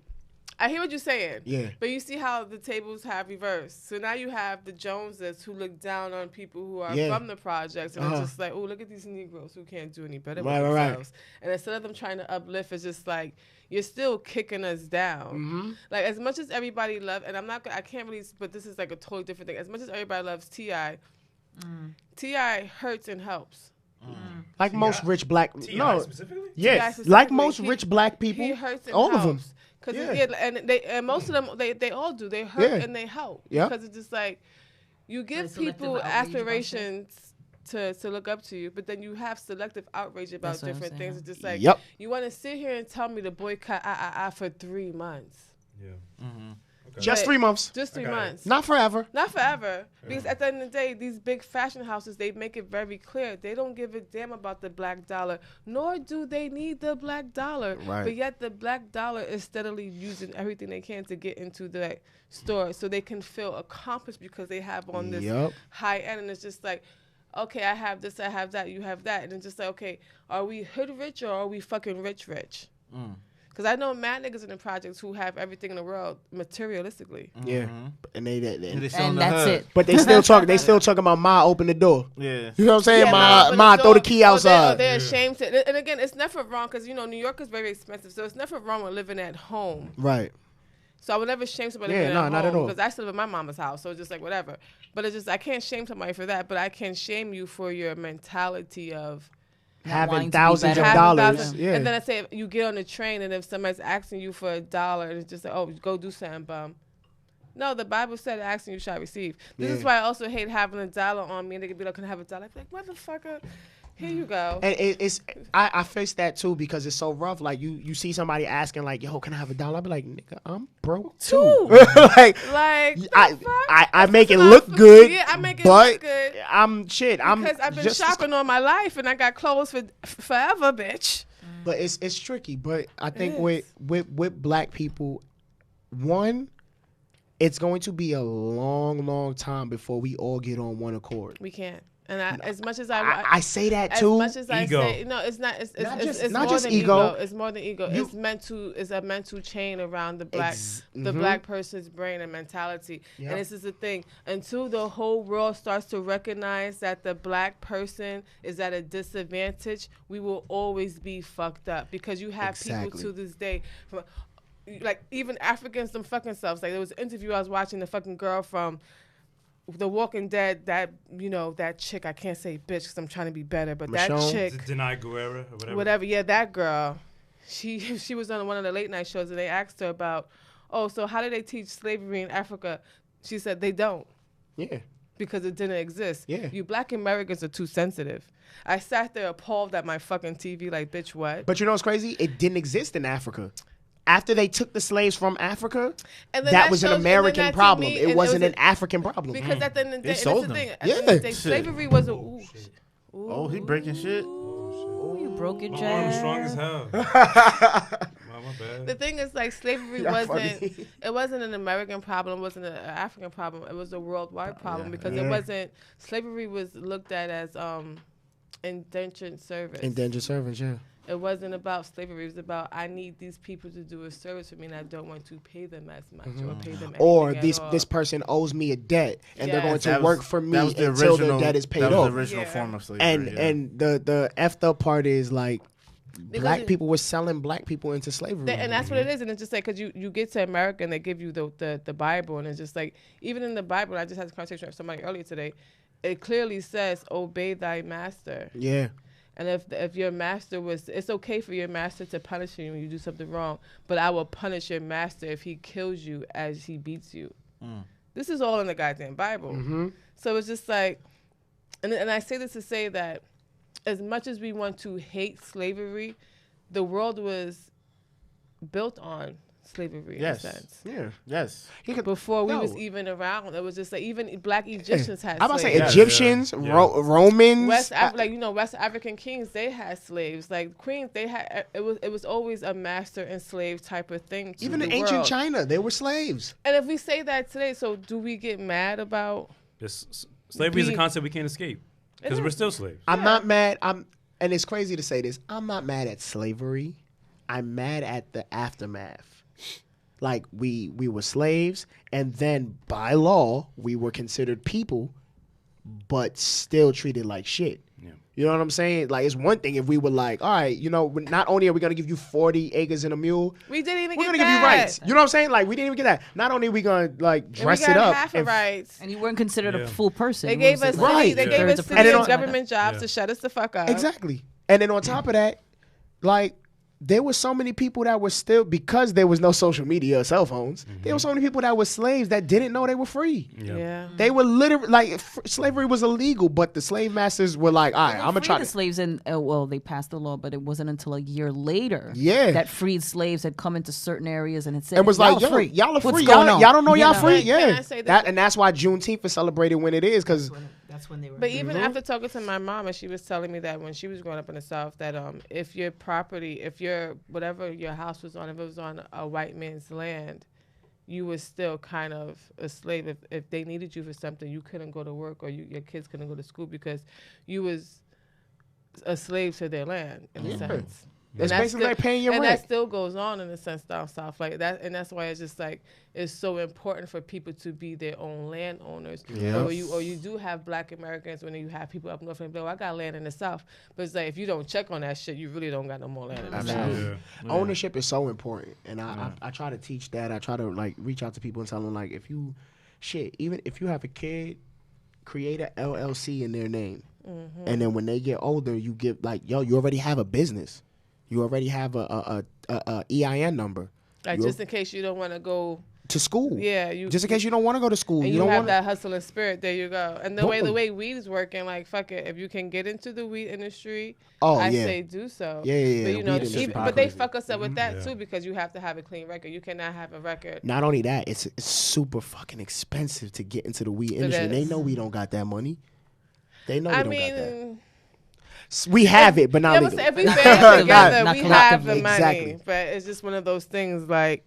B: I hear what you're saying.
E: Yeah.
B: But you see how the tables have reversed. So now you have the Joneses who look down on people who are from the projects. And it's just like, oh, look at these Negroes who can't do any better with themselves. And instead of them trying to uplift, it's just like, you're still kicking us down. Like, as much as everybody loves, and I can't really, but this is like a totally different thing. As much as everybody loves T.I., T.I. hurts and helps.
E: Like most rich black,
A: T.I. specifically?
E: Yes, like most rich black people,
B: he hurts and
E: all
B: helps.
E: of them.
B: And most of them, they all do. They hurt and they help.
E: Yeah.
B: Because it's just like, you give
D: selective
B: people
D: outrage
B: aspirations to look up to you, but then you have selective outrage about different things. It's just like, you want to sit here and tell me to boycott for 3 months.
A: Yeah.
E: Okay. Just 3 months.
B: Just 3 months.
E: Not forever.
B: Not forever. Because at the end of the day, these big fashion houses, they make it very clear. They don't give a damn about the black dollar, nor do they need the black dollar.
C: Right.
B: But yet the black dollar is steadily using everything they can to get into the store so they can feel accomplished because they have on this high end. And it's just like, okay, I have this, I have that, you have that. And it's just like, okay, are we hood rich or are we fucking rich? Because I know mad niggas in the projects who have everything in the world materialistically.
E: Yeah, and
D: and that's it.
E: But they still talk. They still talking about Ma open the door.
C: Yeah,
E: you know what I'm saying?
B: Yeah,
E: Ma throw the key outside.
B: They're ashamed to. And again, it's never wrong because New York is very expensive, so it's never wrong with living at home.
E: Right.
B: So I would never shame somebody living at home.
E: not at all.
B: Because I still live in my mama's house, so it's just like whatever. But it's just I can't shame somebody for that, but I can shame you for your mentality of
E: having thousands of dollars. Yeah.
B: And then I say, you get on the train, and if somebody's asking you for $1, and it's just like, oh, go do something, bum. No, the Bible said, asking you shall receive. This is why I also hate having $1 on me, and they could be like, can I have $1? I'd be like, motherfucker, here you go.
E: And I face that too because it's so rough. Like you see somebody asking like, yo, can I have $1? I'll be like, nigga, I'm broke too. like I make it look good.
B: Yeah, I make it
E: but
B: look good.
E: Because
B: I've been shopping all my life and I got clothes for forever, bitch.
E: But it's tricky. But I think with black people, one, it's going to be a long time before we all get on one accord.
B: We can't. And as much as
E: I say that too.
B: As much as
A: ego.
B: I say, no, it's not. It's
E: not
B: more
E: just
B: than
E: ego.
B: It's more than ego. It's a mental chain around the black person's brain and mentality.
E: Yep.
B: And this is the thing. Until the whole world starts to recognize that the black person is at a disadvantage, we will always be fucked up because you have people to this day. Like even Africans, them fucking selves. Like there was an interview I was watching, the fucking girl from The Walking Dead, that chick, I can't say bitch because I'm trying to be better, but
E: Michonne?
B: that chick,
A: Denai Guerra or whatever.
B: Whatever, yeah, that girl. She was on one of the late night shows and they asked her about, oh, so how do they teach slavery in Africa? She said they don't.
E: Yeah.
B: Because it didn't exist.
E: Yeah.
B: You black Americans are too sensitive. I sat there appalled at my fucking TV like, bitch, what?
E: But you know what's crazy? It didn't exist in Africa. After they took the slaves from Africa,
B: that
E: was an American problem. It wasn't an African problem.
B: Because at the end of the day,
C: sold
B: and that's the
C: them.
B: thing. At the end of the day, slavery was a... Ooh, shit.
C: Oh, he breaking shit.
D: Ooh, you broke your
A: My
D: jab.
A: arm is strong as hell. My bad.
B: The thing is, like, slavery wasn't an American problem. It wasn't an African problem. It was a worldwide problem because it wasn't... Slavery was looked at as indentured service.
E: Indentured servants, yeah.
B: It wasn't about slavery. It was about I need these people to do a service for me, and I don't want to pay them as much or pay them anything
E: or
B: at
E: this
B: all.
E: this person owes me a debt, and they're going to
C: That
E: work
C: was-
E: for me
C: that was the
E: until
C: original-
E: the debt is paid
C: That was
E: off.
C: the original form of slavery.
E: And the effed up part is like black
B: it-
E: people were selling black people into slavery,
B: And that's what it is. And it's just like, because you get to America and they give you the Bible. And it's just like, even in the Bible, I just had this conversation with somebody earlier today. It clearly says, obey thy master.
E: Yeah.
B: And if your master it's okay for your master to punish you when you do something wrong. But I will punish your master if he kills you as he beats you. This is all in the goddamn Bible. So it's just like, and I say this to say that as much as we want to hate slavery, the world was built on slavery in a sense.
E: Yeah.
C: Yes.
B: Before we was even around, it was just like even black Egyptians had
E: I'm about to say
B: slaves.
E: Egyptians, Romans,
B: West African kings, they had slaves. Like queens, they had it was always a master and slave type of thing.
E: even in ancient China, they were slaves.
B: And if we say that today, so do we get mad about?
A: Slavery is a concept we can't escape because we're still slaves.
E: I'm not mad. And it's crazy to say this. I'm not mad at slavery. I'm mad at the aftermath. like we were slaves, and then by law we were considered people, but still treated like shit.
A: Yeah.
E: You know what I'm saying? Like, it's one thing if we were like, all right, you know, not only are we gonna give you 40 acres and a mule,
B: We didn't even
E: we're
B: get
E: gonna
B: that.
E: give you rights. You know what I'm saying? Like, we didn't even get that. Not only are we gonna like
B: And
E: dress
B: we got
E: it up,
B: half of rights.
D: And you weren't considered
A: Yeah.
D: a full person.
B: They
D: What
B: gave
D: was
B: us
D: it,
E: Right.
B: city, they
E: Yeah.
B: gave
D: thirds
B: us
D: of
B: city and
E: president.
B: government jobs
A: Yeah.
B: to shut us the fuck up.
E: exactly. And then on top of that, like, there were so many people that were still, because there was no social media or cell phones, there were so many people that were slaves that didn't know they were free.
B: Yeah.
E: They were literally, like, slavery was illegal, but the slave masters were like, all right,
D: They
E: I'm gonna
D: freed
E: try
D: the
E: to.
D: slaves, and well, they passed the law, but it wasn't until a year later
E: Yeah.
D: that freed slaves had come into certain areas and had said,
E: And was
D: y'all
E: like, yo,
D: free.
E: y'all are
D: What's
E: free.
D: going
E: Y'all,
D: on?
E: y'all don't know
D: You
E: y'all
D: know?
E: free.
B: Can
E: Yeah.
B: I say that-
E: And that's why Juneteenth is celebrated when it is, because
D: That's when they were.
B: But even after talking to my mom, and she was telling me that when she was growing up in the South, that if your property, if your whatever your house was on, if it was on a white man's land, you were still kind of a slave. If they needed you for something, you couldn't go to work, or your kids couldn't go to school because you was a slave to their land in a sense.
E: it's
B: And
E: basically like paying your
B: and
E: rent.
B: that still goes on in a sense down south like that, and that's why it's just like it's so important for people to be their own landowners.
E: Yeah.
B: Or you do have Black Americans when you have people up north and be like, I got land in the South, but it's like if you don't check on that shit, you really don't got no more land in the South.
E: Absolutely.
A: Yeah.
E: Ownership is so important, and I try to teach that. I try to like reach out to people and tell them like, if you even if you have a kid, create a LLC in their name, and then when they get older, you give like, yo, you already have a business, you already have a EIN number,
B: Like
E: You-
B: just in case you don't want to go,
E: to school.
B: yeah, you
E: Just in case you don't want to go to school,
B: and
E: you
B: you
E: don't
B: have
E: want
B: that hustling spirit. There you go. And the
E: Boom.
B: way weed is working, like fuck it, if you can get into the weed industry,
E: Oh,
B: I
E: yeah.
B: say do so.
E: Yeah, yeah, yeah,
B: But
E: the
B: you know,
E: weed industry
B: even,
E: is
B: but they
E: crazy.
B: fuck us up with that
A: Yeah.
B: too because you have to have a clean record. You cannot have a record.
E: Not only that, it's super fucking expensive to get into the weed industry. And they
B: is.
E: know we don't got that money. They know we
B: I
E: don't got that.
B: mean,
E: We have it, but not
B: yeah,
E: legally.
B: but if we band together,
D: Not
B: we have the
D: collectively.
B: money.
E: Exactly.
B: But it's just one of those things like,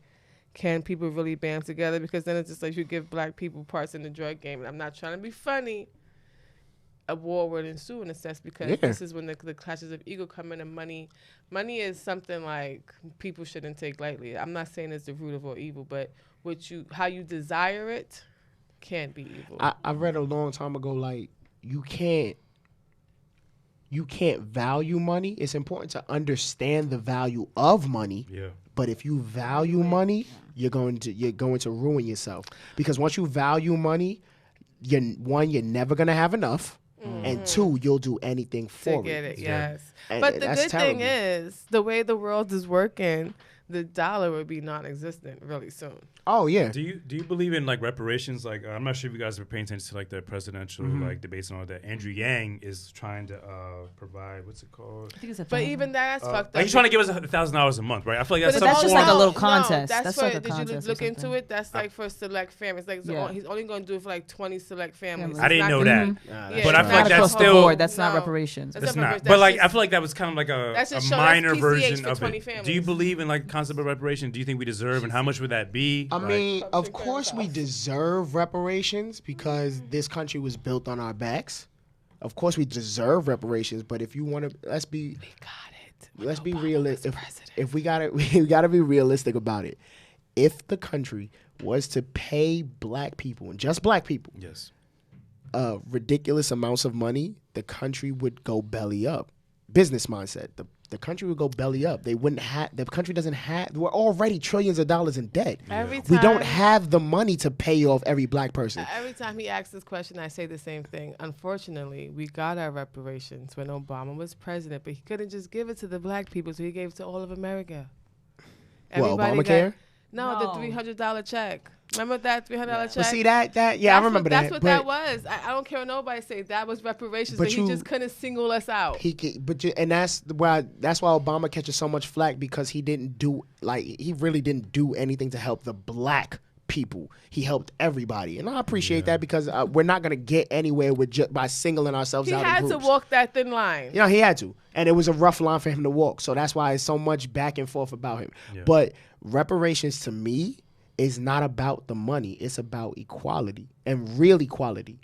B: can people really band together? Because then it's just like you give Black people parts in the drug game. And I'm not trying to be funny. A war would ensue in a sense because
E: Yeah.
B: this is when the clashes of ego come in, and money is something like people shouldn't take lightly. I'm not saying it's the root of all evil, but how you desire it can be evil.
E: I read a long time ago, like, you can't value money. It's important to understand the value of money.
A: Yeah.
E: But if you value money, you're going to ruin yourself, because once you value money, you're never gonna have enough, and two, you'll do anything
B: to
E: for
B: get it,
A: Yeah.
B: yes.
E: And
B: But the
E: that's
B: good thing
E: terrible.
B: is, the way the world is working, the dollar would be non-existent really soon.
E: Oh yeah.
A: Do you believe in like reparations? Like I'm not sure if you guys are paying attention to like the presidential like debates and all that. Andrew Yang is trying to provide what's it called?
D: I think it's a
B: But
D: thousand.
B: even that's fucked up.
A: Like he's trying to give us $1,000 a month, right? I feel like
B: But
A: that's
B: it's
A: some
D: that's just
A: form
D: like a
A: of-
D: little contest.
B: No,
D: That's
B: for,
D: like a
B: did you
D: contest or
B: look into
D: something.
B: it? That's like for select families. Like so
D: Yeah.
B: he's only going to do it for like 20 select families.
D: Yeah,
A: I didn't
B: It's
A: know
B: not
A: that.
B: gonna-
E: Yeah,
A: But I
B: it's
A: feel like
B: not
A: that's
B: across
A: still-
B: the board.
D: That's not
B: No.
D: reparations.
B: That's
A: That's
B: not
A: not.
B: reparations.
A: But like
B: That's
A: I feel like that was kind of like
B: That's
A: a
B: just show- that's
A: minor
B: PCH
A: version
B: for
A: of
B: 20
A: it.
B: families.
A: Do you believe in like concept of reparation? Do you think we deserve, and how much would that be?
E: I
A: Like,
E: mean, of
B: Public
E: course we
B: house.
E: deserve reparations because this country was built on our backs. Of course we deserve reparations, but if you want to, let's be realistic. If we gotta we gotta be realistic about it. If the country was to pay Black people, and just Black people,
A: yes.
E: ridiculous amounts of money, the country would go belly up. Business mindset. The country would go belly up. They wouldn't have. The country doesn't have. We're already trillions of dollars in debt.
B: Every
E: We don't
B: time-
E: have the money to pay off every Black person.
B: Every time he asks this question, I say the same thing. Unfortunately, we got our reparations when Obama was president, but he couldn't just give it to the Black people, so he gave it to all of America.
E: What,
B: Everybody
E: Obamacare?
B: No,
D: No.
B: the $300 check. Remember that $300 check?
E: But see that yeah, I
B: That's
E: remember
B: what,
E: that.
B: That's what
E: but
B: that was. I don't care what nobody say. That was reparations,
E: But
B: but,
E: you-
B: he just couldn't single us out.
E: and that's why Obama catches so much flack, because he really didn't do anything to help the Black people. He helped everybody, and I appreciate that, because we're not gonna get anywhere with just by singling ourselves
B: He
E: out.
B: had
E: in
B: to
E: groups.
B: walk that thin line.
E: You know, he had to. And it was a rough line for him to walk. So that's why it's so much back and forth about him.
A: Yeah.
E: But reparations to me is not about the money. It's about equality, and real equality.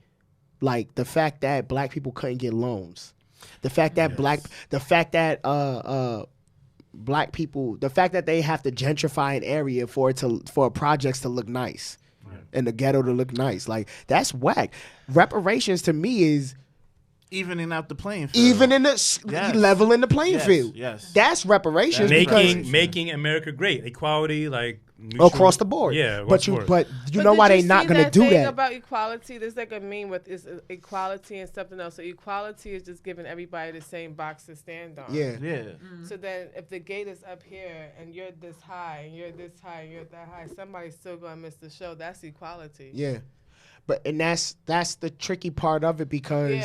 E: Like the fact that Black people couldn't get loans. The fact that black people, the fact that they have to gentrify an area for projects to look nice and the ghetto to look nice, like that's whack. Reparations to me is
C: evening out the playing field.
E: Even in the leveling the playing field.
C: Yes.
E: That's reparations.
A: Making America great. Equality, like
E: mutual, across the board.
A: Yeah.
E: But you know why they not gonna do that?
B: About equality, there's like a meme with is equality and something else. So equality is just giving everybody the same box to stand on.
C: Yeah.
B: Mm-hmm. So then if the gate is up here and you're this high and you're this high and you're that high, somebody's still gonna miss the show. That's equality.
E: Yeah. And that's the tricky part of it, because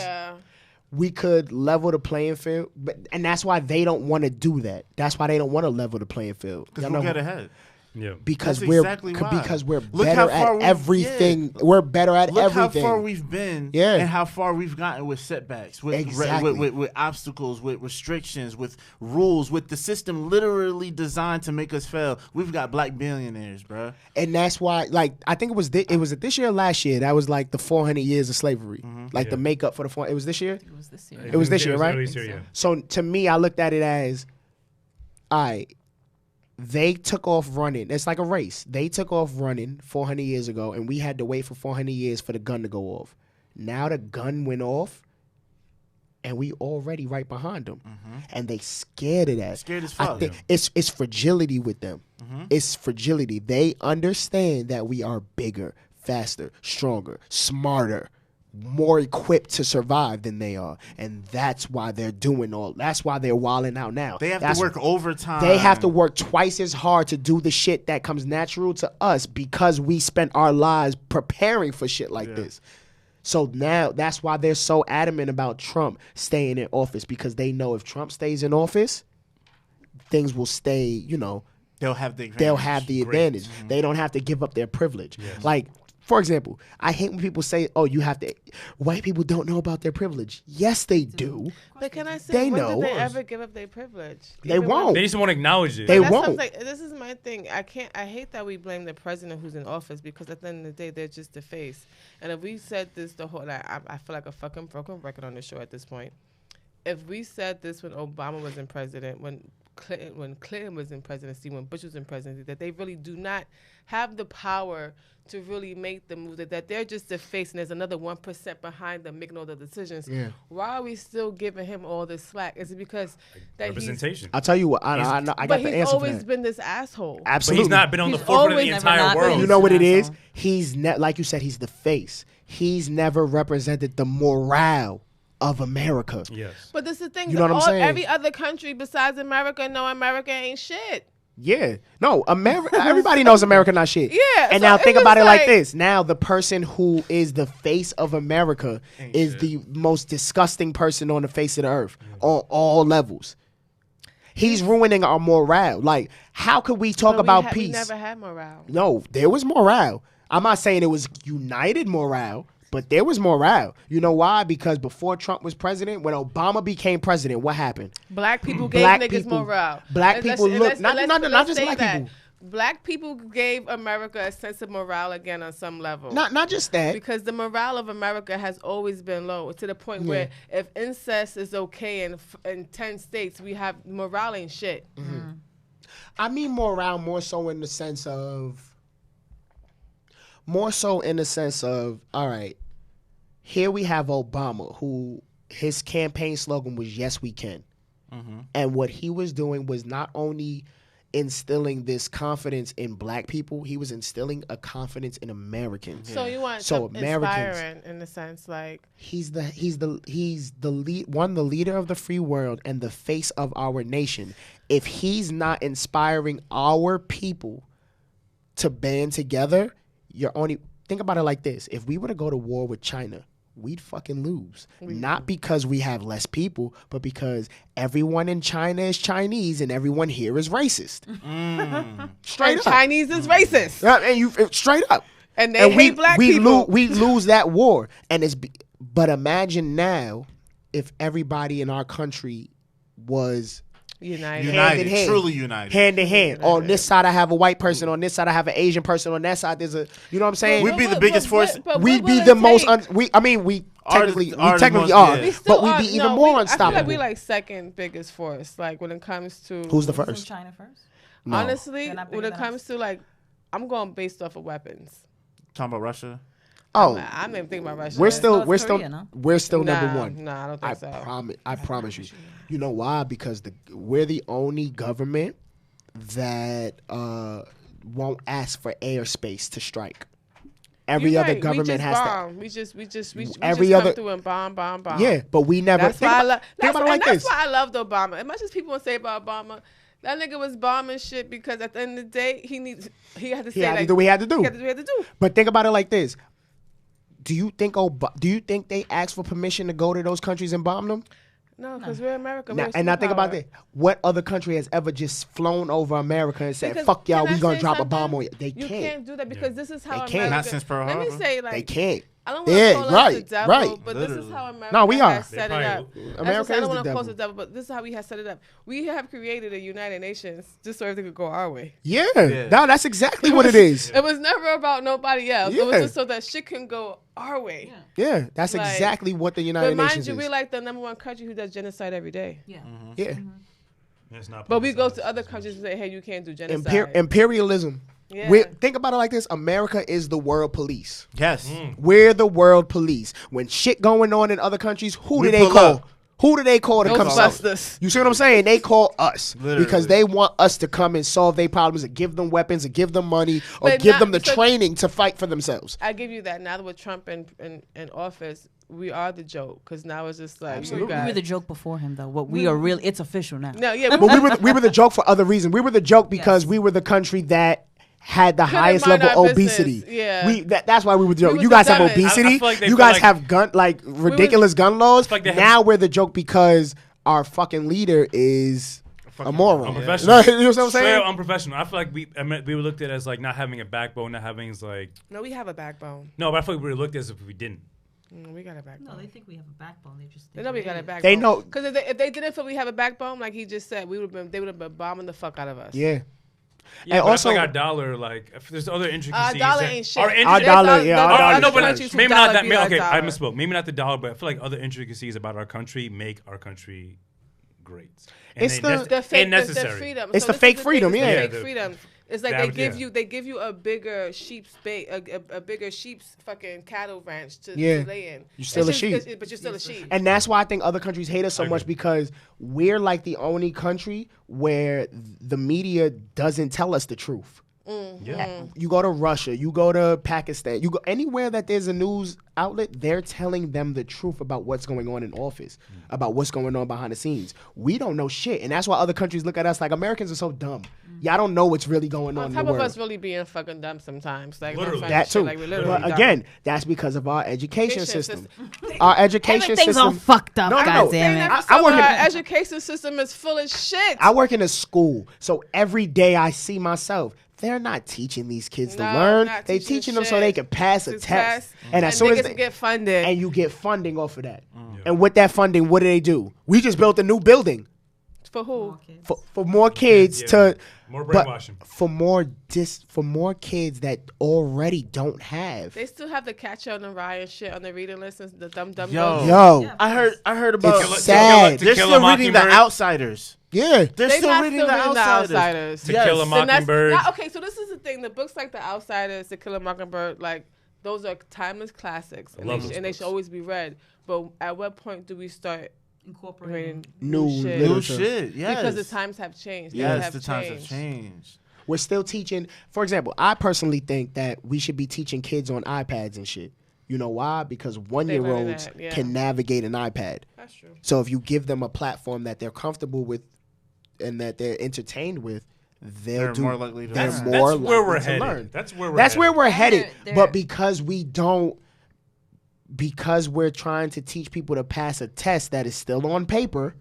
E: we could level the playing field, and that's why they don't want to do that. That's why they don't want to level the playing field.
C: Because we'll get ahead.
A: Yeah,
E: because we're better at everything. Yeah. We're better at everything.
C: Look how far we've been, and how far we've gotten with setbacks, with obstacles, with restrictions, with rules, with the system literally designed to make us fail. We've got black billionaires, bro,
E: and that's why. Like, I think it was this year or last year. That was like the 400 years of slavery, like the makeup for the 400. It was this year.
D: It was this year.
E: It was this year, right?
A: Yeah.
E: So to me, I looked at it as, all right. They took off running. It's like a race. They took off running 400 years ago, and we had to wait for 400 years for the gun to go off. Now the gun went off, and we already right behind them. Mm-hmm. And they scared of that.
C: Scared as fuck.
E: I think it's fragility with them. Mm-hmm. It's fragility. They understand that we are bigger, faster, stronger, smarter, more equipped to survive than they are, and that's why they're doing all. That's why they're wilding out now.
C: They have to work overtime.
E: They have to work twice as hard to do the shit that comes natural to us, because we spent our lives preparing for shit like this. So now that's why they're so adamant about Trump staying in office, because they know if Trump stays in office, things will stay. You know,
C: they'll have the advantage.
E: Mm-hmm. They don't have to give up their privilege. Yes. Like, for example, I hate when people say, "Oh, you have to." White people don't know about their privilege. Yes, they do.
B: But can I say,
E: they
B: when
E: know.
B: did they ever give up their privilege?
E: They won't.
A: They just won't acknowledge it.
E: They won't.
B: Like, this is my thing. I hate that we blame the president who's in office, because at the end of the day, they're just the face. And if we said this I feel like a fucking broken record on the show at this point. If we said this when Obama was in president, when Clinton was in presidency, when Bush was in presidency, that they really do not have the power to really make the move, that they're just the face and there's another 1% behind them making all the decisions. Yeah. Why are we still giving him all this slack? Is it because that
A: representation?
E: I'll tell you what, I got the answer for that. But
B: he's always been this asshole.
E: Absolutely.
A: But he's not been on the forefront of the entire world.
E: You know what it is? He's like you said, he's the face. He's never represented the morale of America.
A: Yes.
B: But this is the thing.
E: You know what I'm saying?
B: Every other country besides America know America ain't shit.
E: Yeah. No, America. Everybody knows America not shit.
B: Yeah.
E: And now think about it like this. Now the person who is the face of America is the most disgusting person on the face of the earth on all levels. He's ruining our morale. Like, how could we talk about peace?
B: We never had morale.
E: No, there was morale. I'm not saying it was united morale, but there was morale. You know why? Because before Trump was president, when Obama became president, what happened?
B: Black people gave niggas morale.
E: Black people look, not just black people.
B: Black people gave America a sense of morale again on some level.
E: Not just that.
B: Because the morale of America has always been low, to the point where if incest is okay in 10 states, we have morale ain't shit.
E: Mm-hmm. I mean morale more so in the sense of, all right, here we have Obama, who his campaign slogan was "Yes, we can," and what he was doing was not only instilling this confidence in black people, he was instilling a confidence in Americans.
B: So you want inspiring in the sense like
E: he's the leader of the free world and the face of our nation. If he's not inspiring our people to band together, think about it like this: if we were to go to war with China, we'd fucking lose. Not because we have less people, but because everyone in China is Chinese and everyone here is racist. Straight up.
B: Chinese is racist.
E: And you straight up.
B: And they hate black people.
E: We lose that war. But imagine now if everybody in our country was
B: United.
E: Hand in hand.
C: Truly united.
E: Hand in hand. On this side, I have a white person. On this side, I have an Asian person. On that side, there's a. You know what I'm saying?
C: We'd be the biggest force.
E: We'd be the most. We technically are, but we'd be even more unstoppable.
B: I feel like we like second biggest force. Like when it comes to
E: who's the first?
D: China first.
E: No.
B: Honestly, when it comes to like, I'm going based off of weapons.
C: Talking about Russia.
E: Oh,
B: I'm not even thinking about Russia.
E: We're still
B: Nah,
E: number one.
B: Nah, I don't think so.
E: I promise you. You know why? Because we're the only government that won't ask for airspace to strike. Every other government has to.
B: We just
E: every
B: come
E: other
B: through and bomb.
E: Yeah, but we never.
B: That's why
E: that's
B: why I loved Obama. As much as people want to say about Obama, that nigga was bombing shit because at the end of the day, he had to do what he had to do.
E: But think about it like this. Do you think they asked for permission to go to those countries and bomb them?
B: No, because we're America.
E: And now think about this. What other country has ever just flown over America and said, fuck y'all, we going to drop a bomb on you? They can't.
B: You can't do that because this is how
E: America...
B: Can't.
C: Not since Pearl Harbor.
B: Let me say, like...
E: They can't.
B: I don't want to call us the devil, but
C: Literally.
B: this is how America has set it up.
E: America
B: I
E: is
B: don't want
E: the
B: to call us
E: devil.
B: the devil, but this is how we have set it up. We have created a United Nations just so everything could go our way.
E: Yeah. No, that's exactly what it is.
B: It was never about nobody else.
E: Yeah.
B: It was just so that shit can go our way.
E: Yeah, that's exactly what the United Nations is.
B: But mind you, we're like the number one country who does genocide every day.
D: Yeah.
E: Mm-hmm. Yeah.
A: It's not
B: But we go to other countries and say, hey, you can't do genocide.
E: Imperialism.
B: Yeah.
E: Think about it like this. America is the world police.
C: Yes.
E: We're the world police. When shit going on in other countries, who do they call? Up. Who do they call to come solve? You see what I'm saying? They call us. Literally. Because they want us to come and solve their problems and give them weapons and give them money or give them the training to fight for themselves.
B: I give you that. Now that with Trump in office, we are the joke because now it's just like
D: we were the joke before him though. What we are really, it's official now.
B: No, yeah,
E: but we were the joke for other reasons. We were the joke because we were the country that had the highest level of obesity.
B: Business. Yeah,
E: that's why we were the joke. You guys have obesity. You guys have ridiculous gun laws. Now we're the joke because our fucking leader is a moron.
A: Unprofessional.
E: You know what I'm saying?
A: Straight unprofessional. I feel like we were looked at as like not having a backbone, not having like.
B: No, we have a backbone.
A: No, but I feel like we were looked at as if we didn't.
B: We got a backbone.
D: No, they think we have a backbone.
B: They know we got a backbone.
E: They know
B: because if they didn't feel we have a backbone, like he just said, they would have been bombing the fuck out of us.
E: Yeah.
A: Yeah, and also, I feel like our dollar, like, if there's other intricacies.
B: Our dollar ain't shit.
E: Our dollar,
A: no, but maybe not that. Okay, I misspoke. Maybe not the dollar, but I feel like other intricacies about our country make our country great. And
E: it's the fake
A: necessary.
B: Freedom.
E: It's the fake freedom, yeah.
B: Fake freedom. It's like they give you a bigger sheep's a bigger sheep's fucking cattle ranch to lay in.
E: You're still a sheep.
B: But you're still a sheep.
E: And that's why I think other countries hate us so much because we're like the only country where the media doesn't tell us the truth.
A: Yeah.
E: You go to Russia, you go to Pakistan, you go anywhere that there's a news outlet, they're telling them the truth about what's going on in office, about what's going on behind the scenes. We don't know shit, and that's why other countries look at us like Americans are so dumb. Y'all don't know what's really going on in the world.
B: On top of us really being fucking dumb sometimes. Like,
A: literally.
E: That too.
B: Like,
E: but again, that's because of our education system. Our education
D: Everything's
E: system.
D: all fucked up, goddammit.
B: Our education system is full of shit.
E: I work in a school, so every day I see myself. They're not teaching these kids to learn. They're teaching them so they can pass a test. And as soon as they
B: get funded.
E: And you get funding off of that. And with that funding, what do? We just built a new building.
B: For who?
E: For more kids to
A: more brainwashing.
E: For more kids that already don't have.
B: They still have the Catcher on the Rye and shit on the reading list. The dumb.
E: Yo.
C: I heard about
E: it's sad.
C: They're still reading The Outsiders.
E: Yeah.
C: They're still reading The Outsiders.
A: To Kill a Mockingbird.
B: Okay, so this is the thing. The books like The Outsiders, To Kill a Mockingbird, like those are timeless classics. And they should always be read. But at what point do we start incorporating
E: new
C: shit? Yes.
B: Because the times have changed.
C: Yes, the times have changed.
E: We're still teaching. For example, I personally think that we should be teaching kids on iPads and shit. You know why? Because 1-year-olds can navigate an iPad.
B: That's true.
E: So if you give them a platform that they're comfortable with and that they're entertained with, they're
C: more likely to
E: learn.
C: That's
A: where we're headed. That's
E: where we're headed. But because we're trying to teach people to pass a test that is still on paper,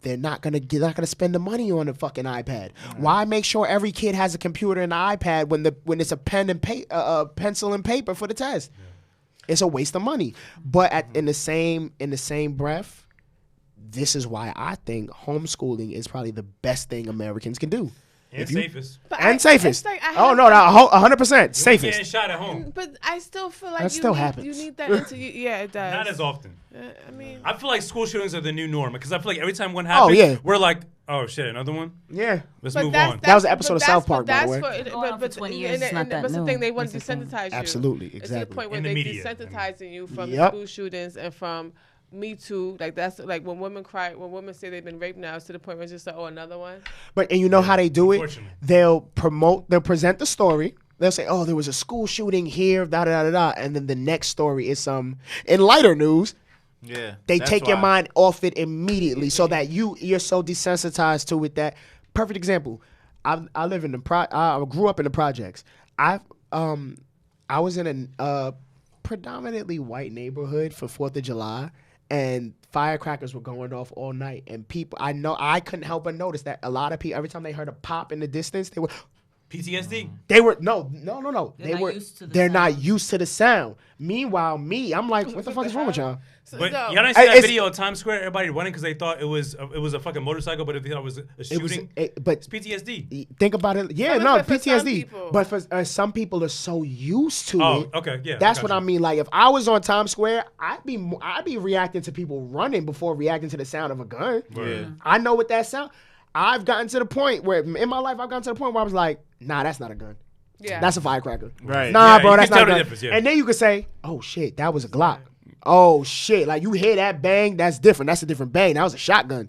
E: they're not gonna spend the money on a fucking iPad. Right. Why make sure every kid has a computer and an iPad when it's a pen and pencil and paper for the test? Yeah. It's a waste of money. But in the same breath, this is why I think homeschooling is probably the best thing Americans can do.
A: And safest.
E: Safest.
B: Like
E: 100% safest.
A: Getting shot at home.
B: But I still feel like
E: That still happens.
B: you need that into you. Yeah, it does.
A: Not as often.
B: I mean,
A: I feel like school shootings are the new norm because I feel like every time one happens, we're like, oh shit, another one?
E: Yeah.
A: Let's move on.
E: That was an episode of South Park, by the way.
D: For 20 years, it's not that
B: that's the
D: new.
B: thing, they want to
D: That's the thing.
B: desensitize you.
E: Absolutely,
B: It's to the
E: exactly.
B: point where
A: In the
B: they're
A: media,
B: desensitizing you from
E: Yep.
B: school shootings and from Me Too. Like, that's like when women cry, when women say they've been raped now, it's to the point where it's just like, oh, another one.
E: But and you know how they do it?
A: Unfortunately.
E: They'll present the story. They'll say, "Oh, there was a school shooting here, da da da da," and then the next story is some in lighter news.
C: Yeah.
E: They
C: that's
E: take your
C: why.
E: mind off it immediately, so that you're so desensitized to it that. Perfect example. I live in the I grew up in the projects. I was in a predominantly white neighborhood for 4th of July, and firecrackers were going off all night. And people, I couldn't help but notice that a lot of people, every time they heard a pop in the distance, they were
A: PTSD.
E: no. They're not used to the sound. Meanwhile, I'm like, what the fuck is wrong with y'all?
A: But
B: No.
A: y'all didn't see that
E: It's-
A: video of Times Square? Everybody running because they thought it was a fucking motorcycle, but they thought it was a shooting.
E: But
A: It's PTSD.
E: think about it. Yeah,
B: Some
E: no,
B: of it for some
E: PTSD.
B: people.
E: But for some people are so used to
A: Oh,
E: it.
A: okay, yeah.
E: That's
A: got
E: what
A: you.
E: I mean. Like if I was on Times Square, I'd be reacting to people running before reacting to the sound of a gun.
A: Word.
E: I know what that sound. I've gotten to the point where in my life I was like, nah, that's not a gun.
B: Yeah.
E: That's a firecracker.
C: Right.
E: Nah,
A: Yeah,
E: bro,
A: you
E: that's
A: can
E: not a
A: tell the
E: gun.
A: difference, yeah.
E: And then you could say, oh shit, that was a Glock. Oh shit, like you hear that bang, that's different. That's a different bang. That was a shotgun.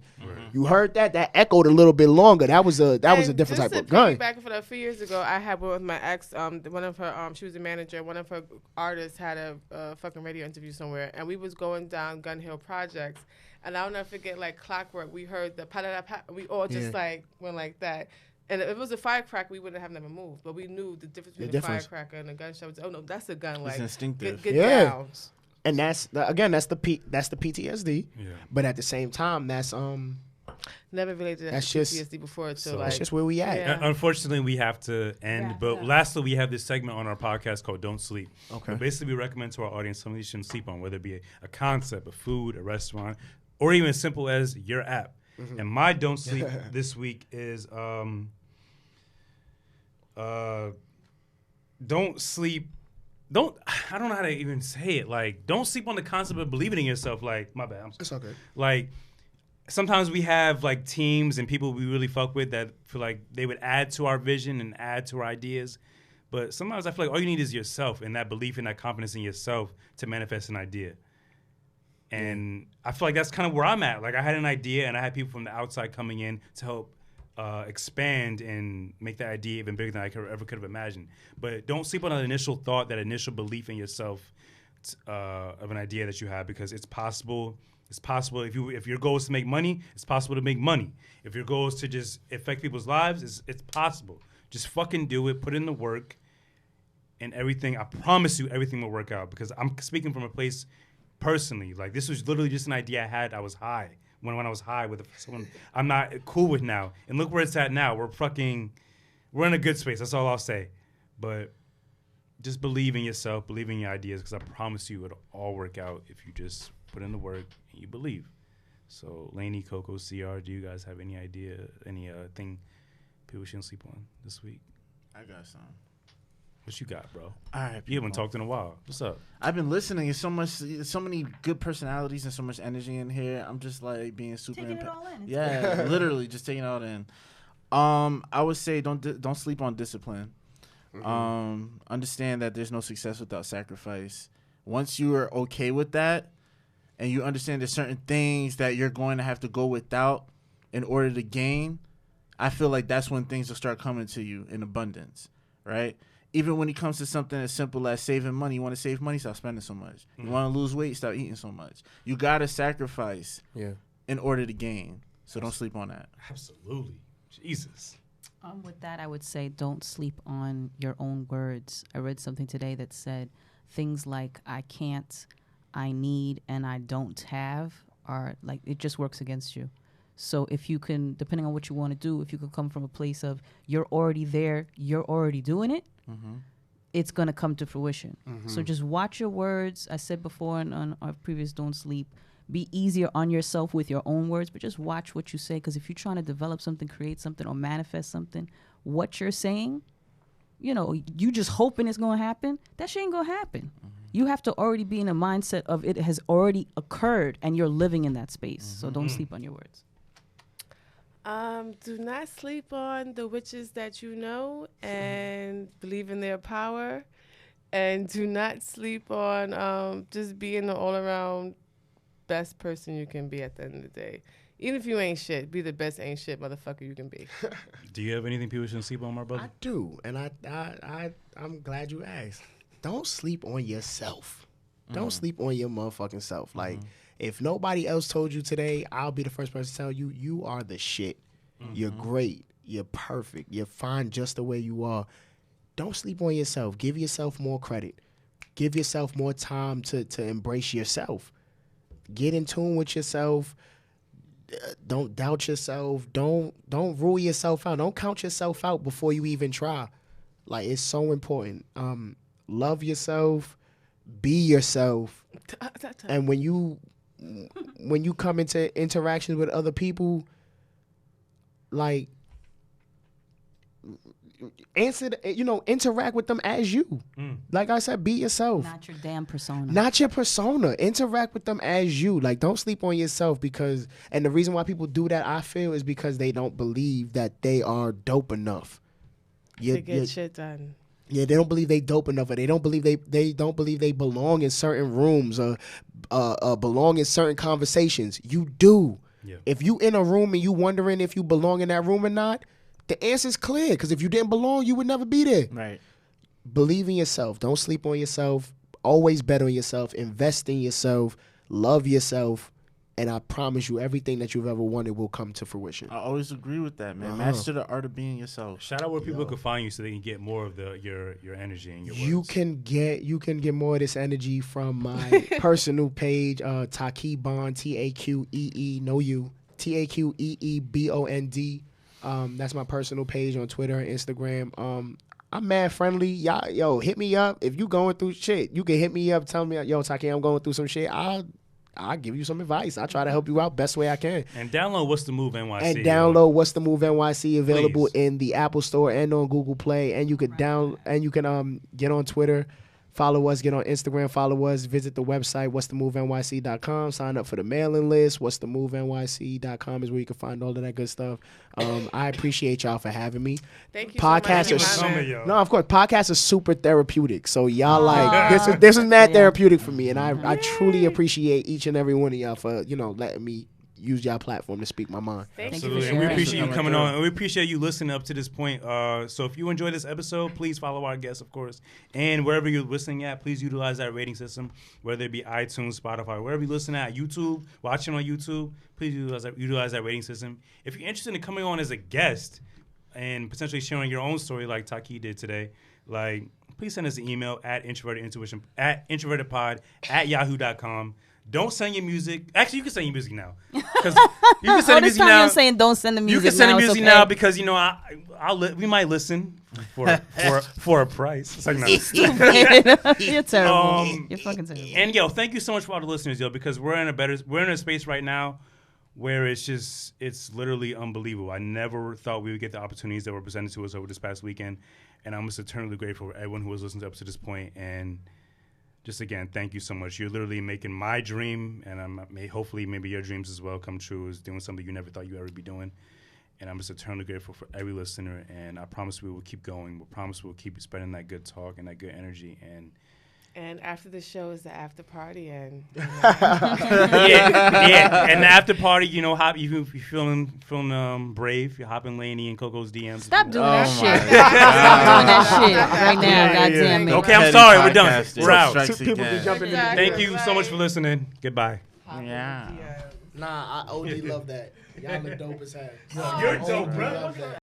E: You heard that? That echoed a little bit longer. That was a different type of gun.
B: Back for a few years ago, I had one with my ex. One of her, she was a manager. One of her artists had a fucking radio interview somewhere, and we was going down Gun Hill Projects, and I'll never forget, like clockwork. We heard the pa-da-da-pa. We all just like went like that. And if it was a firecracker, we wouldn't have never moved. But we knew the difference between a firecracker and a gunshot. Was, oh no, that's a gun. Like
C: instinctive.
B: Get
E: Yeah.
B: down.
E: And that's the PTSD.
A: Yeah.
E: But at the same time, that's
B: Never related to
E: That's
B: PTSD before. So like,
E: that's just where we at.
B: Yeah.
A: Unfortunately, we have to end. But lastly, we have this segment on our podcast called Don't Sleep.
E: Okay.
A: But basically, we recommend to our audience something you shouldn't sleep on, whether it be a concept, a food, a restaurant, or even as simple as your app.
E: Mm-hmm.
A: And my Don't Sleep this week is don't sleep. I don't know how to even say it. Like, don't sleep on the concept of believing in yourself. Like, my bad.
E: It's okay.
A: Like, sometimes we have like teams and people we really fuck with that feel like they would add to our vision and add to our ideas. But sometimes I feel like all you need is yourself and that belief and that confidence in yourself to manifest an idea. And I feel like that's kind of where I'm at. Like, I had an idea and I had people from the outside coming in to help expand and make that idea even bigger than I ever could have imagined. But don't sleep on that initial thought, that initial belief in yourself of an idea that you have, because it's possible. It's possible if your goal is to make money, it's possible to make money. If your goal is to just affect people's lives, it's possible. Just fucking do it. Put in the work, and everything. I promise you, everything will work out. Because I'm speaking from a place personally. Like, this was literally just an idea I had. I was high when I was high with someone I'm not cool with now, and look where it's at now. We're in a good space. That's all I'll say. But just believe in yourself, believe in your ideas, because I promise you it'll all work out if you just put in the work and you believe. So, Lainey, Coco, CR, do you guys have any idea, thing people shouldn't sleep on this week?
C: I got some.
A: What you got, bro?
C: All right,
A: You haven't talked in a while. What's up?
C: I've been listening. It's so many good personalities and so much energy in here. I'm just like being super.
D: Taking it all in.
C: Yeah, literally just taking it all in. I would say don't sleep on discipline. Understand that there's no success without sacrifice. Once you are okay with that, and you understand there's certain things that you're going to have to go without in order to gain, I feel like that's when things will start coming to you in abundance, right? Even when it comes to something as simple as saving money, you want to save money, stop spending so much. You want to lose weight, stop eating so much. You got to sacrifice in order to gain. So don't sleep on that.
A: Absolutely. Jesus.
D: With that, I would say don't sleep on your own words. I read something today that said things like I can't, I need, and I don't have are like, it just works against you. So if you can, depending on what you want to do, if you could come from a place of you're already there, you're already doing it, it's going to come to fruition. So just watch your words. I said before on our previous Don't Sleep, be easier on yourself with your own words, but just watch what you say. Because if you're trying to develop something, create something, or manifest something, what you're saying, you just hoping it's going to happen, that shit ain't going to happen. You have to already be in a mindset of it has already occurred and you're living in that space. So don't sleep on your words.
B: Do not sleep on the witches that you know and believe in their power. And do not sleep on just being the all-around best person you can be at the end of the day. Even if you ain't shit, be the best ain't shit motherfucker you can be.
A: Do you have anything people shouldn't sleep on, my brother?
E: I do, and I'm glad you asked. Don't sleep on yourself. Don't sleep on your motherfucking self. Like, if nobody else told you today, I'll be the first person to tell you, you are the shit. You're great. You're perfect. You're fine just the way you are. Don't sleep on yourself. Give yourself more credit. Give yourself more time to embrace yourself. Get in tune with yourself. Don't doubt yourself. Don't rule yourself out. Don't count yourself out before you even try. Like, it's so important. Love yourself. Be yourself. And when you come into interactions with other people, like, interact with them as you. Like I said, be yourself.
D: Not your damn persona.
E: Not your persona. Interact with them as you. Like, don't sleep on yourself and the reason why people do that, I feel, is because they don't believe that they are dope enough.
B: To get shit done.
E: Yeah, they don't believe they dope enough, or they don't believe they belong in certain rooms or belong in certain conversations. You do. Yeah. If you in a room and you wondering if you belong in that room or not, the answer's clear, because if you didn't belong, you would never be there.
C: Right.
E: Believe in yourself. Don't sleep on yourself. Always bet on yourself. Invest in yourself. Love yourself. And I promise you, everything that you've ever wanted will come to fruition.
C: I always agree with that, man. Master the art of being yourself.
A: Shout out where people can find you so they can get more of your energy and your words.
E: You can get more of this energy from my personal page, Taki Bond, TAQEE, no you, TAQEEBOND. That's my personal page on Twitter and Instagram. I'm mad friendly. Y'all, hit me up. If you going through shit, you can hit me up. Tell me, yo, Taki, I'm going through some shit. I'll give you some advice. I'll try to help you out best way I can.
A: And download What's the Move NYC.
E: And download What's the Move NYC, available in the Apple Store and on Google Play. And you could get on Twitter. Follow us, get on Instagram, follow us, visit the website, what'sthemovenyc.com, sign up for the mailing list, what'sthemovenyc.com is where you can find all of that good stuff. I appreciate y'all for having me.
B: Thank you so much.
E: No, of course, podcasts are super therapeutic. So y'all this is mad therapeutic for me, and I truly appreciate each and every one of y'all for, letting me use y'all platform to speak my mind.
A: Absolutely. And we appreciate you coming on. And we appreciate you listening up to this point. So if you enjoy this episode, please follow our guests, of course. And wherever you're listening at, please utilize that rating system, whether it be iTunes, Spotify, wherever you're listening at, YouTube, watching on YouTube, please utilize that rating system. If you're interested in coming on as a guest and potentially sharing your own story like Taki did today, please send us an email at introvertedpod@yahoo.com. Don't send your music. Actually, you can send your music now. Because you can send music now.
D: You're saying don't send the music now.
A: You can send the music now because we might listen for a price. It's like, no.
D: You're terrible. You're fucking terrible.
A: And thank you so much for all the listeners, because we're in a space right now where it's literally unbelievable. I never thought we would get the opportunities that were presented to us over this past weekend, and I'm just eternally grateful for everyone who has listened up to this point. And just again, thank you so much. You're literally making my dream, and hopefully maybe your dreams as well come true, is doing something you never thought you'd ever be doing. And I'm just eternally grateful for every listener, and I promise we will keep going. We promise we'll keep spreading that good talk and that good energy.
B: And after the show is the after party, and
A: and the after party, hop, if you're feeling brave, you hop in Lainey and Coco's DMs.
D: Stop doing that shit. Stop doing that shit right now. Goddamn it.
A: Okay, I'm sorry. We're done. We're out.
E: People be jumping in.
A: Thank you so much for listening. Goodbye.
C: Yeah.
E: Nah, I OG love that. Y'all look dope as hell.
A: You're dope, bro.